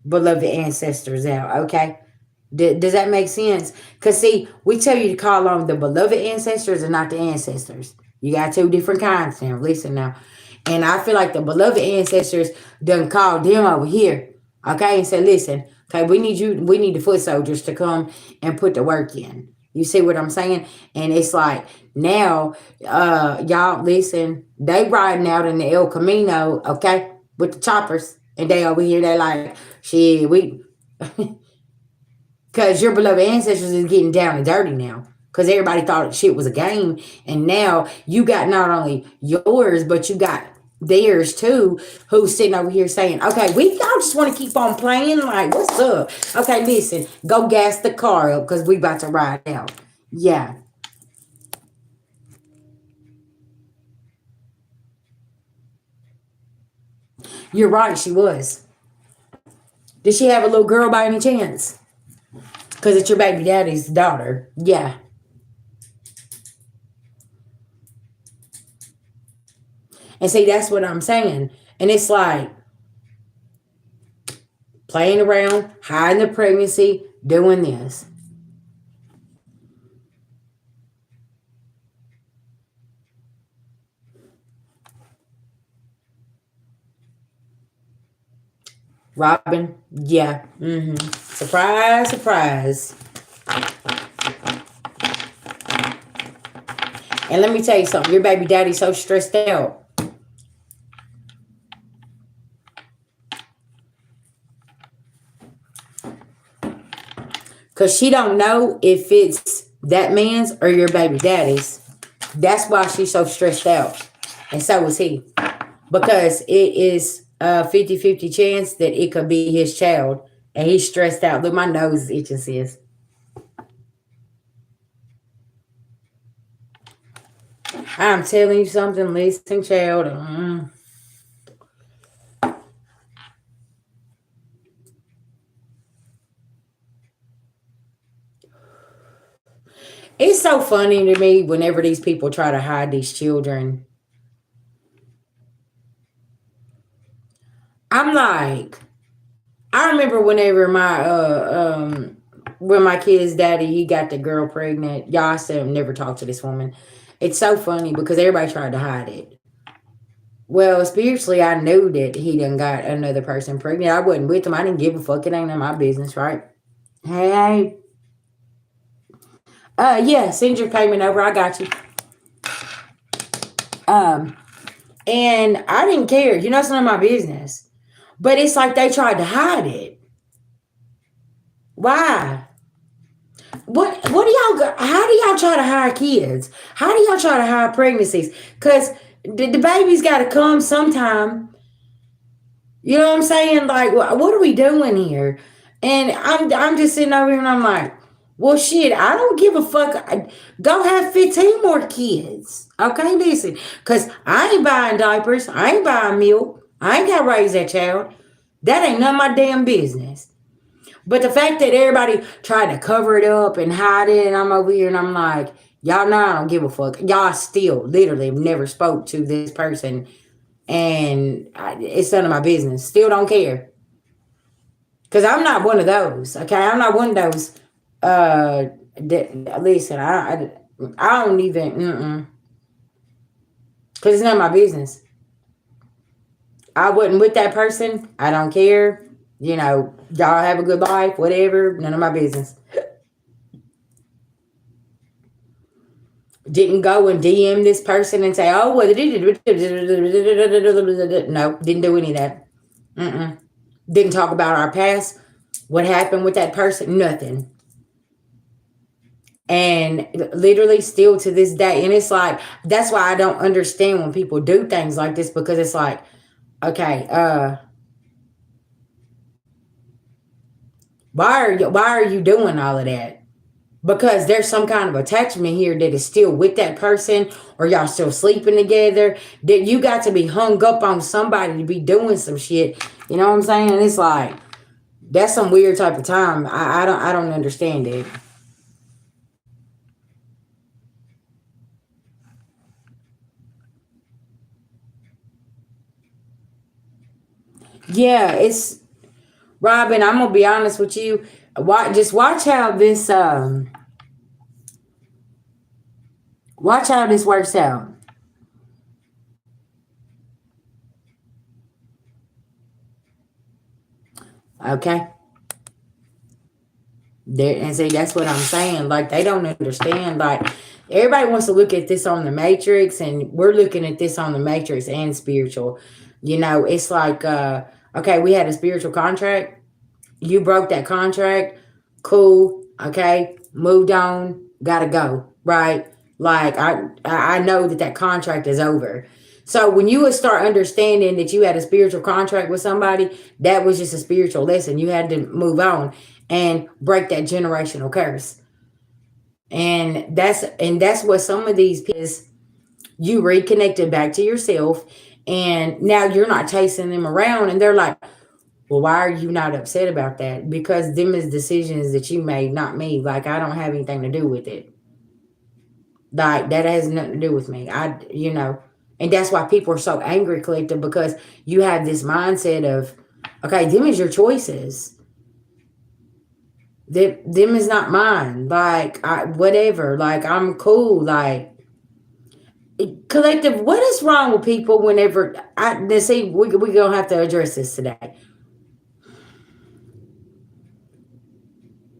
beloved ancestors out, okay? Does that make sense? Because, see, we tell you to call on the beloved ancestors and not the ancestors. You got two different kinds now. Listen now. And I feel like the beloved ancestors done called them over here, okay, and said, listen, okay, we need the foot soldiers to come and put the work in. You see what I'm saying? And it's like, now, y'all, listen, they riding out in the El Camino, okay, with the choppers. And they over here, they like, shit, we... Because your beloved ancestors is getting down and dirty now. Because everybody thought shit was a game. And now you got not only yours, but you got theirs too, who's sitting over here saying, okay, y'all just want to keep on playing? Like, what's up? Okay, listen, go gas the car up because we about to ride out. Yeah. You're right, she was. Did she have a little girl by any chance? Because it's your baby daddy's daughter. Yeah. And see, that's what I'm saying. And it's like playing around, hiding the pregnancy, doing this. Robin, yeah. Surprise, surprise. And let me tell you something. Your baby daddy's so stressed out. Because she don't know if it's that man's or your baby daddy's. That's why she's so stressed out. And so is he. Because it is a 50-50 chance that it could be his child. And he's stressed out. Look, my nose is itching, sis. I'm telling you something. Listen, child. It's so funny to me whenever these people try to hide these children. I'm like, I remember whenever when my kid's daddy, he got the girl pregnant. Y'all, I said never talk to this woman. It's so funny because everybody tried to hide it. Well, spiritually, I knew that he done got another person pregnant. I wasn't with him. I didn't give a fuck. It ain't none of my business, right? Hey. Yeah, send your payment over. I got you. And I didn't care. You know, it's none of my business. But it's like they tried to hide it. Why? What do y'all, how do y'all try to hide kids? How do y'all try to hide pregnancies? Because the baby's got to come sometime. You know what I'm saying? Like, what are we doing here? And I'm just sitting over here and I'm like, Well, shit, I don't give a fuck. Go have 15 more kids. Okay, listen. Because I ain't buying diapers. I ain't buying milk. I ain't got to raise that child. That ain't none of my damn business. But the fact that everybody tried to cover it up and hide it, and I'm over here and I'm like, y'all know I don't give a fuck. Y'all still literally never spoke to this person, and it's none of my business. Still don't care. Because I'm not one of those. Okay, I'm not one of those. Listen, I don't even. Because it's none of my business. I wasn't with that person. I don't care. Y'all have a good life, whatever. None of my business. Didn't go and DM this person and say, oh, well, no, didn't do any of that. Didn't talk about our past, what happened with that person, nothing. And literally still to this day. And it's like, that's why I don't understand when people do things like this, because it's like, okay, why are you doing all of that? Because there's some kind of attachment here that is still with that person, or y'all still sleeping together, that you got to be hung up on somebody to be doing some shit. You know what I'm saying? And it's like, that's some weird type of time. I don't understand it. Yeah, it's Robin, I'm gonna be honest with you. Just watch how this watch how this works out. Okay. And see, that's what I'm saying. Like, they don't understand. Like, everybody wants to look at this on the matrix, and we're looking at this on the matrix and spiritual. It's like, okay, we had a spiritual contract. You broke that contract. Cool. Okay. Moved on. Gotta go. Right. Like, I know that contract is over. So when you would start understanding that you had a spiritual contract with somebody, that was just a spiritual lesson. You had to move on and break that generational curse. And that's what some of these is, you reconnected back to yourself, and now you're not chasing them around, and they're like, well, why are you not upset about that? Because them is decisions that you made, not me. Like, I don't have anything to do with it. Like, that has nothing to do with me. And that's why people are so angry, collective, because you have this mindset of, okay, them is your choices. Them is not mine. Like, whatever. Like, I'm cool. Like, collective, what is wrong with people whenever let's see, we gonna have to address this today.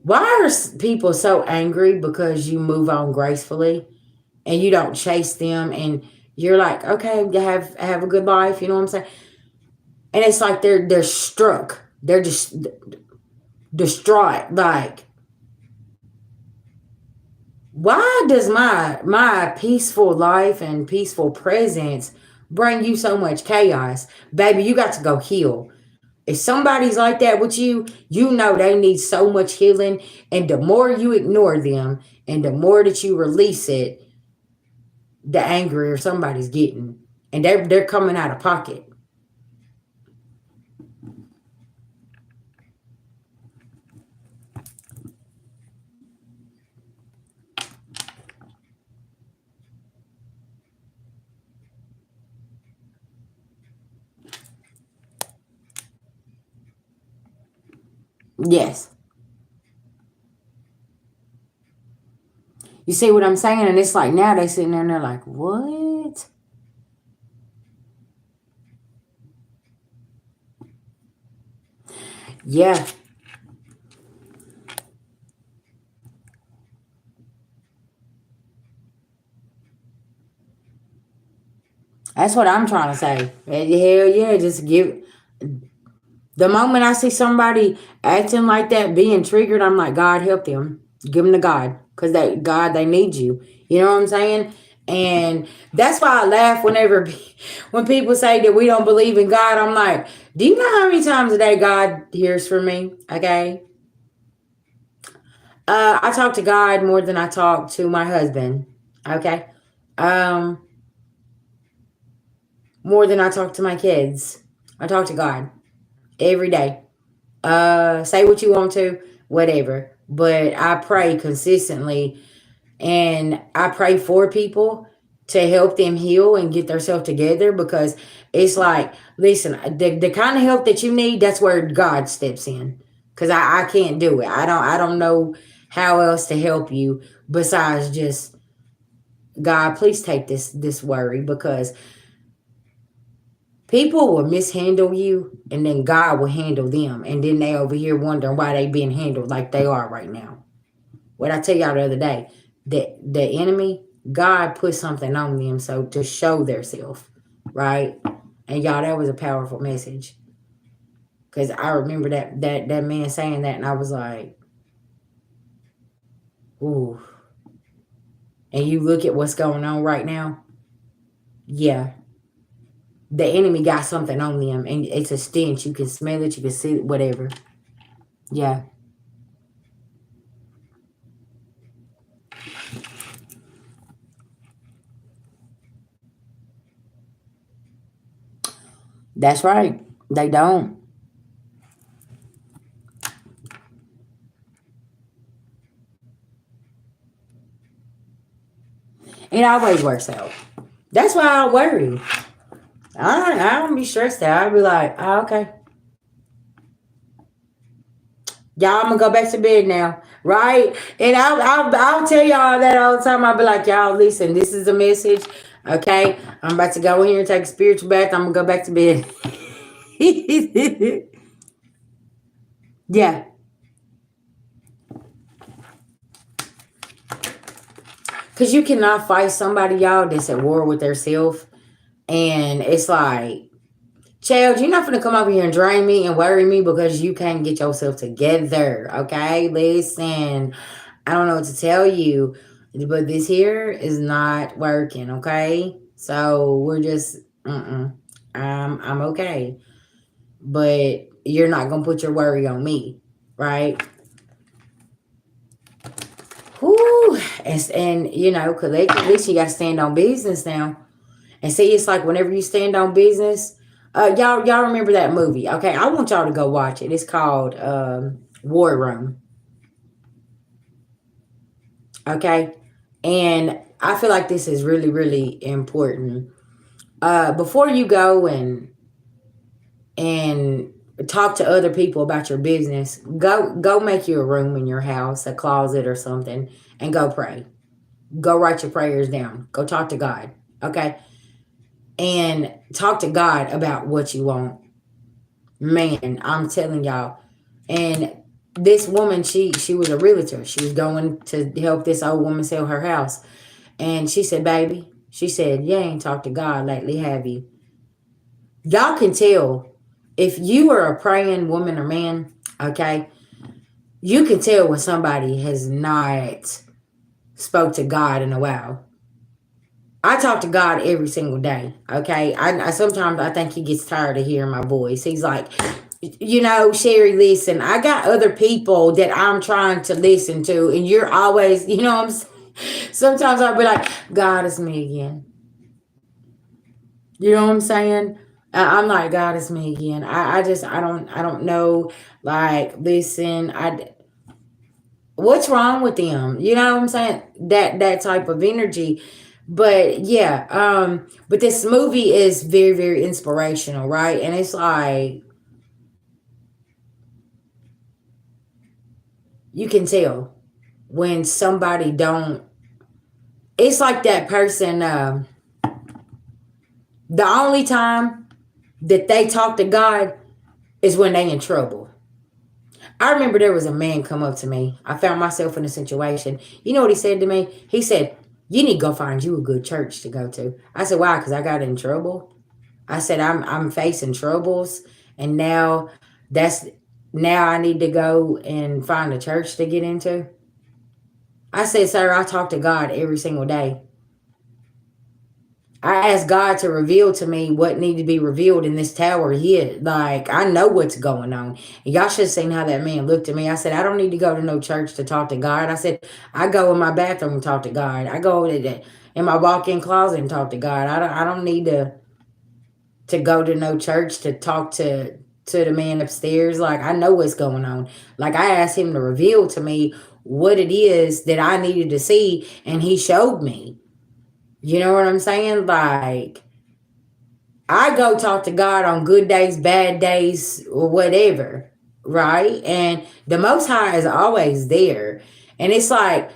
Why are people so angry because you move on gracefully and you don't chase them, and you're like, okay, have a good life, you know what I'm saying? And it's like they're struck. They're just distraught. Like, why does my peaceful life and peaceful presence bring you so much chaos? Baby, you got to go heal. If somebody's like that with you, you know they need so much healing. And the more you ignore them and the more that you release it, the angrier somebody's getting. And they're coming out of pocket. Yes. You see what I'm saying? And it's like, now they sitting there and they're like, what? Yeah. That's what I'm trying to say. Hell yeah, just give. The moment I see somebody acting like that, being triggered, I'm like, God help them. Give them to God. Because they need you. You know what I'm saying? And that's why I laugh whenever when people say that we don't believe in God. I'm like, do you know how many times a day God hears from me? Okay. I talk to God more than I talk to my husband. Okay. Um, More than I talk to my kids. I talk to God every day. Say what you want to, whatever. But I pray consistently, and I pray for people to help them heal and get themselves together, because it's like, listen, the kind of help that you need, that's where God steps in. Because I can't do it. I don't know how else to help you besides just, God, please take this worry, because people will mishandle you, and then God will handle them, and then they over here wondering why they being handled like they are right now. What I tell y'all the other day, the enemy, God put something on them so to show their self, right? And y'all, that was a powerful message, because I remember that man saying that, and I was like, ooh. And you look at what's going on right now, yeah, the enemy got something on them, and it's a stench. You can smell it, you can see it, whatever. Yeah, that's right. They don't. It always works out. That's why I worry. I don't be stressed out. I'll be like, oh, okay. Y'all, I'm gonna go back to bed now, right? And I'll tell y'all that all the time. I'll be like, y'all, listen, this is a message, okay? I'm about to go in here and take a spiritual bath. I'm gonna go back to bed. Yeah, because you cannot fight somebody, y'all, that's at war with their self, and it's like, child, you're not gonna come over here and drain me and worry me because you can't get yourself together, okay? Listen, I don't know what to tell you, but this here is not working, okay? So we're just, I'm okay, but you're not gonna put your worry on me, right? Whew. And you know, collectively, you got to stand on business now. And see, it's like whenever you stand on business, y'all remember that movie? Okay, I want y'all to go watch it. It's called War Room. Okay, and I feel like this is really, really important. Before you go and talk to other people about your business, go make you a room in your house, a closet or something, and go pray. Go write your prayers down. Go talk to God. Okay, and talk to God about what you want. Man, I'm telling y'all. And this woman, she was a realtor. She was going to help this old woman sell her house. And she said, baby, she said, you ain't talked to God lately, have you? Y'all can tell if you are a praying woman or man, okay, you can tell when somebody has not spoke to God in a while. I talk to God every single day, okay? I sometimes I think he gets tired of hearing my voice. He's like, you know, Sherry, listen, I got other people that I'm trying to listen to, and you're always, you know what I'm saying? Sometimes I'll be like, God, it's me again. You know what I'm saying? I'm like, God, it's me again. I don't know. Like, listen, what's wrong with them? You know what I'm saying? That type of energy. But yeah, but this movie is very, very inspirational, right? And it's like, you can tell when somebody don't, it's like that person, the only time that they talk to God is when they in trouble. I remember there was a man come up to me. I found myself in a situation. You know what he said to me? He said, you need to go find you a good church to go to. I said, why? Because I got in trouble. I said, I'm facing troubles, and that's now I need to go and find a church to get into. I said, sir, I talk to God every single day. I asked God to reveal to me what needed to be revealed in this tower here. Like, I know what's going on. Y'all should have seen how that man looked at me. I said, I don't need to go to no church to talk to God. I said, I go in my bathroom and talk to God. I go in my walk-in closet and talk to God. I don't need to go to no church to talk to the man upstairs. Like, I know what's going on. Like, I asked him to reveal to me what it is that I needed to see, and he showed me. You know what I'm saying? Like, I go talk to God on good days, bad days, or whatever, right? And the Most High is always there. And it's like,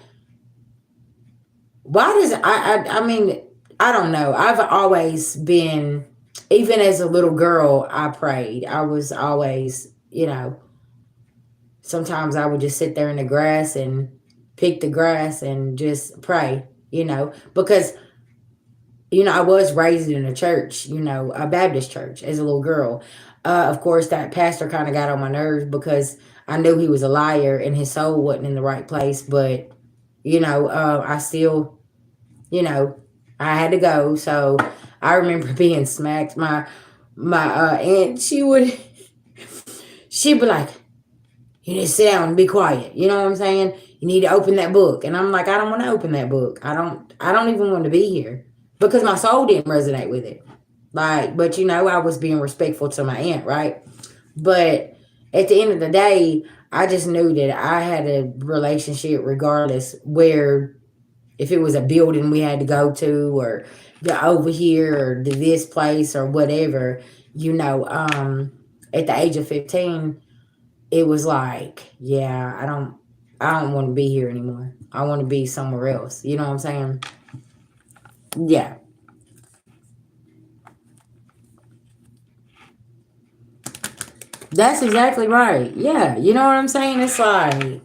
why does I mean, I don't know. I've always been, even as a little girl, I prayed. I was always, sometimes I would just sit there in the grass and pick the grass and just pray, because I was raised in a church, a Baptist church as a little girl. Of course, that pastor kind of got on my nerves because I knew he was a liar and his soul wasn't in the right place. But, I still, you know, I had to go. So I remember being smacked. My aunt, she'd be like, you need to sit down and be quiet. You know what I'm saying? You need to open that book. And I'm like, I don't want to open that book. I don't even want to be here because my soul didn't resonate with it. Like, but I was being respectful to my aunt, right? But at the end of the day, I just knew that I had a relationship regardless, where if it was a building we had to go to, or go over here, or to this place, or whatever, at the age of 15, it was like, yeah, I don't want to be here anymore. I want to be somewhere else. You know what I'm saying? Yeah. That's exactly right. Yeah. You know what I'm saying? It's like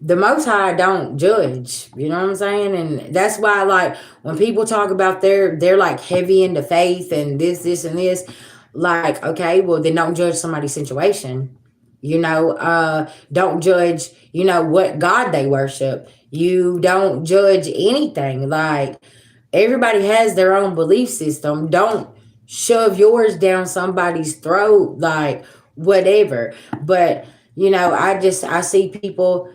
the Most High don't judge. You know what I'm saying? And that's why, like, when people talk about they're like heavy into faith and this, and this, like, okay, well, then don't judge somebody's situation. Don't judge, what God they worship. You don't judge anything. Like, everybody has their own belief system. Don't shove yours down somebody's throat, like, whatever. But, I see people,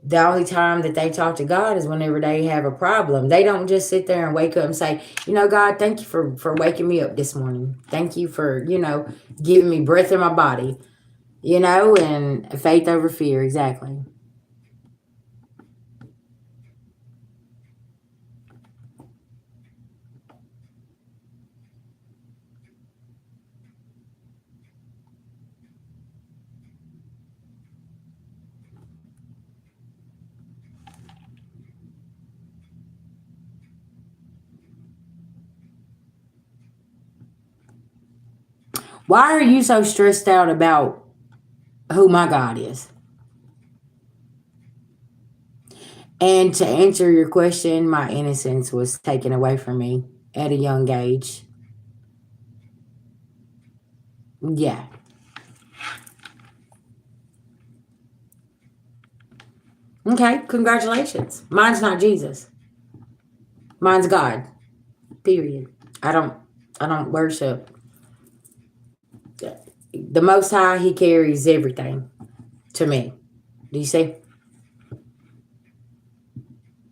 the only time that they talk to God is whenever they have a problem. They don't just sit there and wake up and say, God, thank you for waking me up this morning. Thank you for, giving me breath in my body, and faith over fear. Exactly. Why are you so stressed out about who my God is? And to answer your question, my innocence was taken away from me at a young age. Yeah. Okay, congratulations. Mine's not Jesus. Mine's God. Period. I don't I don't worship the Most High. He carries everything to me. Do you see?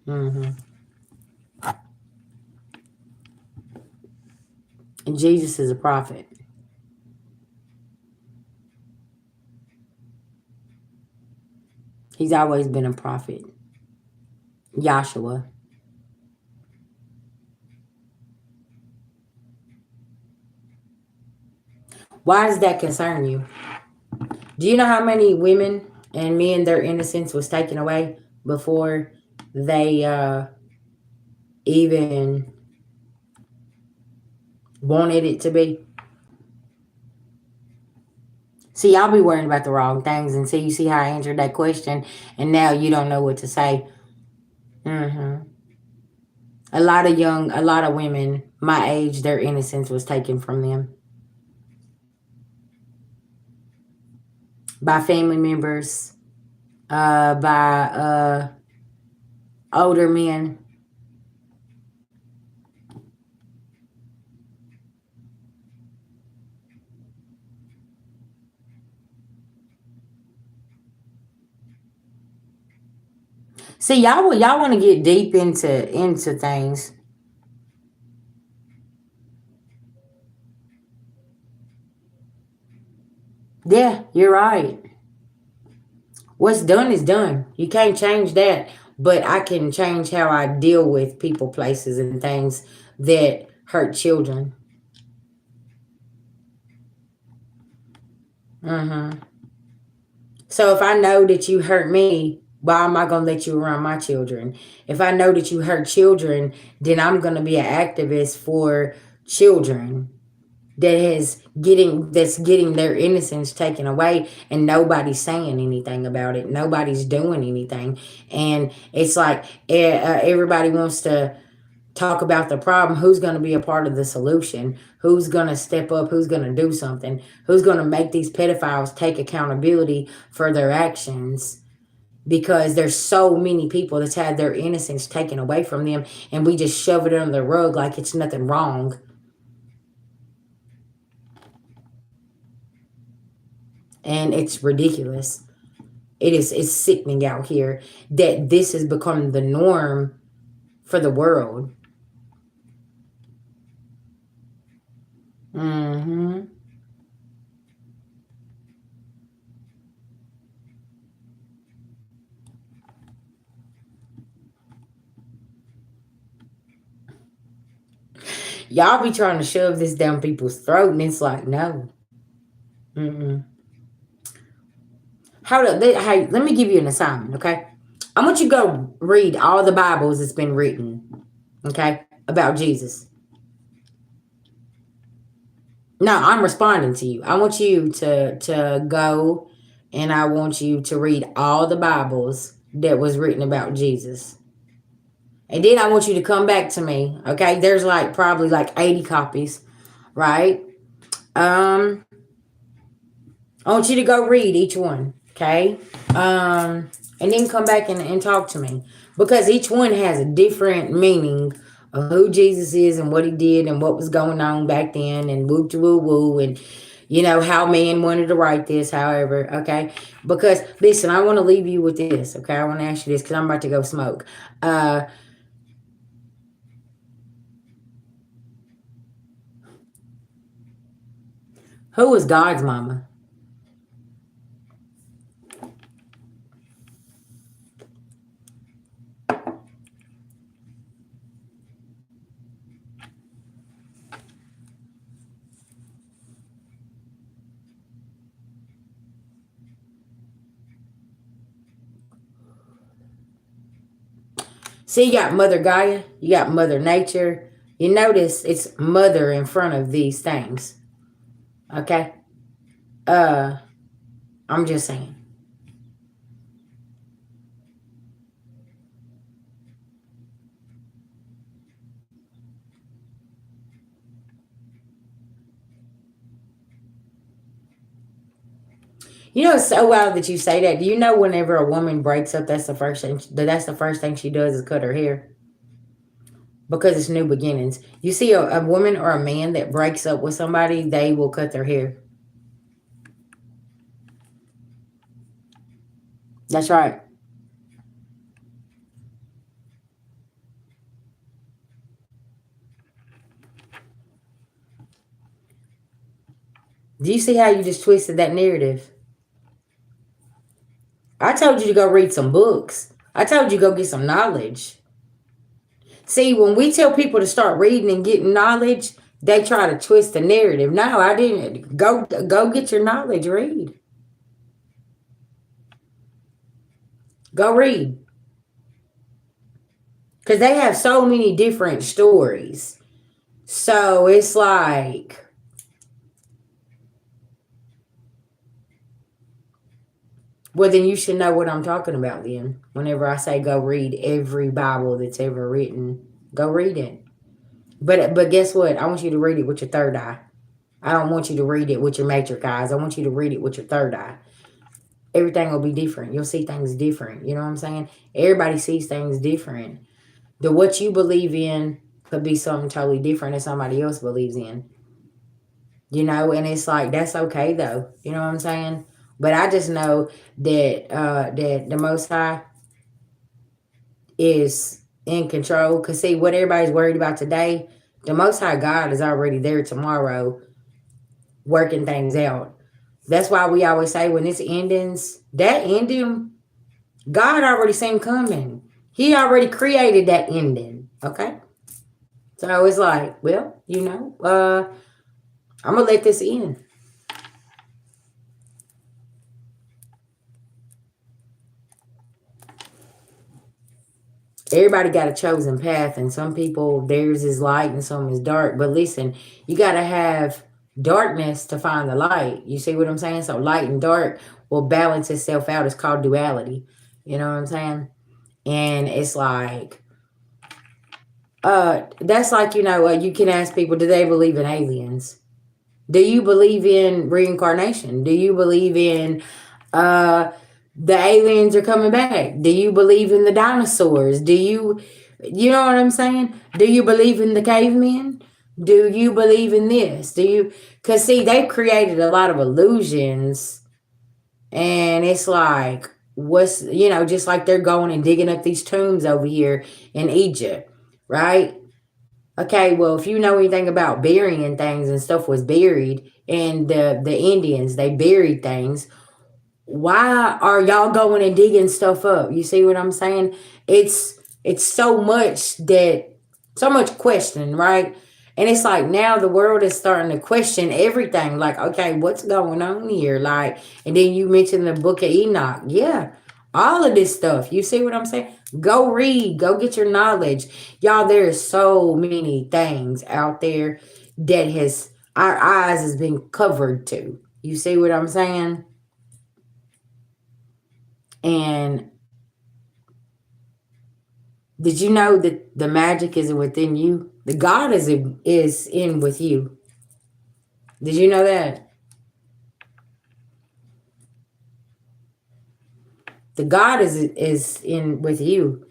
hmm And Jesus is a prophet. He's always been a prophet. Yahshua. Why does that concern you? Do you know how many women and men their innocence was taken away before they even wanted it to be? See, I'll be worrying about the wrong things, and see, you see how I answered that question, and now you don't know what to say. hmm a lot of women my age, their innocence was taken from them by family members, by older men. See, y'all want to get deep into things. Yeah, you're right. What's done is done. You can't change that. But I can change how I deal with people, places, and things that hurt children. Hmm. So if I know that you hurt me, why am I going to let you around my children? If I know that you hurt children, then I'm going to be an activist for children that's getting their innocence taken away, and nobody's saying anything about it. Nobody's doing anything. And it's like everybody wants to talk about the problem. Who's going to be a part of the solution? Who's going to step up? Who's going to do something? Who's going to make these pedophiles take accountability for their actions? Because there's so many people that's had their innocence taken away from them, and we just shove it under the rug like it's nothing wrong. And it's ridiculous. It's sickening out here that this has become the norm for the world. Hmm. Y'all be trying to shove this down people's throat, and it's like, no. Mm-mm. Hey, let me give you an assignment, okay? I want you to go read all the Bibles that's been written, okay, about Jesus. No, I'm responding to you. I want you to go, and I want you to read all the Bibles that was written about Jesus. And then I want you to come back to me, okay? There's like probably like 80 copies, right? Um, I want you to go read each one, okay? And then come back and talk to me, because each one has a different meaning of who Jesus is and what he did and what was going on back then, and woo to woo woo, and how man wanted to write this, however, okay? Because listen, I want to leave you with this, okay? I want to ask you this because I'm about to go smoke. Uh, who was God's mama? See, you got Mother Gaia, you got Mother Nature. You notice it's mother in front of these things. Okay? Uh, I'm just saying. It's so wild that you say that. Do you know whenever a woman breaks up, that's the first thing she does is cut her hair, because it's new beginnings. You see a woman or a man that breaks up with somebody, they will cut their hair. That's right. Do you see how you just twisted that narrative? I told you to go read some books. I told you to go get some knowledge. See, when we tell people to start reading and getting knowledge, they try to twist the narrative. No, I didn't. Go get your knowledge. Read. Go read. Because they have so many different stories. So it's like, well, then you should know what I'm talking about then. Whenever I say go read every Bible that's ever written, go read it. But guess what? I want you to read it with your third eye. I don't want you to read it with your matrix eyes. I want you to read it with your third eye. Everything will be different. You'll see things different. You know what I'm saying? Everybody sees things different. What you believe in could be something totally different than somebody else believes in. And it's like, that's okay though. You know what I'm saying? But I just know that the Most High, is in control. Because see, what everybody's worried about today, the Most High God is already there tomorrow working things out. That's why we always say when it's endings, that ending, God already seen coming. He already created that ending. Okay? So it's like, well, I'm gonna let this end. Everybody got a chosen path, and some people theirs is light and some is dark. But listen, you gotta have darkness to find the light. You see what I'm saying? So light and dark will balance itself out. It's called duality. You know what I'm saying? And it's like, that's like, you can ask people, do they believe in aliens? Do you believe in reincarnation? Do you believe in the aliens are coming back? Do you believe in the dinosaurs? You know what I'm saying? Do you believe in the cavemen? Do you believe in this? Because see, they've created a lot of illusions, and it's like, just like they're going and digging up these tombs over here in Egypt, right? Okay, well, if you know anything about burying things and stuff was buried, and the Indians, they buried things, why are y'all going and digging stuff up? You see what I'm saying? It's so much question, right? And it's like now the world is starting to question everything. Like, okay, what's going on here? Like, and then you mentioned the book of Enoch. Yeah, all of this stuff. You see what I'm saying? Go read, go get your knowledge. Y'all, there's so many things out there that our eyes has been covered to. You see what I'm saying? And did you know that the magic is within you? The God is in with you. Did you know that? The God is in with you.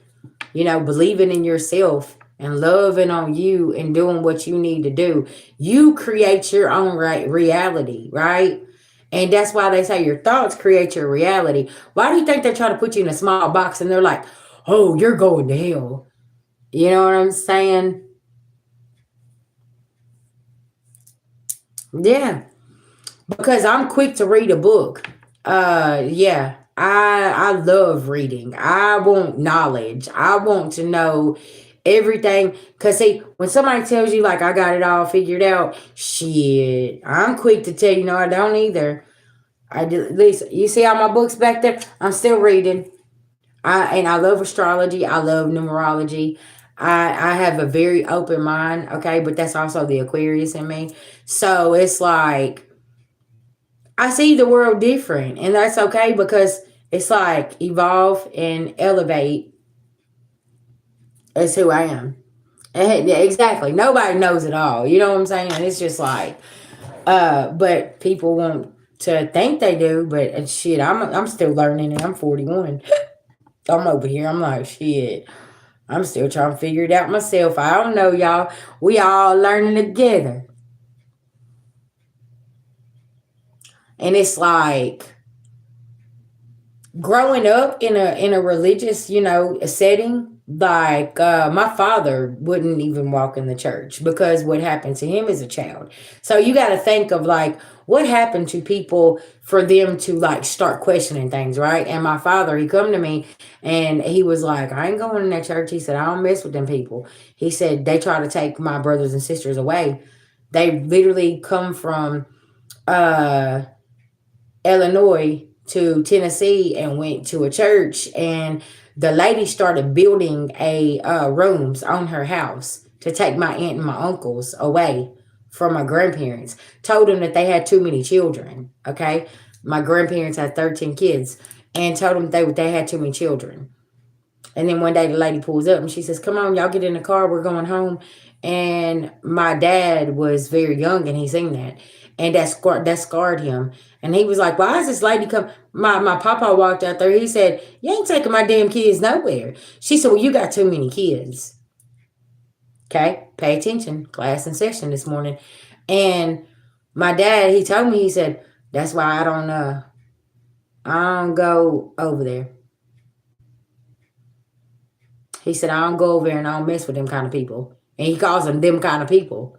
Believing in yourself and loving on you and doing what you need to do. You create your own reality, right? And that's why they say your thoughts create your reality. Why do you think they're trying to put you in a small box and they're like, oh, you're going to hell? You know what I'm saying? Yeah. Because I'm quick to read a book. Yeah. I love reading. I want knowledge. I want to know everything. Cause see, when somebody tells you like I got it all figured out, shit, I'm quick to tell you no, I don't either. I do. At least you see all my books back there. I'm still reading. I love astrology. I love numerology. I have a very open mind. Okay, but that's also the Aquarius in me. So it's like I see the world different, and that's okay because it's like evolve and elevate is who I am. And yeah, exactly. Nobody knows it all. You know what I'm saying? And it's just like, but people want to think they do, but shit, I'm still learning, and I'm 41. I'm over here. I'm like, shit. I'm still trying to figure it out myself. I don't know, y'all. We all learning together, and it's like growing up in a religious, setting, like my father wouldn't even walk in the church because what happened to him as a child. So you got to think of like what happened to people for them to like start questioning things, right? And my father, he come to me and he was like, I ain't going in that church. He said, I don't mess with them people. He said they try to take my brothers and sisters away. They literally come from uh Illinois to Tennessee and went to a church, and the lady started building a rooms on her house to take my aunt and my uncles away from my grandparents. Told them that they had too many children. Okay, my grandparents had 13 kids, and told them they had too many children. And then one day the lady pulls up and she says, come on, y'all get in the car. We're going home. And my dad was very young and he seen that. And that scarred him. And he was like, why is this lady come? My papa walked out there. He said, you ain't taking my damn kids nowhere. She said, well, you got too many kids. Okay, pay attention. Class in session this morning. And my dad, he told me, he said, that's why I don't go over there. He said, I don't go over there and I don't mess with them kind of people. And he calls them kind of people.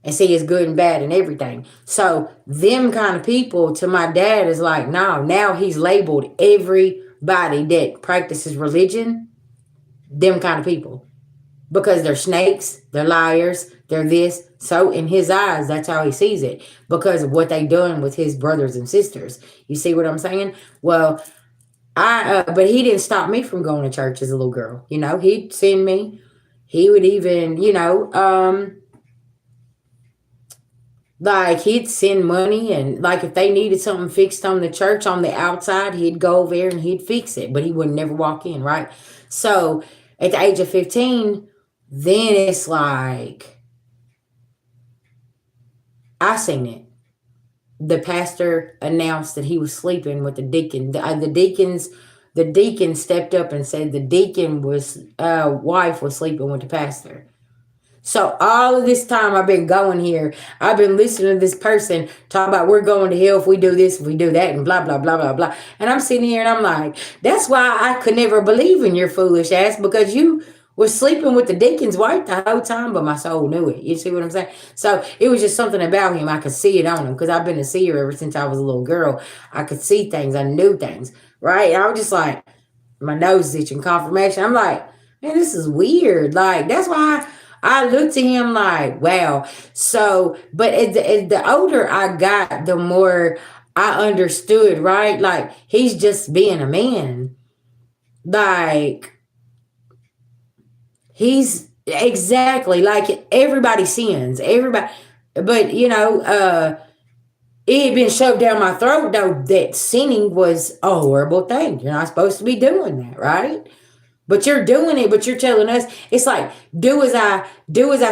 And see, it's good and bad and everything. So them kind of people to my dad is like, no, now he's labeled everybody that practices religion, them kind of people. Because they're snakes, they're liars, they're this. So in his eyes, that's how he sees it. Because of what they done with his brothers and sisters. You see what I'm saying? Well, but he didn't stop me from going to church as a little girl. You know, he'd send me. He would even, like he'd send money, and like if they needed something fixed on the church on the outside, he'd go over there and he'd fix it, but he would never walk in, right? So at the age of 15, then it's like I seen it. The pastor announced that he was sleeping with the deacon. The deacon stepped up and said the deacon was wife was sleeping with the pastor. So all of this time I've been going here, I've been listening to this person talk about we're going to hell if we do this, if we do that, and blah, blah, blah, blah, blah. And I'm sitting here and I'm like, that's why I could never believe in your foolish ass, because you were sleeping with the deacon's wife the whole time, but my soul knew it. You see what I'm saying? So it was just something about him. I could see it on him because I've been a seer ever since I was a little girl. I could see things. I knew things, right? And I was just like, my nose is itching confirmation. I'm like, man, this is weird. Like, that's why I looked at him like, wow. So, but as the older I got, the more I understood, right? Like, he's just being a man. Like, he's exactly like everybody sins. Everybody, but it had been shoved down my throat, though, that sinning was a horrible thing. You're not supposed to be doing that, right? But you're doing it, but you're telling us it's like do as I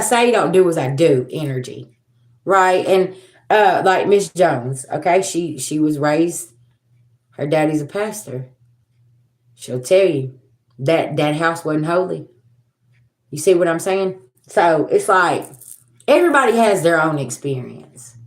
say, don't do as I do energy. Right? And like Miss Jones, okay, she was raised, her daddy's a pastor. She'll tell you that house wasn't holy. You see what I'm saying? So it's like everybody has their own experience.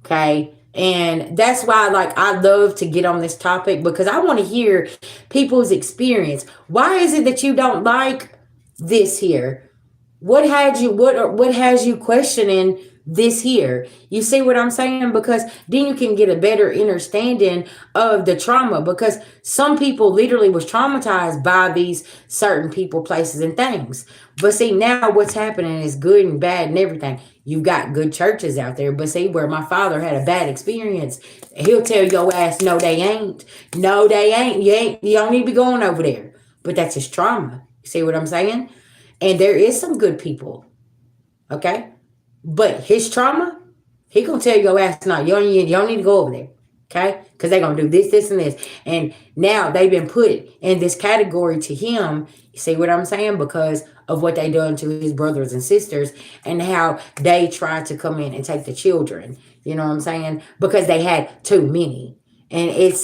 Okay. And that's why, like, I love to get on this topic because I want to hear people's experience. Why is it that you don't like this here? What has you questioning this here? You see what I'm saying? Because then you can get a better understanding of the trauma, because some people literally was traumatized by these certain people, places, and things. But see, now what's happening is good and bad and everything. You've got good churches out there, but see, where my father had a bad experience, he'll tell your ass, no, they ain't. No, they ain't. You don't need to be going over there. But that's his trauma. See what I'm saying? And there is some good people, okay? But his trauma, he gonna tell your ass, no, you don't need to go over there, okay? Because they're gonna do this, this, and this. And now they've been put in this category to him. You see what I'm saying? Because of what they done to his brothers and sisters and how they tried to come in and take the children. You know what I'm saying? Because they had too many. And it's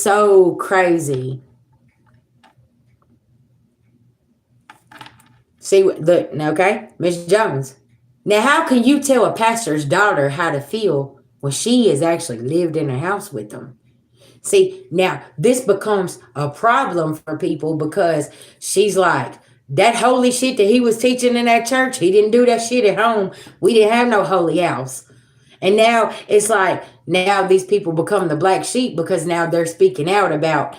so crazy. See, look, okay, Miss Jones. Now, how can you tell a pastor's daughter how to feel when she has actually lived in a house with them? See, now this becomes a problem for people because she's like, that holy shit that he was teaching in that church, he didn't do that shit at home. We didn't have no holy house. And now it's like, now these people become the black sheep because now they're speaking out about,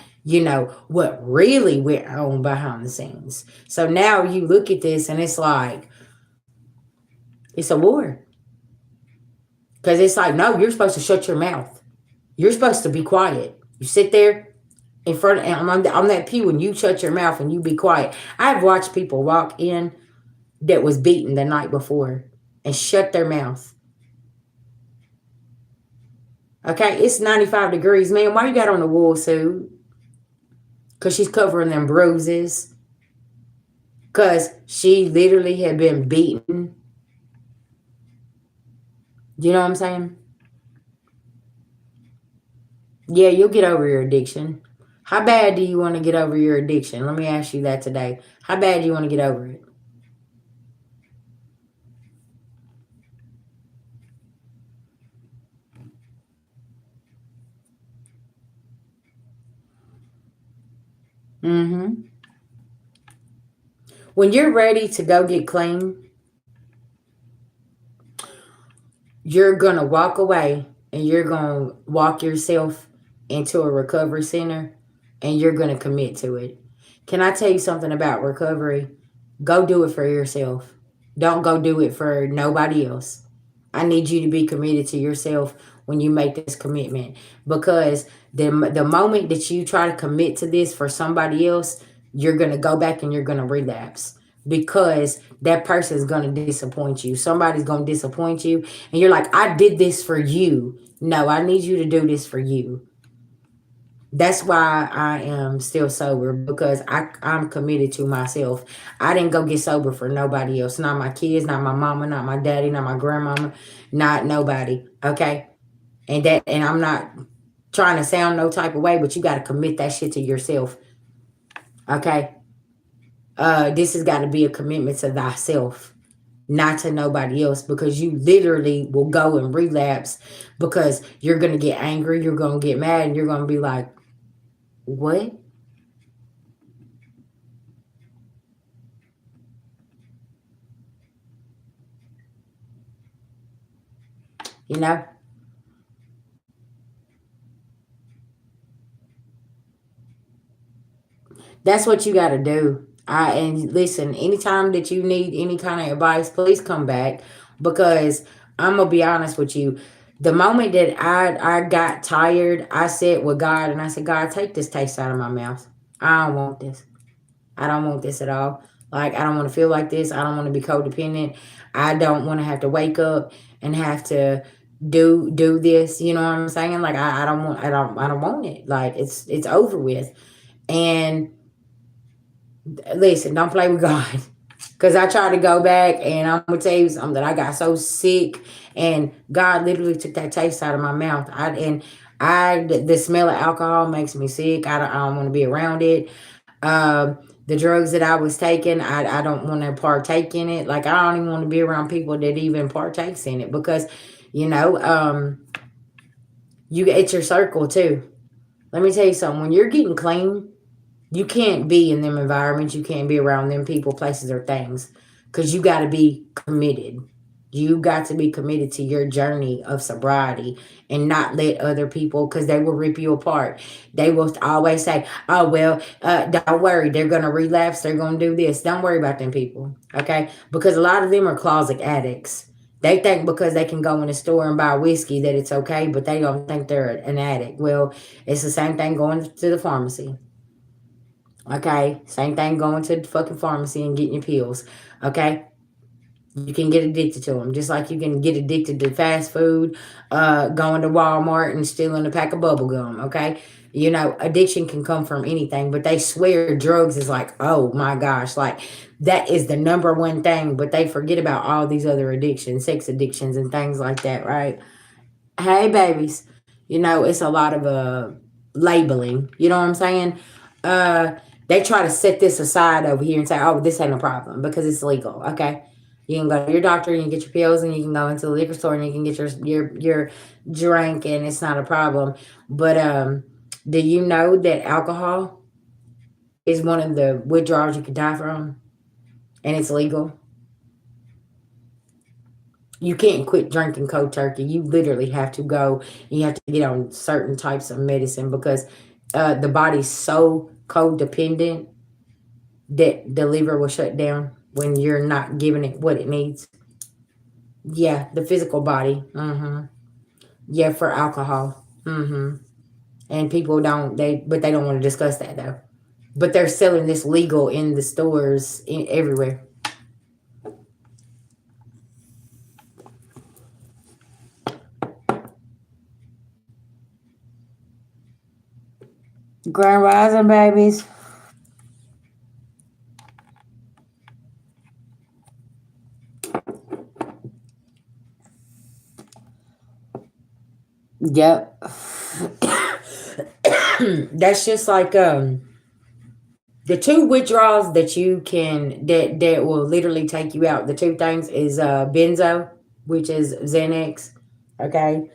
what really went on behind the scenes. So now you look at this and it's like, it's a war. Because it's like, no, you're supposed to shut your mouth. You're supposed to be quiet. You sit there in front of, on that pew and you shut your mouth and you be quiet. I've watched people walk in that was beaten the night before and shut their mouth. Okay, it's 95 degrees, man. Why you got on a wool suit? Because she's covering them bruises. Because she literally had been beaten. You know what I'm saying? Yeah, you'll get over your addiction. How bad do you want to get over your addiction? Let me ask you that today. How bad do you want to get over it? Mm-hmm. When you're ready to go get clean, you're going to walk away and you're going to walk yourself into a recovery center and you're going to commit to it. Can I tell you something about recovery? Go do it for yourself. Don't go do it for nobody else. I need you to be committed to yourself when you make this commitment, because the moment that you try to commit to this for somebody else, you're going to go back and you're going to relapse, because that person is going to disappoint you. Somebody's going to disappoint you and you're like, I did this for you. No, I need you to do this for you. That's why I am still sober, because I'm committed to myself. I didn't go get sober for nobody else. Not my kids, not my mama, not my daddy, not my grandmama, not nobody. Okay. And I'm not trying to sound no type of way, but you got to commit that shit to yourself. Okay. This has got to be a commitment to thyself, not to nobody else, because you literally will go and relapse, because you're going to get angry, you're going to get mad, and you're going to be like, what? You know? That's what you got to do. And listen, anytime that you need any kind of advice, please come back, because I'm gonna be honest with you. The moment that I got tired, I said with God, and I said, God, take this taste out of my mouth. I don't want this. I don't want this at all. Like, I don't want to feel like this. I don't want to be codependent. I don't want to have to wake up and have to do this. You know what I'm saying? Like, I don't want it. Like, it's over with. And listen, don't play with God. Because I tried to go back, and I'm going to tell you something. I got so sick, and God literally took that taste out of my mouth. The smell of alcohol makes me sick. I don't want to be around it. The drugs that I was taking, I don't want to partake in it. Like, I don't even want to be around people that even partakes in it, because, you know, it's your circle too. Let me tell you something. When you're getting clean, you can't be in them environments. You can't be around them people, places, or things, because you got to be committed. You got to be committed to your journey of sobriety, and not let other people, because they will rip you apart. They will always say, oh, well, don't worry. They're going to relapse. They're going to do this. Don't worry about them people. Okay. Because a lot of them are closet addicts. They think because they can go in the store and buy whiskey that it's okay, but they don't think they're an addict. Well, it's the same thing going to the pharmacy. Okay, same thing going to the fucking pharmacy and getting your pills. Okay, you can get addicted to them, just like you can get addicted to fast food, going to Walmart and stealing a pack of bubble gum. Okay, you know, addiction can come from anything, but they swear drugs is like, oh my gosh, like that is the number one thing, but they forget about all these other addictions, sex addictions, and things like that, right? Hey, babies, you know, it's a lot of labeling. You know what I'm saying? Uh, they try to set this aside over here and say, "Oh, this ain't a problem because it's legal." Okay, you can go to your doctor and you get your pills, and you can go into the liquor store and you can get your drink, and it's not a problem. But do you know that alcohol is one of the withdrawals you could die from, and it's legal? You can't quit drinking cold turkey. You literally have to go. You have to get on certain types of medicine, because the body's so codependent that the liver will shut down when you're not giving it what it needs. Yeah, the physical body. Yeah, for alcohol. And people don't, but they don't want to discuss that though. But they're selling this legal in the stores everywhere. Grand rising, babies. Yep. That's just like the two withdrawals that you can that will literally take you out. The two things is benzo, which is Xanax, okay,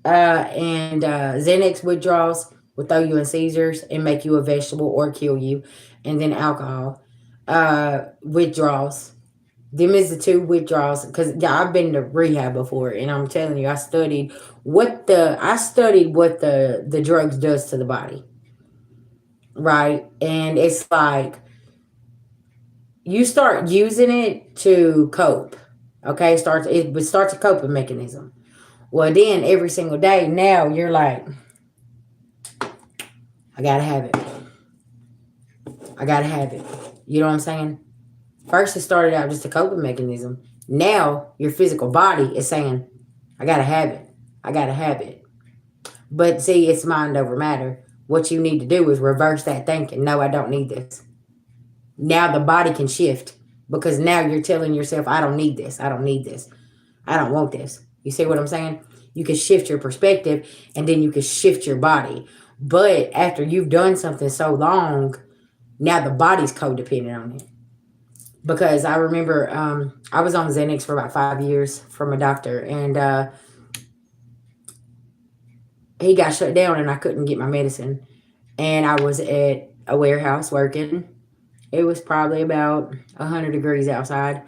and Xanax withdrawals will throw you in seizures and make you a vegetable or kill you. And then alcohol. Withdrawals. Them is the two withdrawals. Because yeah, I've been to rehab before, and I'm telling you, I studied what the drugs does to the body. Right? And it's like you start using it to cope. Okay, it starts a coping mechanism. Well, then every single day now you're like, I gotta have it. I gotta have it. You know what I'm saying? First, it started out just a coping mechanism. Now your physical body is saying, I gotta have it. I gotta have it. But see, it's mind over matter. What you need to do is reverse that thinking. No, I don't need this. Now the body can shift because now you're telling yourself, I don't need this. I don't need this. I don't want this. You see what I'm saying? You can shift your perspective and then you can shift your body. But after you've done something so long, now the body's codependent on it. Because I remember I was on Xanax for about 5 years from a doctor, and he got shut down and I couldn't get my medicine. And I was at a warehouse working. It was probably about 100 degrees outside.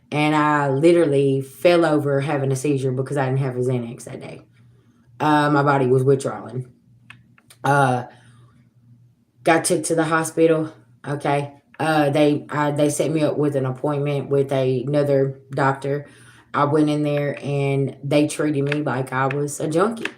And I literally fell over having a seizure because I didn't have a Xanax that day. My body was withdrawing. Uh, got took to the hospital. Okay. They set me up with an appointment with another doctor. I went in there and they treated me like I was a junkie.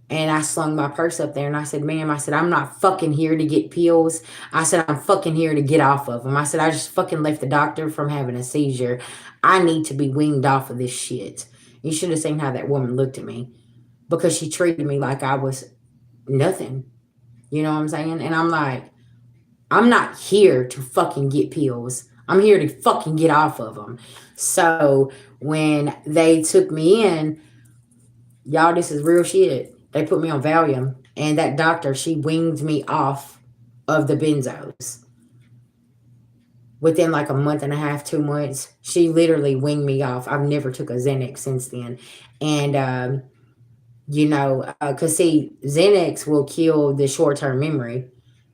And I slung my purse up there and I said, ma'am, I said, I'm not fucking here to get pills. I said, I'm fucking here to get off of them. I said, I just fucking left the doctor from having a seizure. I need to be weaned off of this shit. You should have seen how that woman looked at me because she treated me like I was nothing. You know what I'm saying? And I'm like, I'm not here to fucking get pills. I'm here to fucking get off of them. So when they took me in, y'all, this is real shit. They put me on Valium, and that doctor, she winged me off of the benzos. Within like a month and a half, 2 months, she literally winged me off. I've never took a Xanax since then. And, because see, Xanax will kill the short-term memory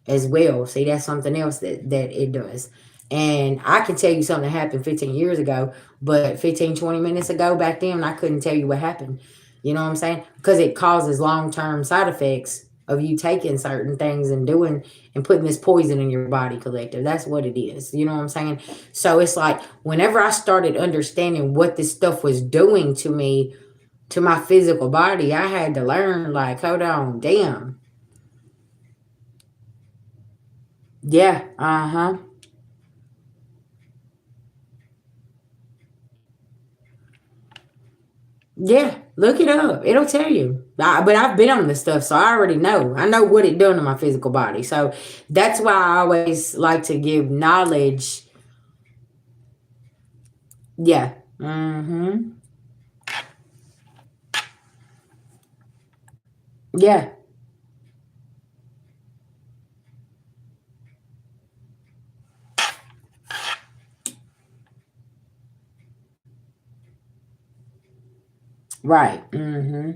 as well. See, that's something else that it does. And I can tell you something that happened 15 years ago, but 15, 20 minutes ago, back then, I couldn't tell you what happened. You know what I'm saying? Because it causes long-term side effects of you taking certain things and doing and putting this poison in your body, collective. That's what it is. You know what I'm saying? So it's like whenever I started understanding what this stuff was doing to me, to my physical body, I had to learn, like, hold on, damn. Yeah, uh-huh. Yeah, look it up. It'll tell you. But I've been on this stuff, so I already know. I know what it done to my physical body. So that's why I always like to give knowledge. Yeah. Mm-hmm. Yeah. Right. Mm-hmm.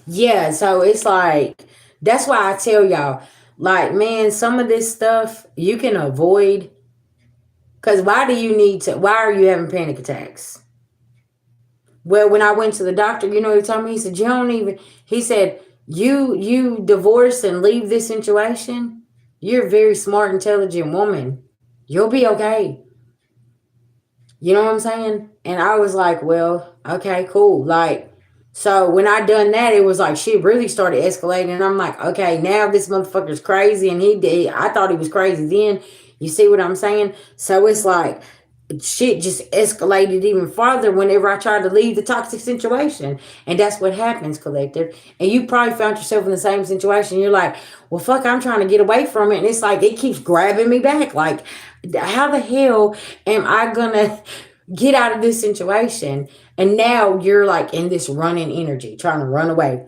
Yeah. So it's like that's why I tell y'all, like, man, some of this stuff you can avoid. Cause why are you having panic attacks? Well, when I went to the doctor, you know, he told me, he said, you don't even, he said, you divorce and leave this situation. You're a very smart, intelligent woman. You'll be okay. You know what I'm saying? And I was like, well, okay, cool. Like, so when I done that, it was like shit really started escalating. And I'm like, okay, now this motherfucker's crazy. And I thought he was crazy then. You see what I'm saying? So it's like, shit just escalated even farther whenever I tried to leave the toxic situation. And that's what happens, collective. And you probably found yourself in the same situation. You're like, well, fuck, I'm trying to get away from it. And it's like, it keeps grabbing me back. Like, how the hell am I gonna get out of this situation? And now you're like in this running energy, trying to run away,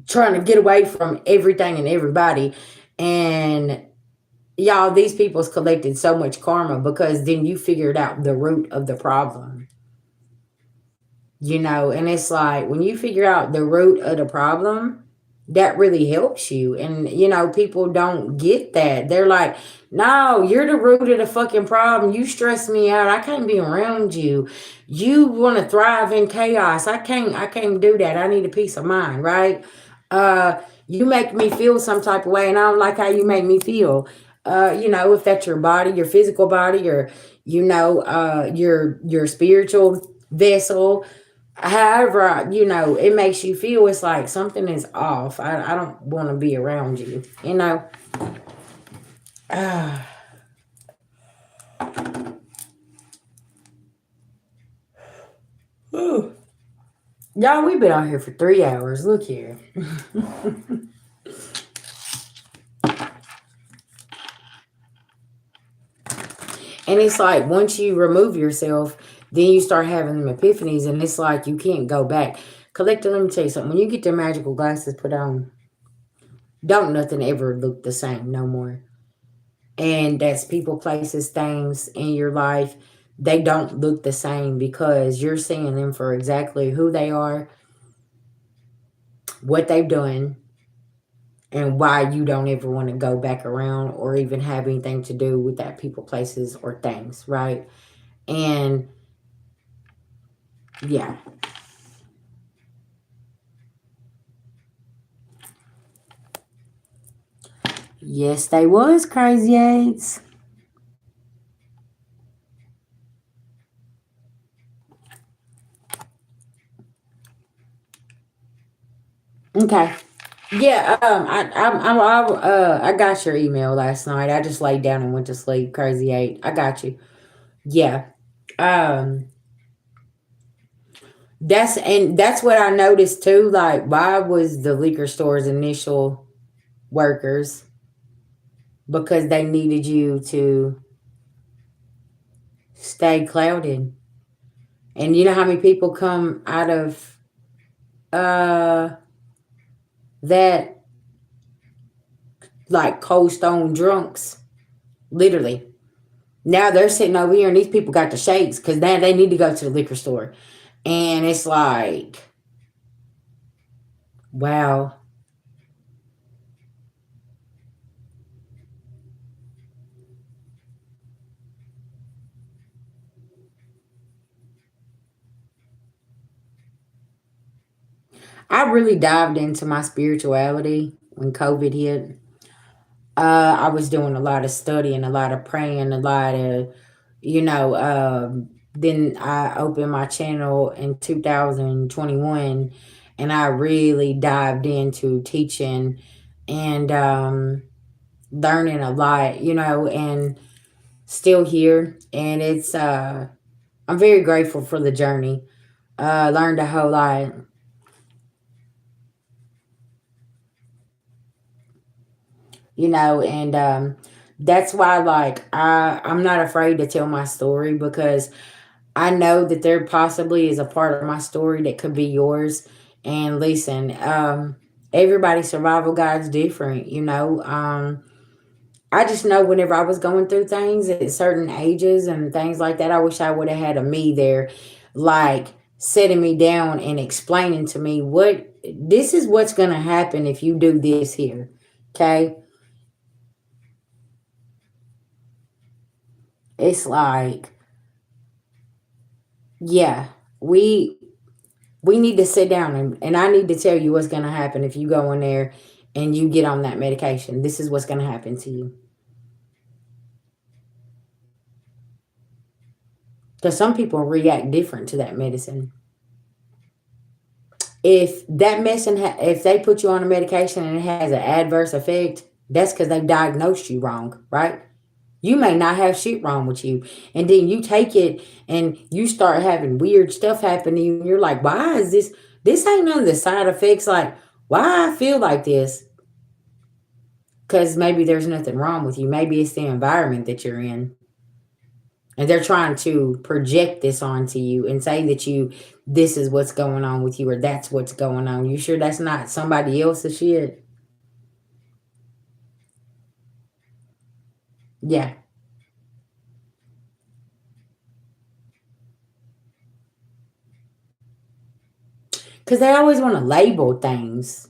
trying to get away from everything and everybody. And y'all, these people's collected so much karma because then you figured out the root of the problem. And it's like when you figure out the root of the problem, that really helps you. And people don't get that. They're like, no, you're the root of the fucking problem. You stress me out. I can't be around you. You want to thrive in chaos. I can't do that. I need a peace of mind, right? You make me feel some type of way, and I don't like how you make me feel. If that's your body, your physical body, or your spiritual vessel, however, it makes you feel, it's like something is off. I don't want to be around you. Ah. Ooh. Y'all, we've been out here for 3 hours. Look here. And it's like once you remove yourself, then you start having them epiphanies, and it's like you can't go back. Collector, let me tell you something. When you get your magical glasses put on, don't nothing ever look the same no more. And that's people, places, things in your life. They don't look the same because you're seeing them for exactly who they are, what they've done, and why you don't ever want to go back around or even have anything to do with that people, places, or things, right? And yeah. Yes, they was crazy eights. Okay. Yeah, I got your email last night. I just laid down and went to sleep. Crazy eight. I got you. Yeah. Um that's what I noticed too. Like, why was the liquor store's initial workers? Because they needed you to stay clouded. And you know how many people come out of uh that, like cold stone drunks, literally. Now they're sitting over here and these people got the shakes because now they need to go to the liquor store. And it's like, wow. I really dived into my spirituality when COVID hit. I was doing a lot of studying, a lot of praying, a lot of, then I opened my channel in 2021 and I really dived into teaching and learning a lot, and still here. And I'm very grateful for the journey. Learned a whole lot. And that's why, like, I'm not afraid to tell my story because I know that there possibly is a part of my story that could be yours. And listen, everybody's survival guide's different. I just know whenever I was going through things at certain ages and things like that, I wish I would have had a me there, like setting me down and explaining to me what this is what's going to happen if you do this here. Okay. It's like, yeah, we we need to sit down and I need to tell you what's going to happen if you go in there and you get on that medication. This is what's going to happen to you. Because some people react different to that medicine. If that medicine, if they put you on a medication and it has an adverse effect, that's because they diagnosed you wrong, right? You may not have shit wrong with you. And then you take it and you start having weird stuff happen to you. And you're like, why is this? This ain't none of the side effects. Like, why I feel like this? Because maybe there's nothing wrong with you. Maybe it's the environment that you're in. And they're trying to project this onto you and say that this is what's going on with you or that's what's going on. You sure that's not somebody else's shit? Yeah. Because they always want to label things.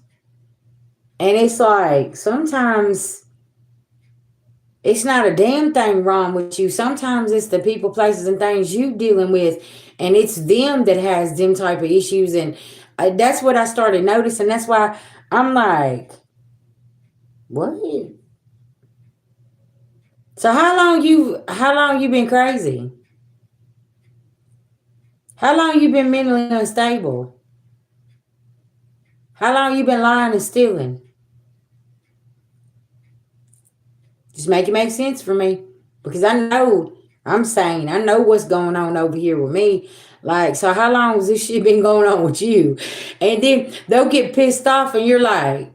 And it's like sometimes it's not a damn thing wrong with you. Sometimes it's the people, places, and things you dealing with, and it's them that has them type of issues. And that's what I started noticing. That's why I'm like, what? So how long you been crazy? How long you been mentally unstable? How long you been lying and stealing? Just make it make sense for me. Because I'm saying, I know what's going on over here with me. Like, so how long has this shit been going on with you? And then they'll get pissed off and you're like,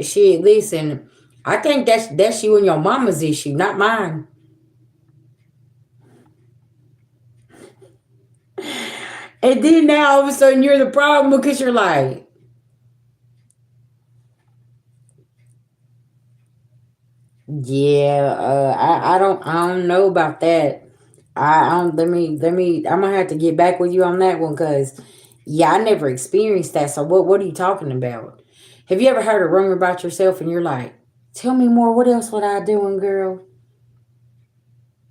shit, listen, I think that's you and your mama's issue, not mine. And then now all of a sudden you're the problem because you're like, yeah, I don't know about that. I don't. Let me. I'm gonna have to get back with you on that one because, yeah, I never experienced that. So what are you talking about? Have you ever heard a rumor about yourself and you're like, tell me more. What else would I doing, girl?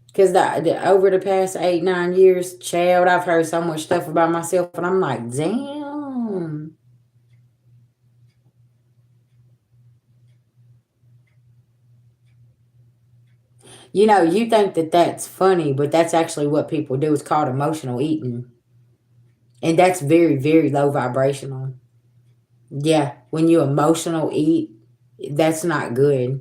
Because over the past 8 9 years, child, I've heard so much stuff about myself, and I'm like, damn. You think that that's funny, but that's actually what people do. It's called emotional eating, and that's very very low vibrational. Yeah, when you emotional eat, that's not good.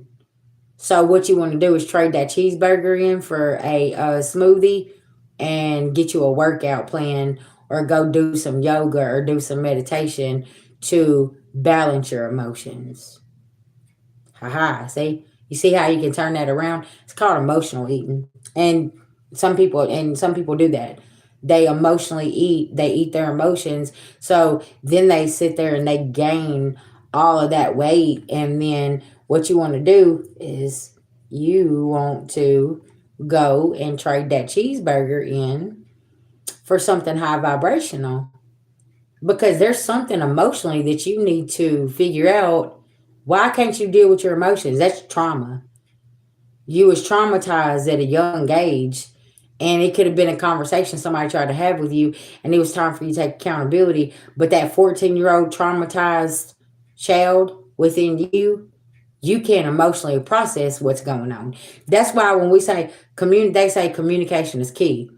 So what you want to do is trade that cheeseburger in for a smoothie and get you a workout plan or go do some yoga or do some meditation to balance your emotions. Haha, see? You see how you can turn that around? It's called emotional eating. And some people do that. They emotionally eat, they eat their emotions. So then they sit there and they gain all of that weight. And then what you want to do is you want to go and trade that cheeseburger in for something high vibrational because there's something emotionally that you need to figure out. Why can't you deal with your emotions? That's trauma. You was traumatized at a young age, and it could have been a conversation somebody tried to have with you, and it was time for you to take accountability. But that 14-year-old traumatized child within you can't emotionally process what's going on. That's why when we say they say communication is key.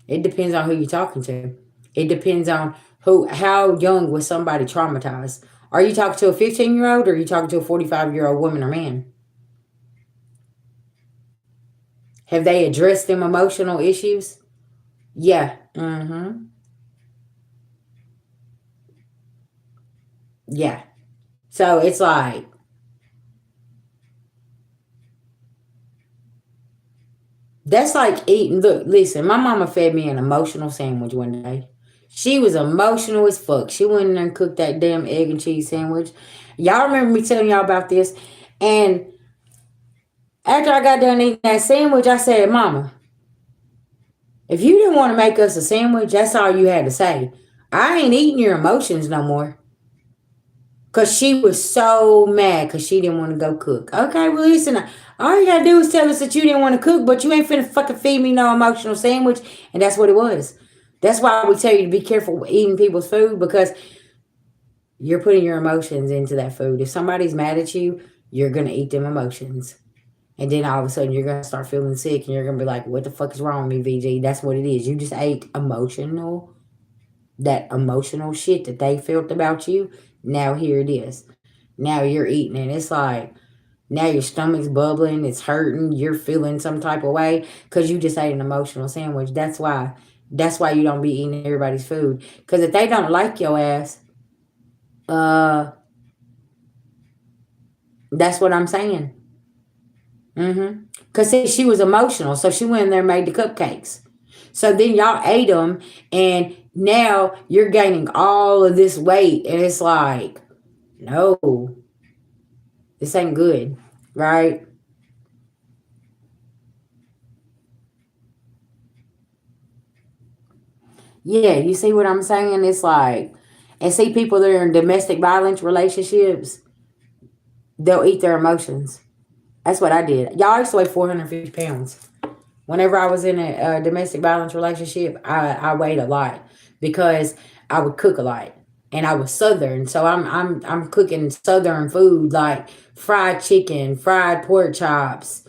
It depends on who you're talking to. It depends on how young was somebody traumatized. Are you talking to a 15-year-old or are you talking to a 45-year-old woman or man? Have they addressed them emotional issues? Yeah. Mm-hmm. Yeah. So it's like, that's like eating. Look, listen, my mama fed me an emotional sandwich one day. She was emotional as fuck. She went in there and cooked that damn egg and cheese sandwich. Y'all remember me telling y'all about this? And after I got done eating that sandwich, I said, Mama, if you didn't want to make us a sandwich, that's all you had to say. I ain't eating your emotions no more. Because she was so mad because she didn't want to go cook. Okay, well, listen, all you got to do is tell us that you didn't want to cook, but you ain't finna fucking feed me no emotional sandwich. And that's what it was. That's why we tell you to be careful eating people's food because you're putting your emotions into that food. If somebody's mad at you, you're going to eat them emotions. And then all of a sudden you're going to start feeling sick and you're going to be like, what the fuck is wrong with me, VG? That's what it is. You just ate that emotional shit that they felt about you. Now here it is. Now you're eating and it's like, now your stomach's bubbling, it's hurting, you're feeling some type of way because you just ate an emotional sandwich. That's why you don't be eating everybody's food. Because if they don't like your ass, uh, that's what I'm saying. Mm-hmm. Because she was emotional, so she went in there and made the cupcakes. So then y'all ate them, and now you're gaining all of this weight, and it's like, no, this ain't good, right? Yeah, you see what I'm saying? It's like, and see people that are in domestic violence relationships, they'll eat their emotions. That's what I did. Y'all, I used to weigh 450 pounds. Whenever I was in a domestic violence relationship, I weighed a lot because I would cook a lot. And I was southern, so I'm cooking southern food like fried chicken, fried pork chops,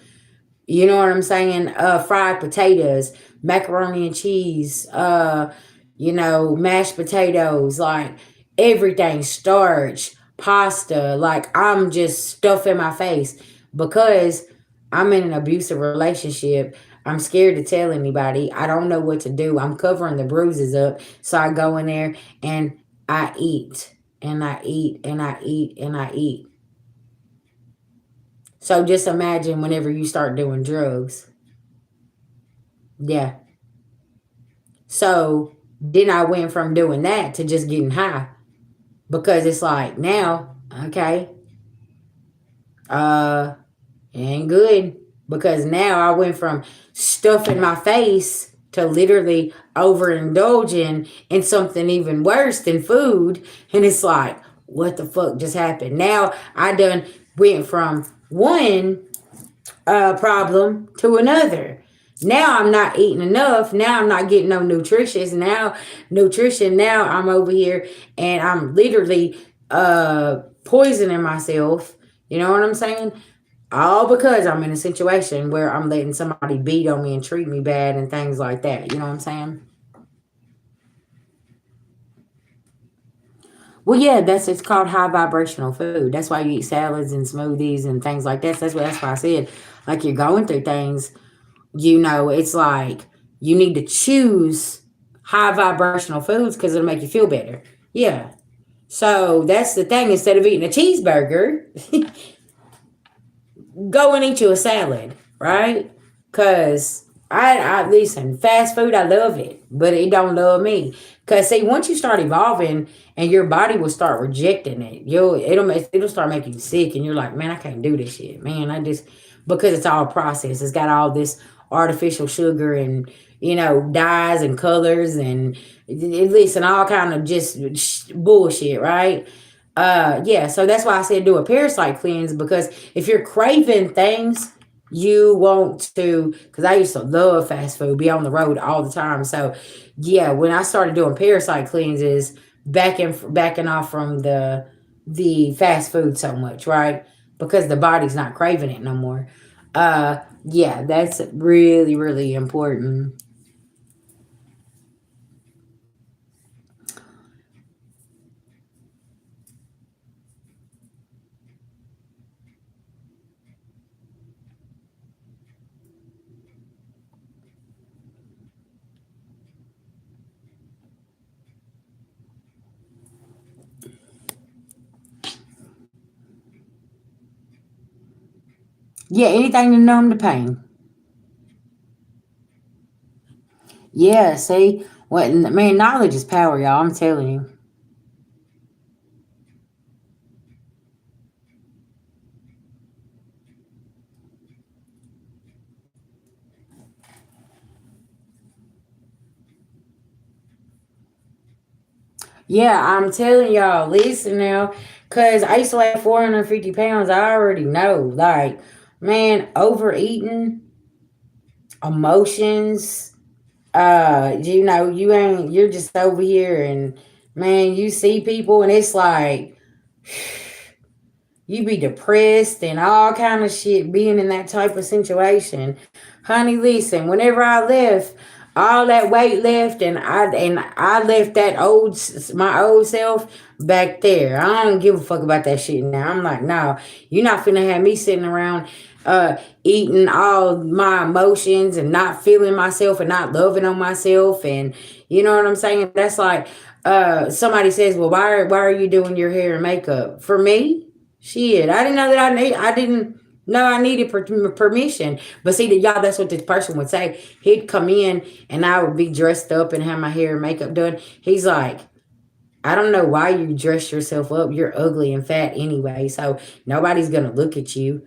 you know what I'm saying? Fried potatoes, macaroni and cheese, mashed potatoes, like everything, starch, pasta. Like I'm just stuffing my face because I'm in an abusive relationship. I'm scared to tell anybody. I don't know what to do. I'm covering the bruises up. So I go in there and I eat and I eat and I eat and I eat. So just imagine whenever you start doing drugs. Yeah. So then I went from doing that to just getting high because it's like now, okay, uh, it ain't good because now I went from stuffing my face to literally overindulging in something even worse than food, and it's like, what the fuck just happened? Now I done went from one problem to another. Now I'm not eating enough. Now I'm not getting no nutrition. Now I'm over here and I'm literally poisoning myself. You know what I'm saying? All because I'm in a situation where I'm letting somebody beat on me and treat me bad and things like that. You know what I'm saying? Well, yeah, it's called high vibrational food. That's why you eat salads and smoothies and things like that. That's why I said, like, you're going through things. It's like you need to choose high vibrational foods because it'll make you feel better. Yeah. So that's the thing. Instead of eating a cheeseburger, go and eat you a salad, right? Because I listen, fast food, I love it, but it don't love me. Because see, once you start evolving and your body will start rejecting it, it'll start making you sick, and you're like, man, I can't do this shit, man. I just because it's all processed. It's got all this artificial sugar and dyes and colors and listen, all kind of just bullshit, right? Yeah, so that's why I said do a parasite cleanse because if you're craving things, you want to, because I used to love fast food, be on the road all the time. So yeah, when I started doing parasite cleanses, backing off from the fast food so much, right? Because the body's not craving it no more. Yeah, that's really, really important. Yeah, anything to numb the pain. Yeah, see, what man, knowledge is power, y'all. I'm telling you. Yeah, I'm telling y'all, listen now, cause I used to weigh 450 pounds. I already know, like, man, overeating, emotions. You're just over here, and man, you see people, and it's like you be depressed and all kind of shit being in that type of situation. Honey, listen, whenever I left, all that weight left and I left my old self back there. I don't give a fuck about that shit now. I'm like, no, you're not finna have me sitting around eating all my emotions and not feeling myself and not loving on myself, and you know what I'm saying? That's like somebody says, well, why are you doing your hair and makeup? For me? Shit, I didn't know that I didn't know I needed permission. But see, that y'all, that's what this person would say. He'd come in and I would be dressed up and have my hair and makeup done. He's like, I don't know why you dress yourself up. You're ugly and fat anyway, so nobody's gonna look at you.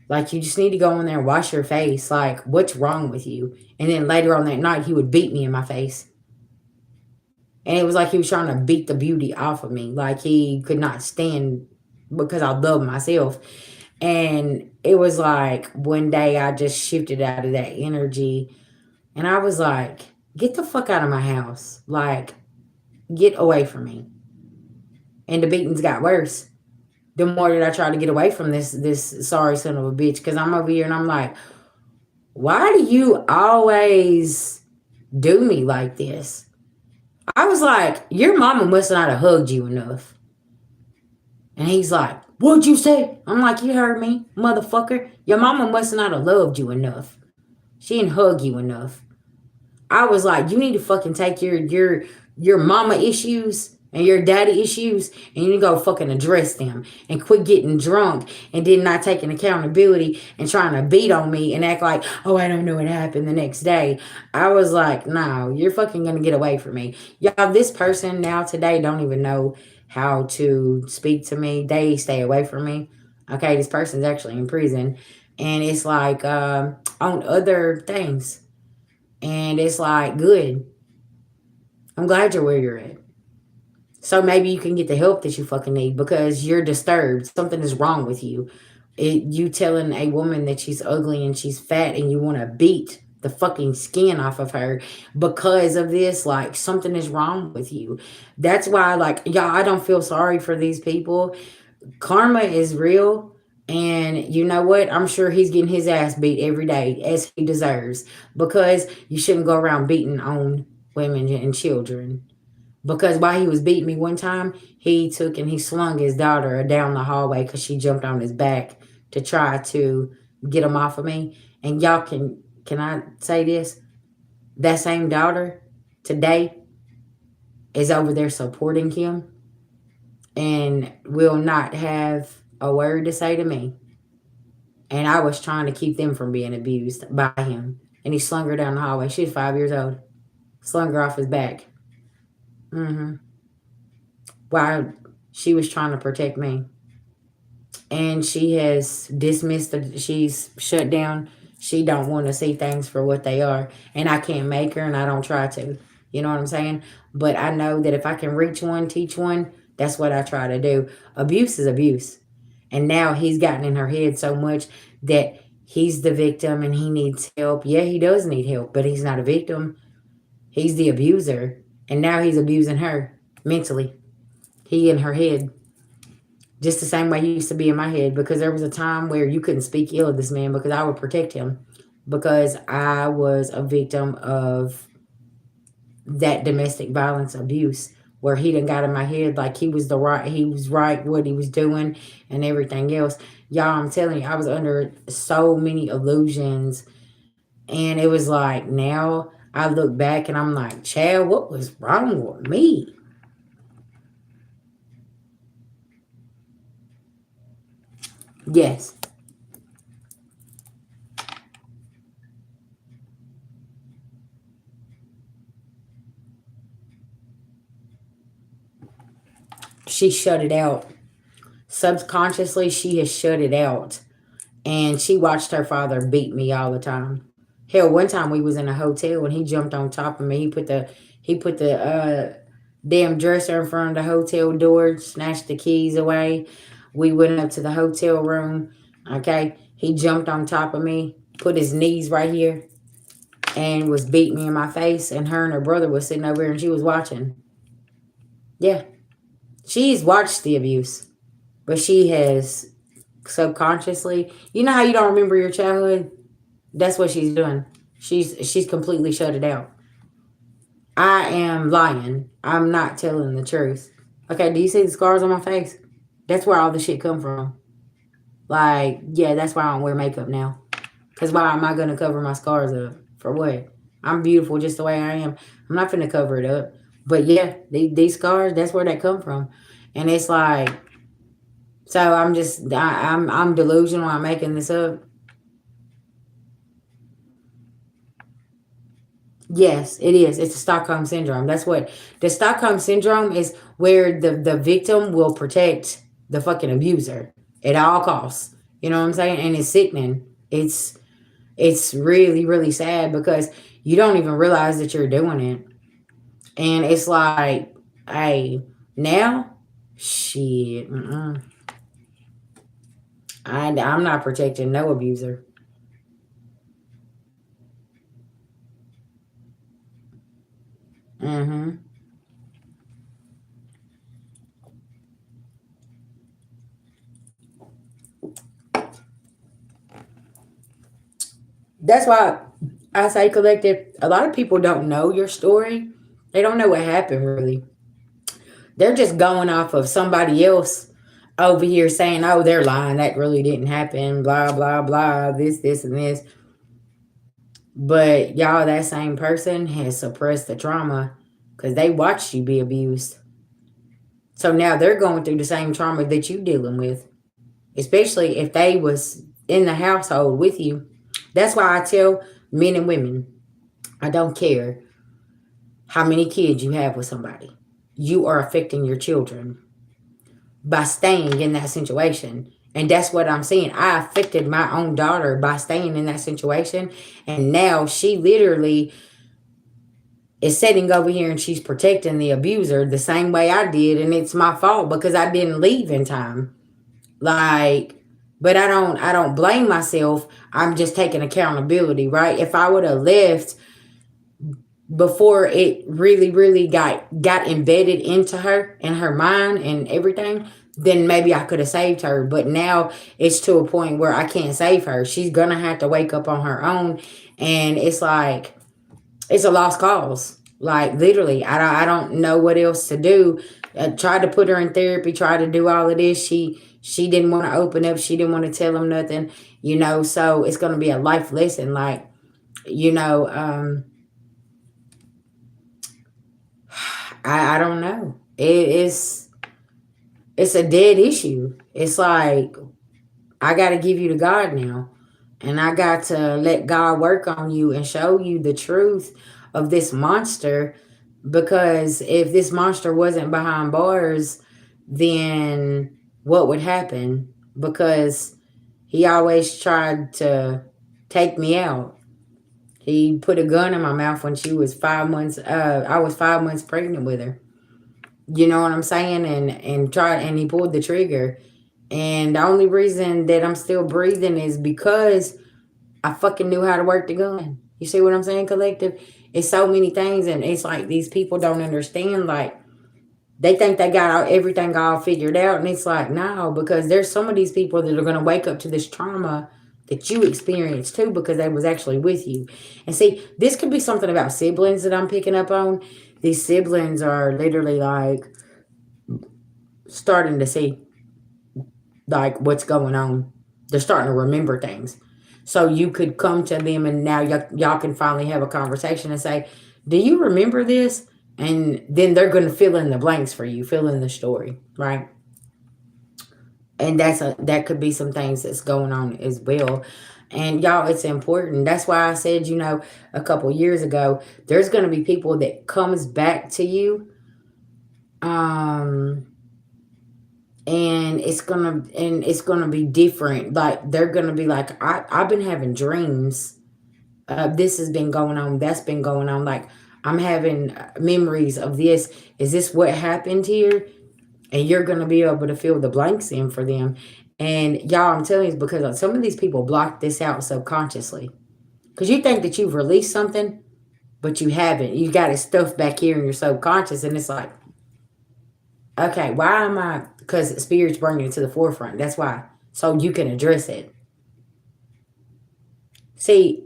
Like, you just need to go in there and wash your face. Like, what's wrong with you? And then later on that night, he would beat me in my face. And it was like he was trying to beat the beauty off of me. Like he could not stand because I love myself. And it was like one day I just shifted out of that energy and I was like, get the fuck out of my house. Like, get away from me. And the beatings got worse. The more that I tried to get away from this sorry son of a bitch, because I'm over here and I'm like, why do you always do me like this? I was like, your mama must not have hugged you enough. And he's like, what'd you say? I'm like, you heard me, motherfucker. Your mama must not have loved you enough. She didn't hug you enough. I was like, you need to fucking take your mama issues and your daddy issues and you need to go fucking address them and quit getting drunk and then not taking accountability and trying to beat on me and act like, oh, I don't know what happened the next day. I was like, no, you're fucking gonna get away from me. Y'all, this person now today don't even know how to speak to me. They stay away from me. Okay, this person's actually in prison. And it's like on other things. And it's like, good. I'm glad you're where you're at. So maybe you can get the help that you fucking need because you're disturbed. Something is wrong with you. You telling a woman that she's ugly and she's fat and you want to beat the fucking skin off of her because of this, like something is wrong with you. That's why, like, y'all, I don't feel sorry for these people. Karma is real. And you know what? I'm sure he's getting his ass beat every day as he deserves because you shouldn't go around beating on women and children. Because while he was beating me one time, he took and he slung his daughter down the hallway because she jumped on his back to try to get him off of me. And y'all can I say this? That same daughter today is over there supporting him and will not have a word to say to me. And I was trying to keep them from being abused by him. And he slung her down the hallway. She was 5 years old. Slung her off his back. While she was trying to protect me. And she has dismissed, she's shut down. She don't want to see things for what they are. And I can't make her and I don't try to. You know what I'm saying? But I know that if I can reach one, teach one, that's what I try to do. Abuse is abuse. And now he's gotten in her head so much that he's the victim and he needs help. Yeah, he does need help, but he's not a victim. He's the abuser. And now he's abusing her mentally. He in her head. Just the same way he used to be in my head, because there was a time where you couldn't speak ill of this man because I would protect him because I was a victim of that domestic violence abuse where he done got in my head like he was right what he was doing and everything else. Y'all, I'm telling you, I was under so many illusions, and it was like now I look back and I'm like, Chad, what was wrong with me? Yes. She shut it out. Subconsciously, she has shut it out. And she watched her father beat me all the time. Hell, one time we was in a hotel and he jumped on top of me. He put the damn dresser in front of the hotel door, snatched the keys away. We went up to the hotel room. Okay. He jumped on top of me, put his knees right here, and was beating me in my face. And her and her brother was sitting over here and she was watching. Yeah. She's watched the abuse, but she has subconsciously, you know how you don't remember your childhood? That's what she's doing. She's completely shut it out. I am lying. I'm not telling the truth. Okay, do you see the scars on my face? That's where all the shit come from. Like, yeah, that's why I don't wear makeup now. Because why am I going to cover my scars up? For what? I'm beautiful just the way I am. I'm not going to cover it up. But yeah, these scars, that's where they come from. And it's like, so I'm delusional. I'm making this up. Yes, it is. It's the Stockholm syndrome. That's what the Stockholm syndrome is, where the victim will protect the fucking abuser at all costs. You know what I'm saying? And it's sickening. It's really, really sad because you don't even realize that you're doing it. And it's like, hey, now, shit, I'm not protecting no abuser. Mm-hmm. That's why I say, collective, a lot of people don't know your story. They don't know what happened, really. They're just going off of somebody else over here saying, oh, they're lying. That really didn't happen. Blah, blah, blah. This, and this. But y'all, that same person has suppressed the trauma because they watched you be abused. So now they're going through the same trauma that you dealing with, especially if they was in the household with you. That's why I tell men and women, I don't care how many kids you have with somebody. You are affecting your children by staying in that situation. And that's what I'm saying. I affected my own daughter by staying in that situation. And now she literally is sitting over here and she's protecting the abuser the same way I did. And it's my fault because I didn't leave in time. Like, but I don't blame myself. I'm just taking accountability, right? If I would have left before it really got embedded into her and her mind and everything, then maybe I could have saved her. But now it's to a point where I can't save her. She's gonna have to wake up on her own, and it's like it's a lost cause. Like, literally, I don't know what else to do. I tried to put her in therapy, tried to do all of this. She didn't want to open up. She didn't want to tell him nothing. So it's gonna be a life lesson. Like, you know, I don't know. It's a dead issue. It's like, I got to give you to God now. And I got to let God work on you and show you the truth of this monster. Because if this monster wasn't behind bars, then what would happen? Because he always tried to take me out. He put a gun in my mouth when she was 5 months. I was 5 months pregnant with her. You know what I'm saying? And he pulled the trigger. And the only reason that I'm still breathing is because I fucking knew how to work the gun. You see what I'm saying, collective? It's so many things, and it's like these people don't understand. Like, they think they got everything all figured out, and it's like, no, because there's some of these people that are going to wake up to this trauma that you experienced too, because they was actually with you. And see, this could be something about siblings that I'm picking up on. These siblings are literally like starting to see like what's going on. They're starting to remember things. So you could come to them and now y'all can finally have a conversation and say, do you remember this? And then they're going to fill in the blanks for you, fill in the story, right? And that could be some things that's going on as well. And y'all, it's important. That's why I said, a couple years ago, there's going to be people that comes back to you, um and it's gonna be different. Like, they're gonna be like, I've been having dreams. This has been going on, that's been going on. Like, I'm having memories of this. Is this what happened here? And you're gonna be able to fill the blanks in for them. And y'all, I'm telling you, it's because some of these people block this out subconsciously. Because you think that you've released something, but you haven't. You got it stuffed back here in your subconscious, and it's like, okay, why am I? Because spirits bring it to the forefront. That's why. So you can address it. See,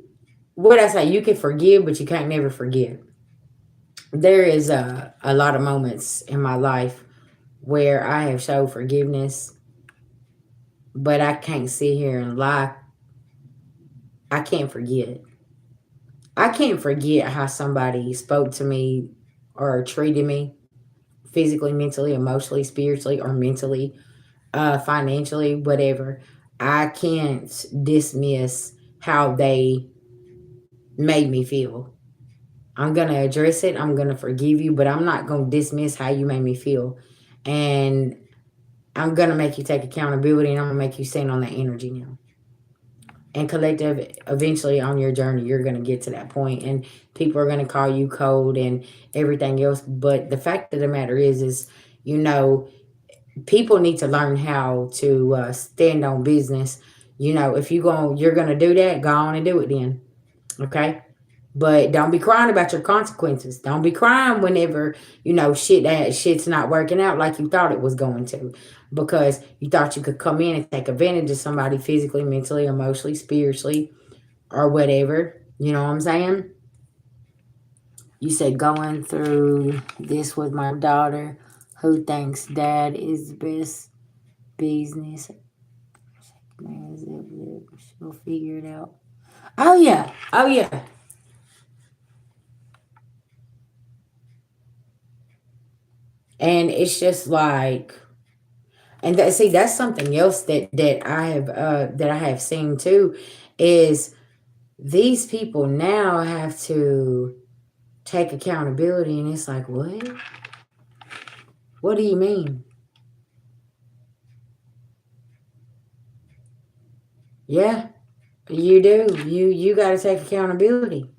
what I say, you can forgive, but you can't never forget. There is a lot of moments in my life where I have showed forgiveness, but I can't sit here and lie. I can't forget. I can't forget how somebody spoke to me or treated me physically, mentally, emotionally, spiritually, or mentally, financially, whatever. I can't dismiss how they made me feel. I'm going to address it. I'm going to forgive you, but I'm not going to dismiss how you made me feel. And I'm going to make you take accountability, and I'm going to make you stand on that energy now. And collective, eventually on your journey, you're going to get to that point, and people are going to call you cold and everything else. But the fact of the matter is, you know, people need to learn how to stand on business. You know, if you're going to do that, go on and do it then. Okay. But don't be crying about your consequences. Don't be crying whenever, shit's not working out like you thought it was going to. Because you thought you could come in and take advantage of somebody physically, mentally, emotionally, spiritually, or whatever. You know what I'm saying? You said going through this with my daughter who thinks dad is the best business. She'll figure it out. Oh yeah. Oh yeah. And it's just like, and that's something else that I have seen too, is these people now have to take accountability, and it's like, what do you mean? Yeah, you do. You got to take accountability.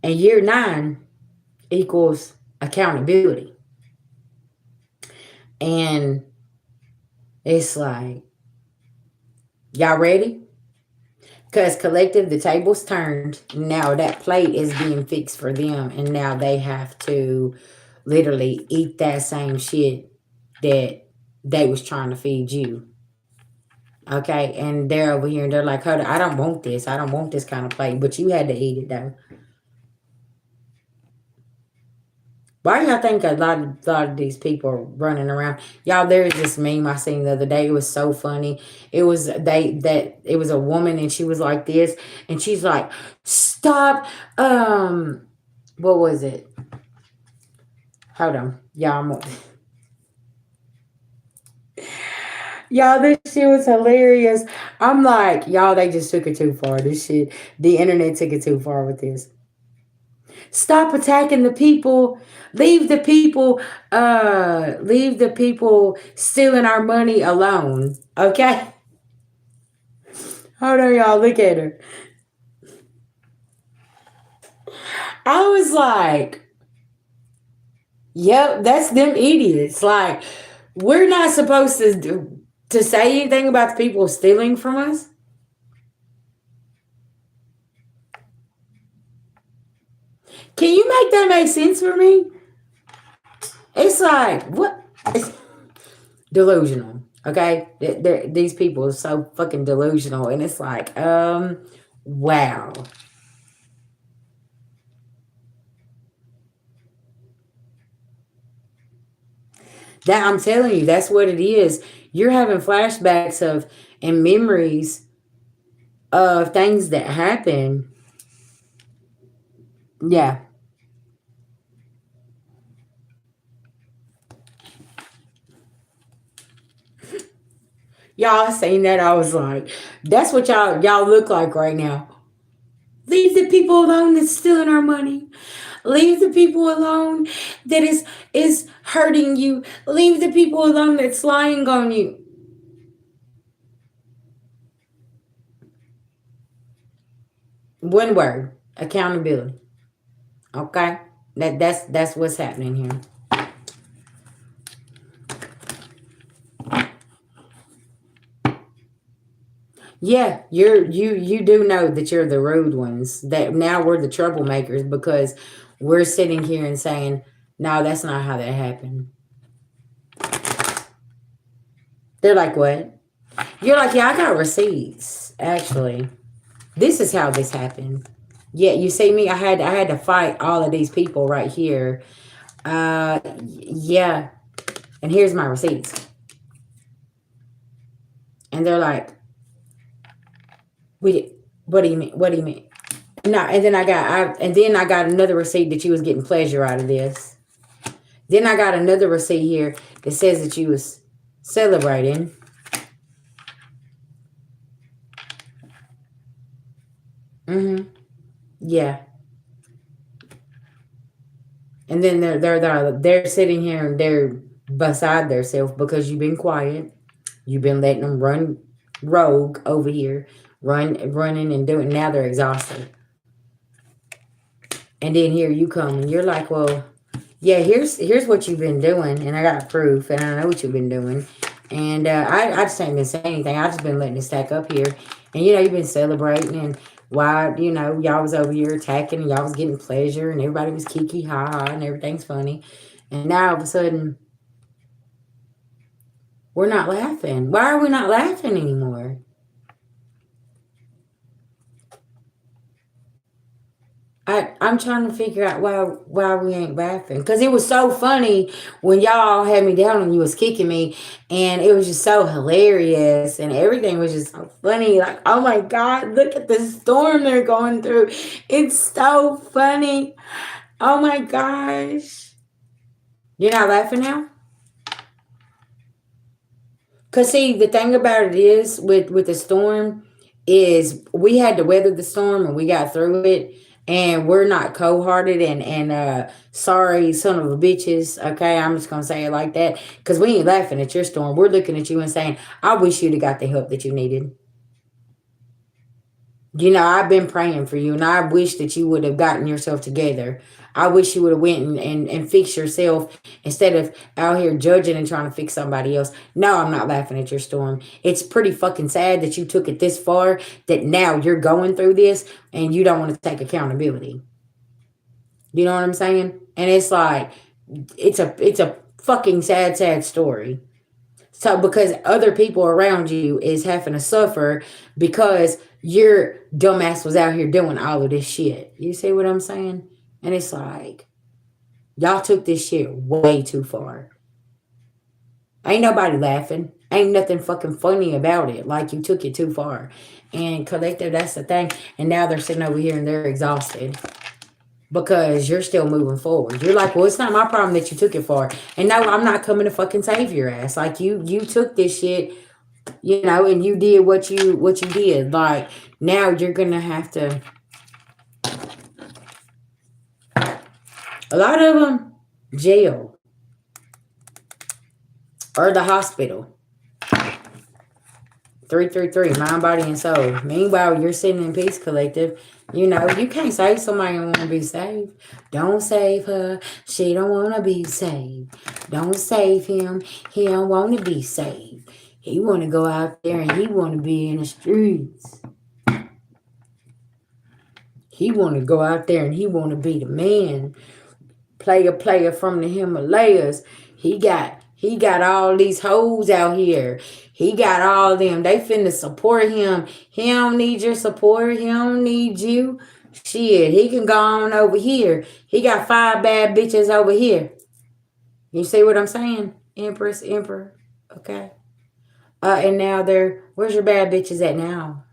And year 9 equals accountability. And it's like, y'all ready? Because collective, the table's turned. Now that plate is being fixed for them. And now they have to literally eat that same shit that they was trying to feed you. Okay. And they're over here and they're like, hold on, I don't want this. I don't want this kind of plate. But you had to eat it though. Why y'all think a lot of these people are running around? Y'all, there is this meme I seen the other day. It was so funny. It was a woman and she was like this, and she's like, stop. What was it? Hold on, y'all. Y'all, this shit was hilarious. I'm like, y'all, they just took it too far. This shit, the internet took it too far with this. Stop attacking the people. Leave the people stealing our money alone. Okay? Hold on, y'all. Look at her. I was like, yep, that's them idiots. Like, we're not supposed to say anything about the people stealing from us. Can you make that make sense for me? It's like, what? It's delusional. Okay? These people are so fucking delusional. And it's like, wow. That, I'm telling you, that's what it is. You're having flashbacks of and memories of things that happen. Yeah. Y'all seen that? I was like, that's what y'all look like right now. Leave the people alone that's stealing our money. Leave the people alone that is hurting you. Leave the people alone that's lying on you. One word: accountability. Okay, that's what's happening here. Yeah, you do know that you're the rude ones. That now we're the troublemakers because we're sitting here and saying, no, that's not how that happened. They're like, what? You're like, yeah, I got receipts. Actually, this is how this happened. Yeah, you see me. I had to fight all of these people right here. Yeah, and here's my receipts. And they're like, what do you mean? What do you mean? No, and then I got another receipt that you was getting pleasure out of this. Then I got another receipt here that says that you was celebrating. Mm-hmm. Yeah. And then they're sitting here and they're beside themselves because you've been quiet. You've been letting them run rogue over here, running and doing. Now they're exhausted. And then here you come and you're like, well, yeah, here's what you've been doing, and I got proof, and I know what you've been doing. And I just ain't been saying anything. I just been letting it stack up here. And you've been celebrating, and why y'all was over here attacking, and y'all was getting pleasure, and everybody was kiki ha ha, and everything's funny. And now all of a sudden, we're not laughing. Why are we not laughing anymore? I'm trying to figure out why we ain't laughing. Because it was so funny when y'all had me down and you was kicking me. And it was just so hilarious. And everything was just so funny. Like, oh my God, look at the storm they're going through. It's so funny. Oh my gosh. You're not laughing now? Because see, the thing about it is with the storm is we had to weather the storm and we got through it, and we're not cold-hearted and sorry son of a bitches. Okay, I'm just gonna say it like that because we ain't laughing at your storm. We're looking at you and saying, I wish you'd have got the help that you needed. I've been praying for you, and I wish that you would have gotten yourself together. I wish you would have went and fixed yourself instead of out here judging and trying to fix somebody else. No, I'm not laughing at your storm. It's pretty fucking sad that you took it this far, that now you're going through this and you don't want to take accountability. You know what I'm saying? And it's like, it's a fucking sad story. So because other people around you is having to suffer because your dumbass was out here doing all of this shit. You see what I'm saying? And it's like, y'all took this shit way too far. Ain't nobody laughing. Ain't nothing fucking funny about it. Like, you took it too far. And collective, that's the thing. And now they're sitting over here and they're exhausted because you're still moving forward. You're like, well, it's not my problem that you took it far. And no, I'm not coming to fucking save your ass. Like, you took this shit, and you did what you did. Like, now you're gonna have to. A lot of them, jail or the hospital. 333, mind, body, and soul. Meanwhile, you're sitting in peace, collective. You can't save somebody who want to be saved. Don't save her. She don't want to be saved. Don't save him. He don't want to be saved. He want to go out there and he want to be in the streets. He want to go out there and he want to be the man. Player from the Himalayas. He got all these hoes out here. He got all them. They finna support him. He don't need your support. He don't need you. Shit, he can go on over here. He got 5 bad bitches over here. You see what I'm saying? Empress, Emperor. Okay. And now where's your bad bitches at now?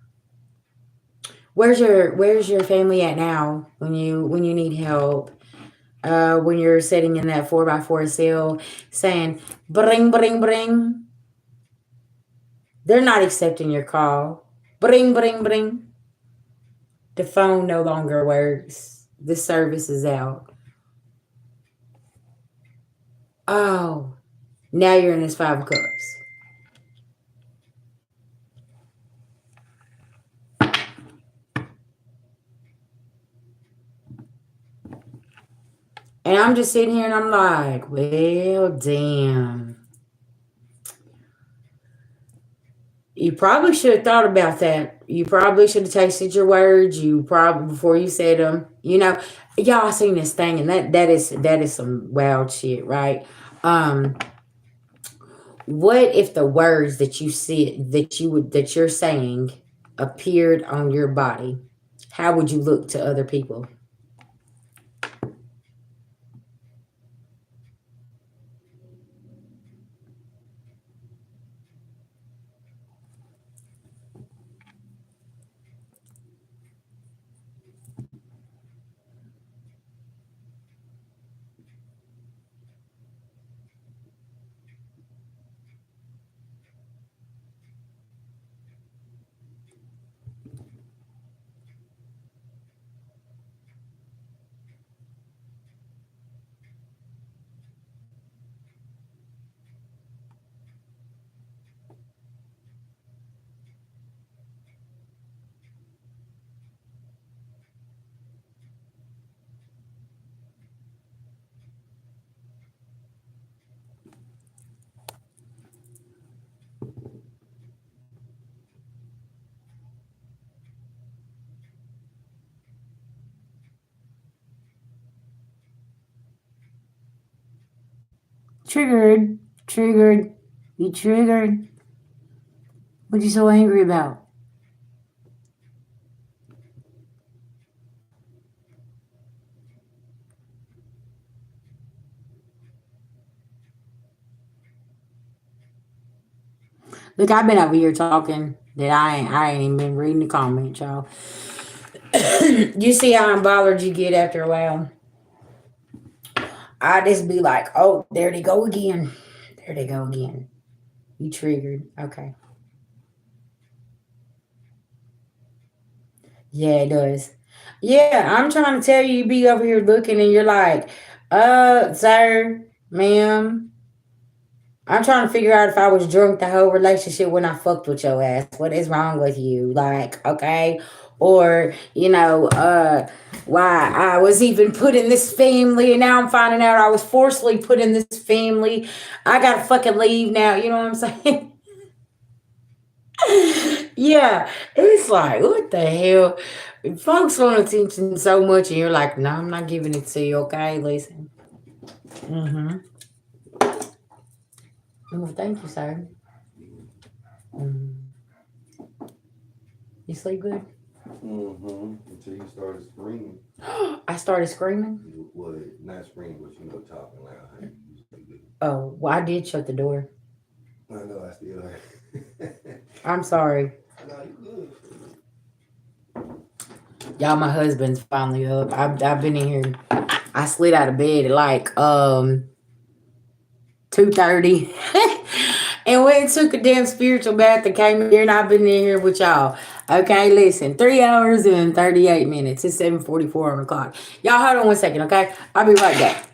Where's your family at now when you need help? When you're sitting in that 4x4 cell saying, bring, bring, bring. They're not accepting your call. Bring, bring, bring. The phone no longer works. The service is out. Oh, now you're in this 5 of Cups. And I'm just sitting here and I'm like, well, damn. You probably should have thought about that. You probably should have tasted your words. You probably before you said them. Y'all seen this thing, and that is some wild shit, right? Um, what if the words that you see that you're saying appeared on your body? How would you look to other people? Triggered. Triggered. You triggered. What you so angry about? Look, I've been over here talking that I ain't even been reading the comments, y'all. You see how bothered you get after a while? I just be like, oh, there they go again. There they go again. You triggered. Okay. Yeah, it does. Yeah, I'm trying to tell you, you be over here looking and you're like, sir, ma'am, I'm trying to figure out if I was drunk the whole relationship when I fucked with your ass. What is wrong with you? Like, okay. Or, why I was even put in this family and now I'm finding out I was forcibly put in this family. I gotta fucking leave now. You know what I'm saying? Yeah. It's like, what the hell? Folks want attention so much and you're like, no, I'm not giving it to you. Okay, listen. Mm-hmm. Well, thank you, sir. Mm. You sleep good? Mm-hmm. Until you started screaming. I started screaming. Well, not screaming, but talking loud. Honey. You sleep good. Oh, well, I did shut the door. I know, I still heard. I'm sorry. No, you Y'all, my husband's finally up. I've been in here. I slid out of bed at like 2:30. And went and took a damn spiritual bath and came here and I've been in here with y'all. Okay, listen, 3 hours and 38 minutes. It's 7:44 on the clock. Y'all hold on one second, okay? I'll be right back.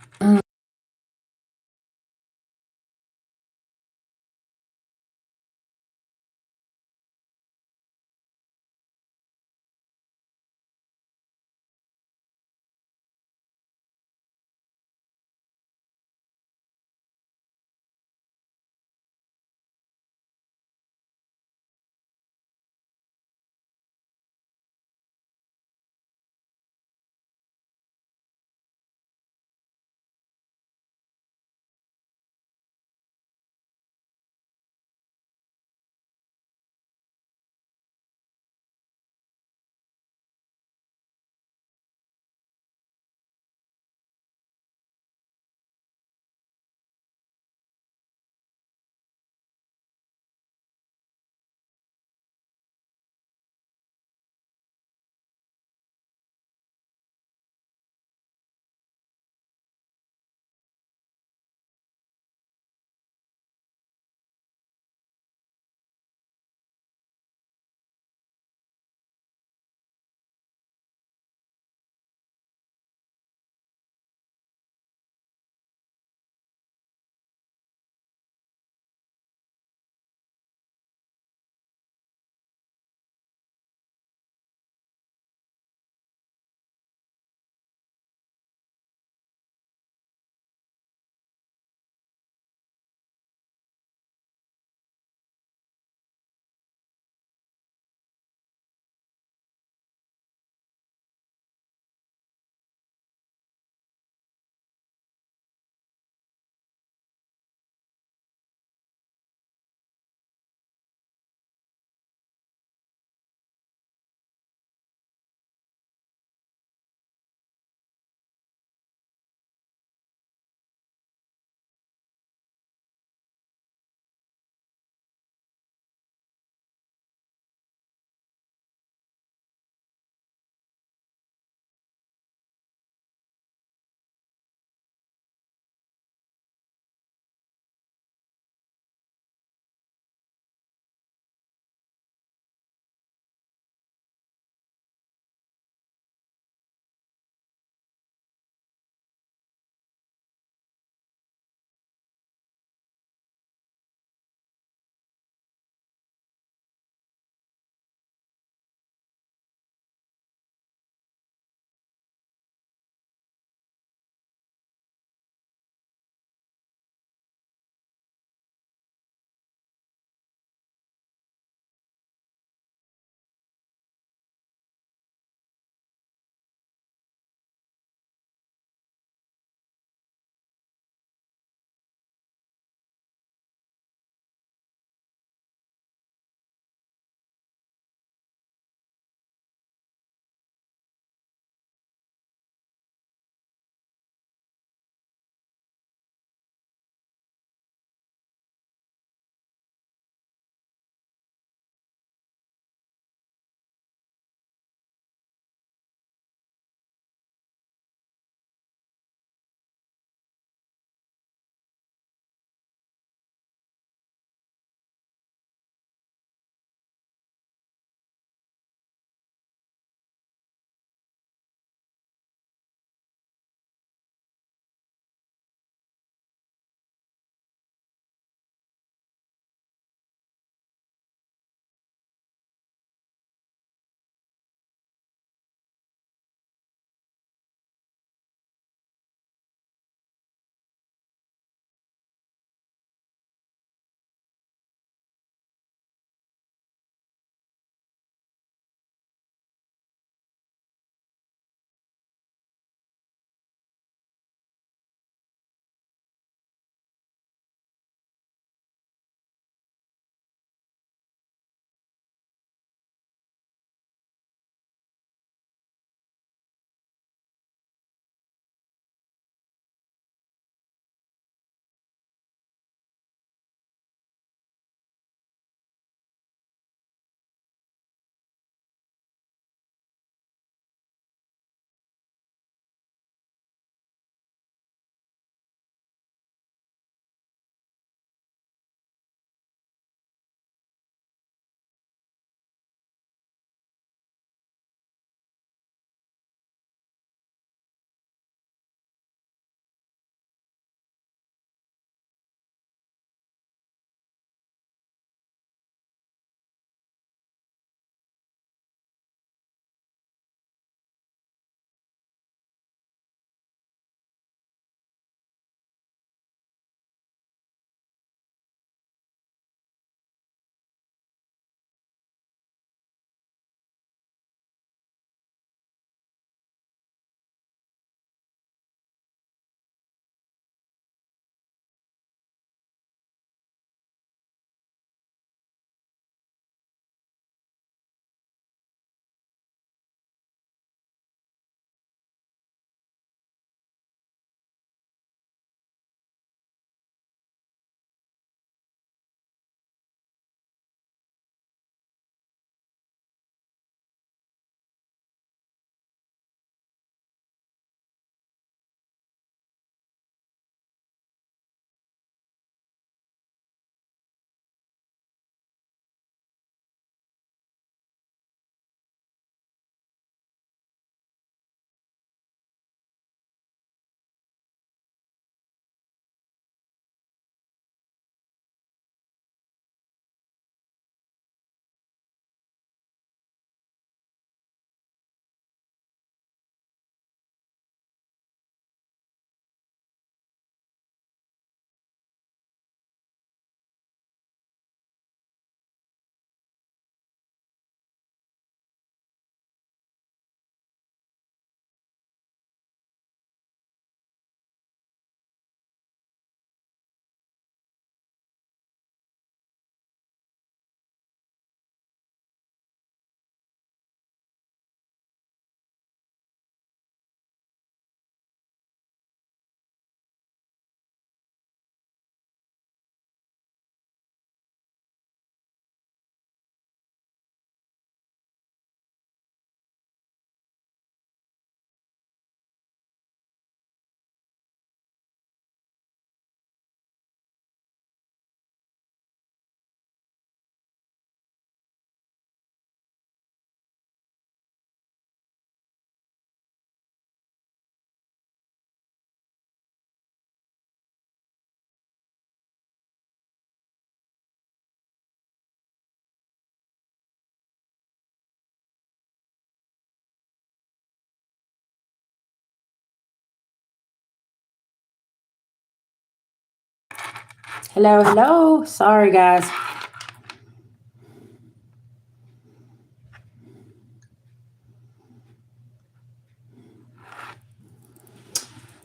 Hello, hello. Sorry, guys.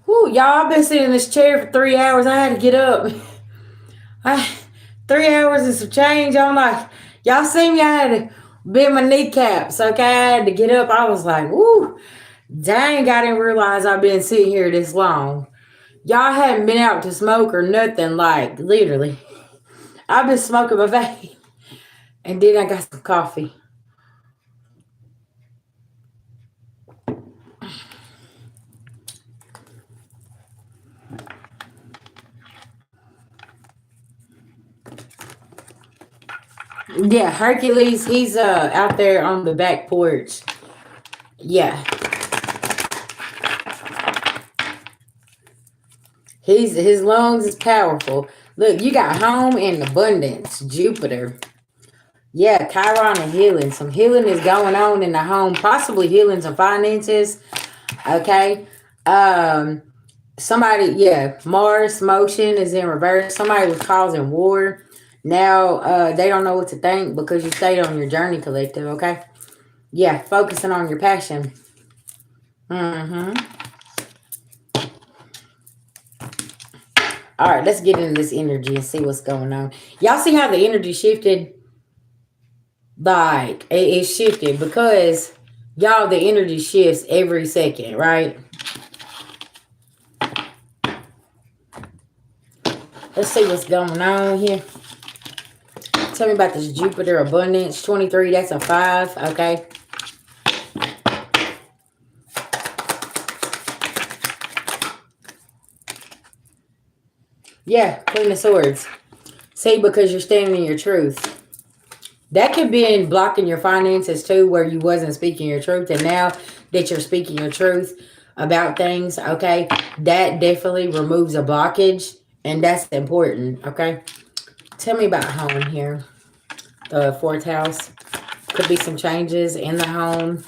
Whew, y'all, I've been sitting in this chair for 3 hours. I had to get up. 3 hours and some change. I'm like, y'all see me? I had to bend my kneecaps. Okay, I had to get up. I was like, woo, dang, I didn't realize I've been sitting here this long. Y'all hadn't been out to smoke or nothing, like, literally. I've been smoking my vape. And then I got some coffee. Yeah, Hercules, he's out there on the back porch. Yeah. His lungs is powerful. Look, you got home and abundance, Jupiter. Yeah, Chiron and healing. Some healing is going on in the home, possibly healing some finances. Okay. Somebody, yeah, Mars motion is in reverse. Somebody was causing war. Now they don't know what to think because you stayed on your journey, collective. Okay. Yeah, focusing on your passion. Mm-hmm. All right, let's get into this energy and see what's going on. Y'all see how the energy shifted? Like, it shifted because, y'all, the energy shifts every second, right? Let's see what's going on here. Tell me about this Jupiter abundance. 23, that's a 5, okay? Yeah, Queen of Swords. See, because you're standing in your truth. That could be blocking your finances too, where you wasn't speaking your truth. And now that you're speaking your truth about things, okay, that definitely removes a blockage. And that's important, okay? Tell me about home here. The 4th house. Could be some changes in the home.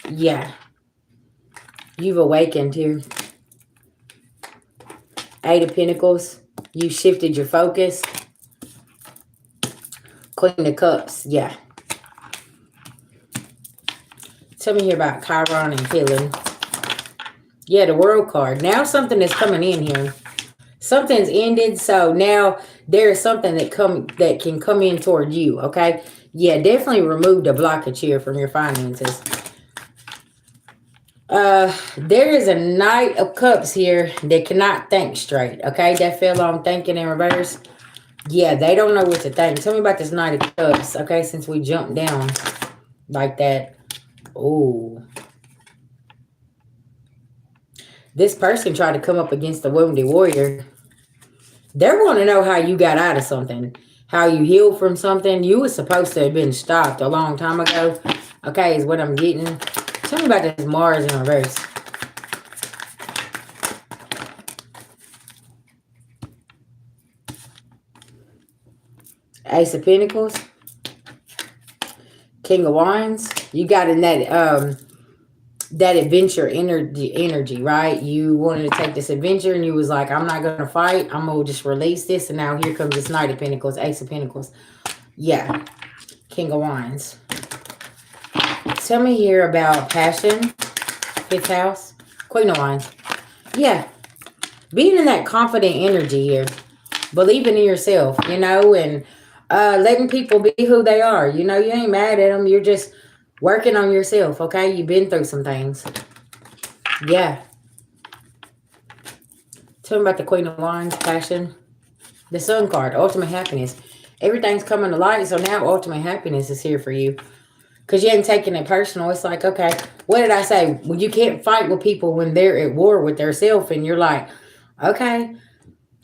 Yeah. You've awakened here. 8 of Pentacles. You shifted your focus. Queen of Cups. Yeah. Tell me here about Chiron and healing. Yeah, the World card. Now something is coming in here. Something's ended, so now there's something that can come in toward you, okay? Yeah, definitely remove the blockage here from your finances. There is a Knight of Cups here that cannot think straight, okay? That fell on thinking in reverse. Yeah, they don't know what to think. Tell me about this Knight of Cups, okay? Since we jumped down like that. Ooh. This person tried to come up against the wounded warrior. They want to know how you got out of something. How you healed from something. You were supposed to have been stopped a long time ago. Okay, is what I'm getting. Tell me about this Mars in reverse. Ace of Pentacles. King of Wands. You got in that adventure energy, right? You wanted to take this adventure and you was like, I'm not going to fight. I'm going to just release this. And now here comes this Knight of Pentacles, Ace of Pentacles. Yeah. King of Wands. Tell me here about passion. 5th house. Queen of Wands. Yeah. Being in that confident energy here. Believing in yourself, you know, and letting people be who they are. You know, you ain't mad at them. You're just working on yourself, okay? You've been through some things. Yeah. Tell me about the Queen of Wands, passion. The Sun card, ultimate happiness. Everything's coming to light, so now ultimate happiness is here for you. Because you ain't taking it personal. It's like, okay, what did I say? Well, you can't fight with people when they're at war with themselves, and you're like, okay.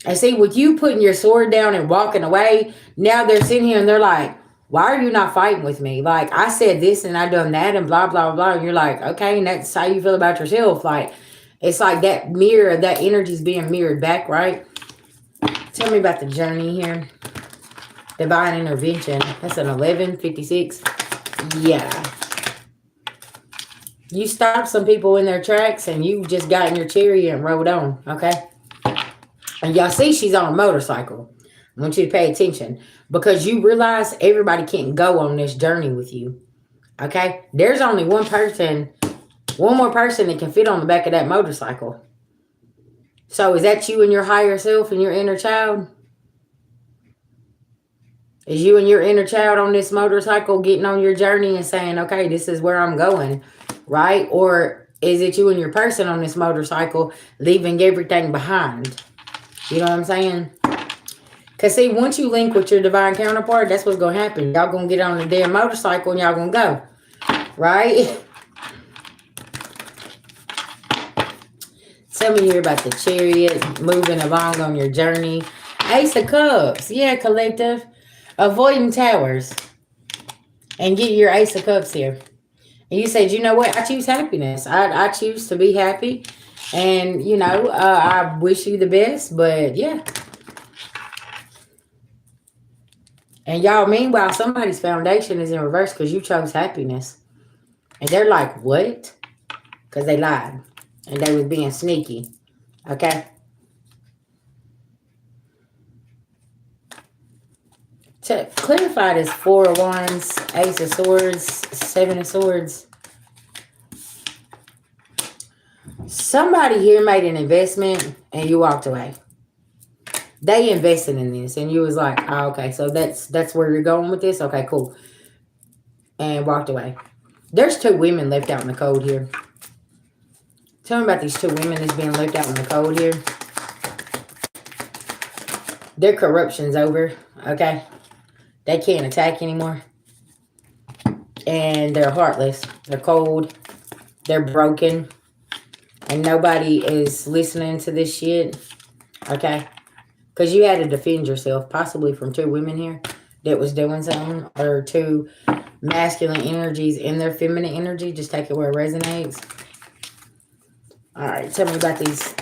I see, with you putting your sword down and walking away, now they're sitting here and they're like, why are you not fighting with me? Like, I said this and I done that and blah, blah, blah. And you're like, okay, and that's how you feel about yourself. Like, it's like that mirror, that energy's being mirrored back, right? Tell me about the journey here. Divine intervention. That's an 1156. Yeah. You stopped some people in their tracks and you just got in your chariot and rode on, okay? And y'all see she's on a motorcycle. I want you to pay attention because you realize everybody can't go on this journey with you. Okay? There's only one more person that can fit on the back of that motorcycle. So is that you and your higher self and your inner child? Is you and your inner child on this motorcycle getting on your journey and saying, okay, this is where I'm going, right? Or is it you and your person on this motorcycle leaving everything behind? You know what I'm saying? Because see, once you link with your divine counterpart, that's what's going to happen. Y'all going to get on the damn motorcycle and y'all going to go, right? Tell me here about the Chariot, moving along on your journey. Ace of Cups. Yeah, collective. Avoiding towers. And get your Ace of Cups here. And you said, you know what? I choose happiness. I choose to be happy. And, you know, I wish you the best. But, yeah. And y'all, meanwhile, somebody's foundation is in reverse because you chose happiness. And they're like, what? Because they lied. And they was being sneaky. Okay? To clarify this, 4 of Wands, Ace of Swords, 7 of Swords. Somebody here made an investment and you walked away. They invested in this and you was like, oh, okay, so that's where you're going with this? Okay, cool. And walked away. There's 2 women left out in the cold here. Tell me about these 2 women that's being left out in the cold here. Their corruption's over, okay? They can't attack anymore. And they're heartless. They're cold. They're broken. And nobody is listening to this shit, okay? Because you had to defend yourself, possibly from 2 women here that was doing something. Or 2 masculine energies in their feminine energy. Just take it where it resonates. All right, tell me about these.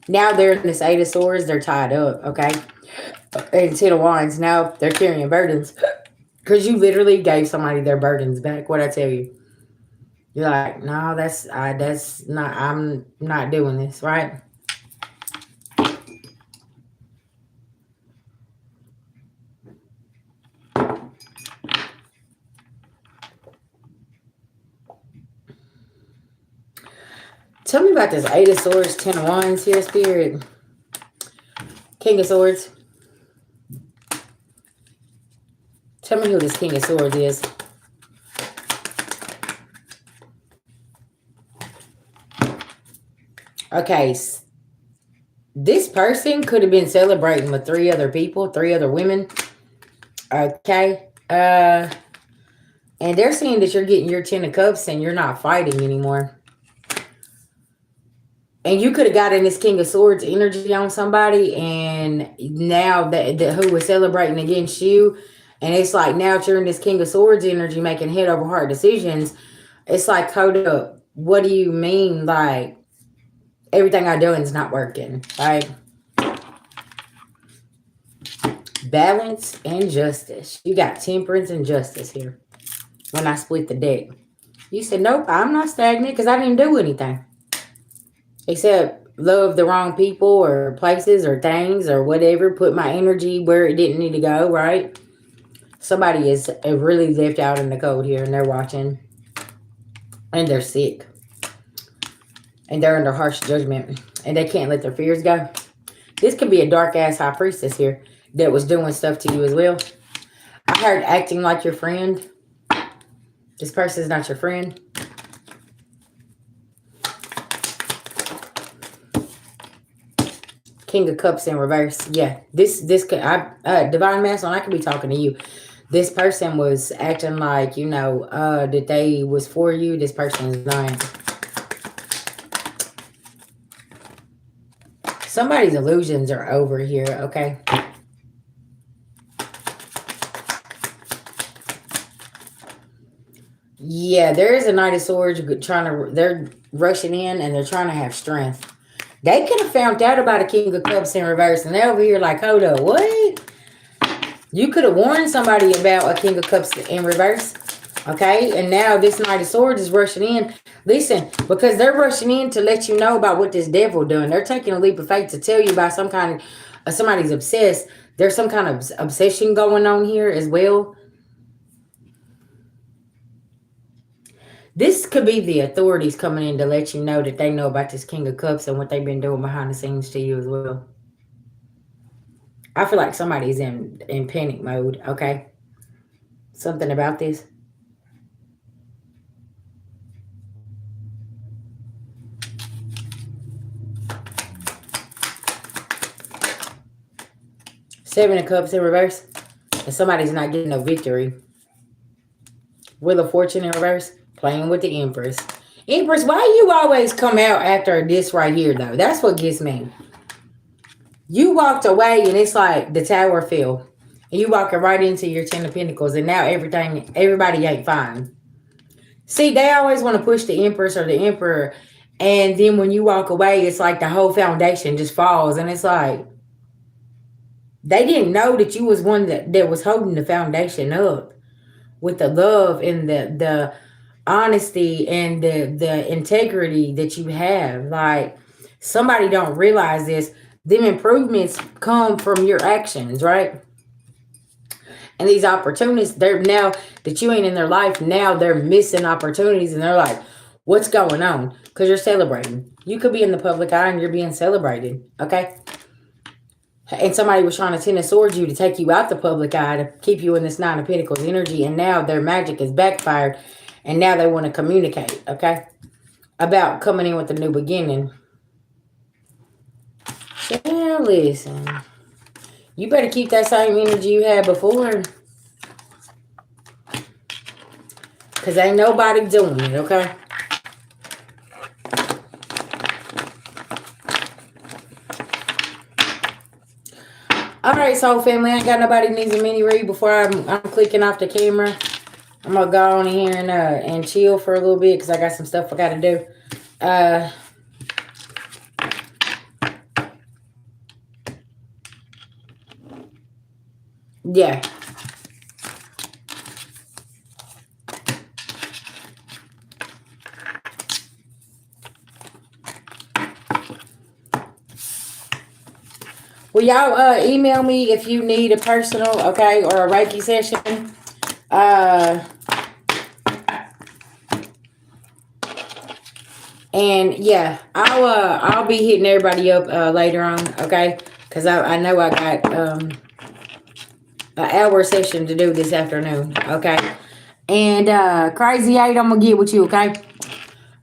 Now they're in this 8 of Swords. They're tied up, okay? And 10 of Wands. Now they're carrying burdens. Because you literally gave somebody their burdens back. What'd I tell you? You're like, no, that's not, I'm not doing this, right? Tell me about this 8 of Swords, 10 of Wands here, Spirit. King of Swords. Tell me who this King of Swords is. Okay. This person could have been celebrating with 3 other people, 3 other women. Okay. And they're saying that you're getting your 10 of Cups and you're not fighting anymore. And you could have gotten this King of Swords energy on somebody, and now that who was celebrating against you, and it's like now that you're in this King of Swords energy making head over heart decisions. It's like, hold up, what do you mean? Like, everything I'm doing is not working, right? Balance and justice. You got temperance and justice here. When I split the deck, you said, nope, I'm not stagnant because I didn't do anything. Except love the wrong people or places or things or whatever. Put my energy where it didn't need to go, right? Somebody is really left out in the cold here and they're watching. And they're sick. And they're under harsh judgment. And they can't let their fears go. This could be a dark-ass high priestess here that was doing stuff to you as well. I heard acting like your friend. This person is not your friend. King of Cups in reverse. Yeah, this could Divine Masculine, I could be talking to you. This person was acting like, you know, that they was for you. This person is not. Somebody's illusions are over here, okay? Yeah, there is a Knight of Swords they're rushing in and they're trying to have strength. They could have found out about a King of Cups in reverse and they're over here like, hold up, what? You could have warned somebody about a King of Cups in reverse. Okay, and now this Knight of Swords is rushing in. Listen, because they're rushing in to let you know about what this devil doing. They're taking a leap of faith to tell you about some kind of somebody's obsessed. There's some kind of obsession going on here as well. This could be the authorities coming in to let you know that they know about this King of Cups and what they've been doing behind the scenes to you as well. I feel like somebody's in panic mode, okay? Something about this. Seven of Cups in reverse. And somebody's not getting no victory. Wheel of Fortune in reverse. Playing with the Empress. Empress, why you always come out after this right here, though? That's what gets me. You walked away and it's like the tower fell. And you walking right into your 10 of Pentacles. And now everybody ain't fine. See, they always want to push the Empress or the Emperor. And then when you walk away, it's like the whole foundation just falls. And it's like, they didn't know that you was one that was holding the foundation up with the love and the honesty and the integrity that you have. Like, somebody don't realize this. Them improvements come from your actions, right? And these opportunities, they're now that you ain't in their life, now they're missing opportunities and they're like, what's going on? Because you're celebrating. You could be in the public eye and you're being celebrated, okay? And somebody was trying to Ten of Swords you to take you out the public eye to keep you in this Nine of Pentacles energy. And now their magic is backfired. And now they want to communicate, okay? About coming in with a new beginning. Yeah, listen. You better keep that same energy you had before. Because ain't nobody doing it, okay? Alright, soul family. I ain't got nobody needs a mini read before I'm clicking off the camera. I'm going to go on here and chill for a little bit because I got some stuff I got to do. Yeah. Well, y'all email me if you need a personal, okay, or a Reiki session. And yeah, I'll be hitting everybody up later on, okay? Because I know I got an hour session to do this afternoon, okay? And Crazy 8, I'm gonna get with you, okay?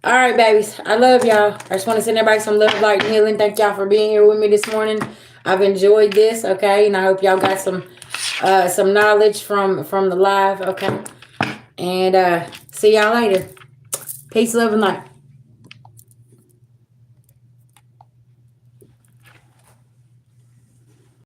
All right, babies. I love y'all. I just want to send everybody some love, light, and healing. Thank y'all for being here with me this morning. I've enjoyed this, okay? And I hope y'all got some knowledge from the live, okay? And see y'all later. Peace, love, and light.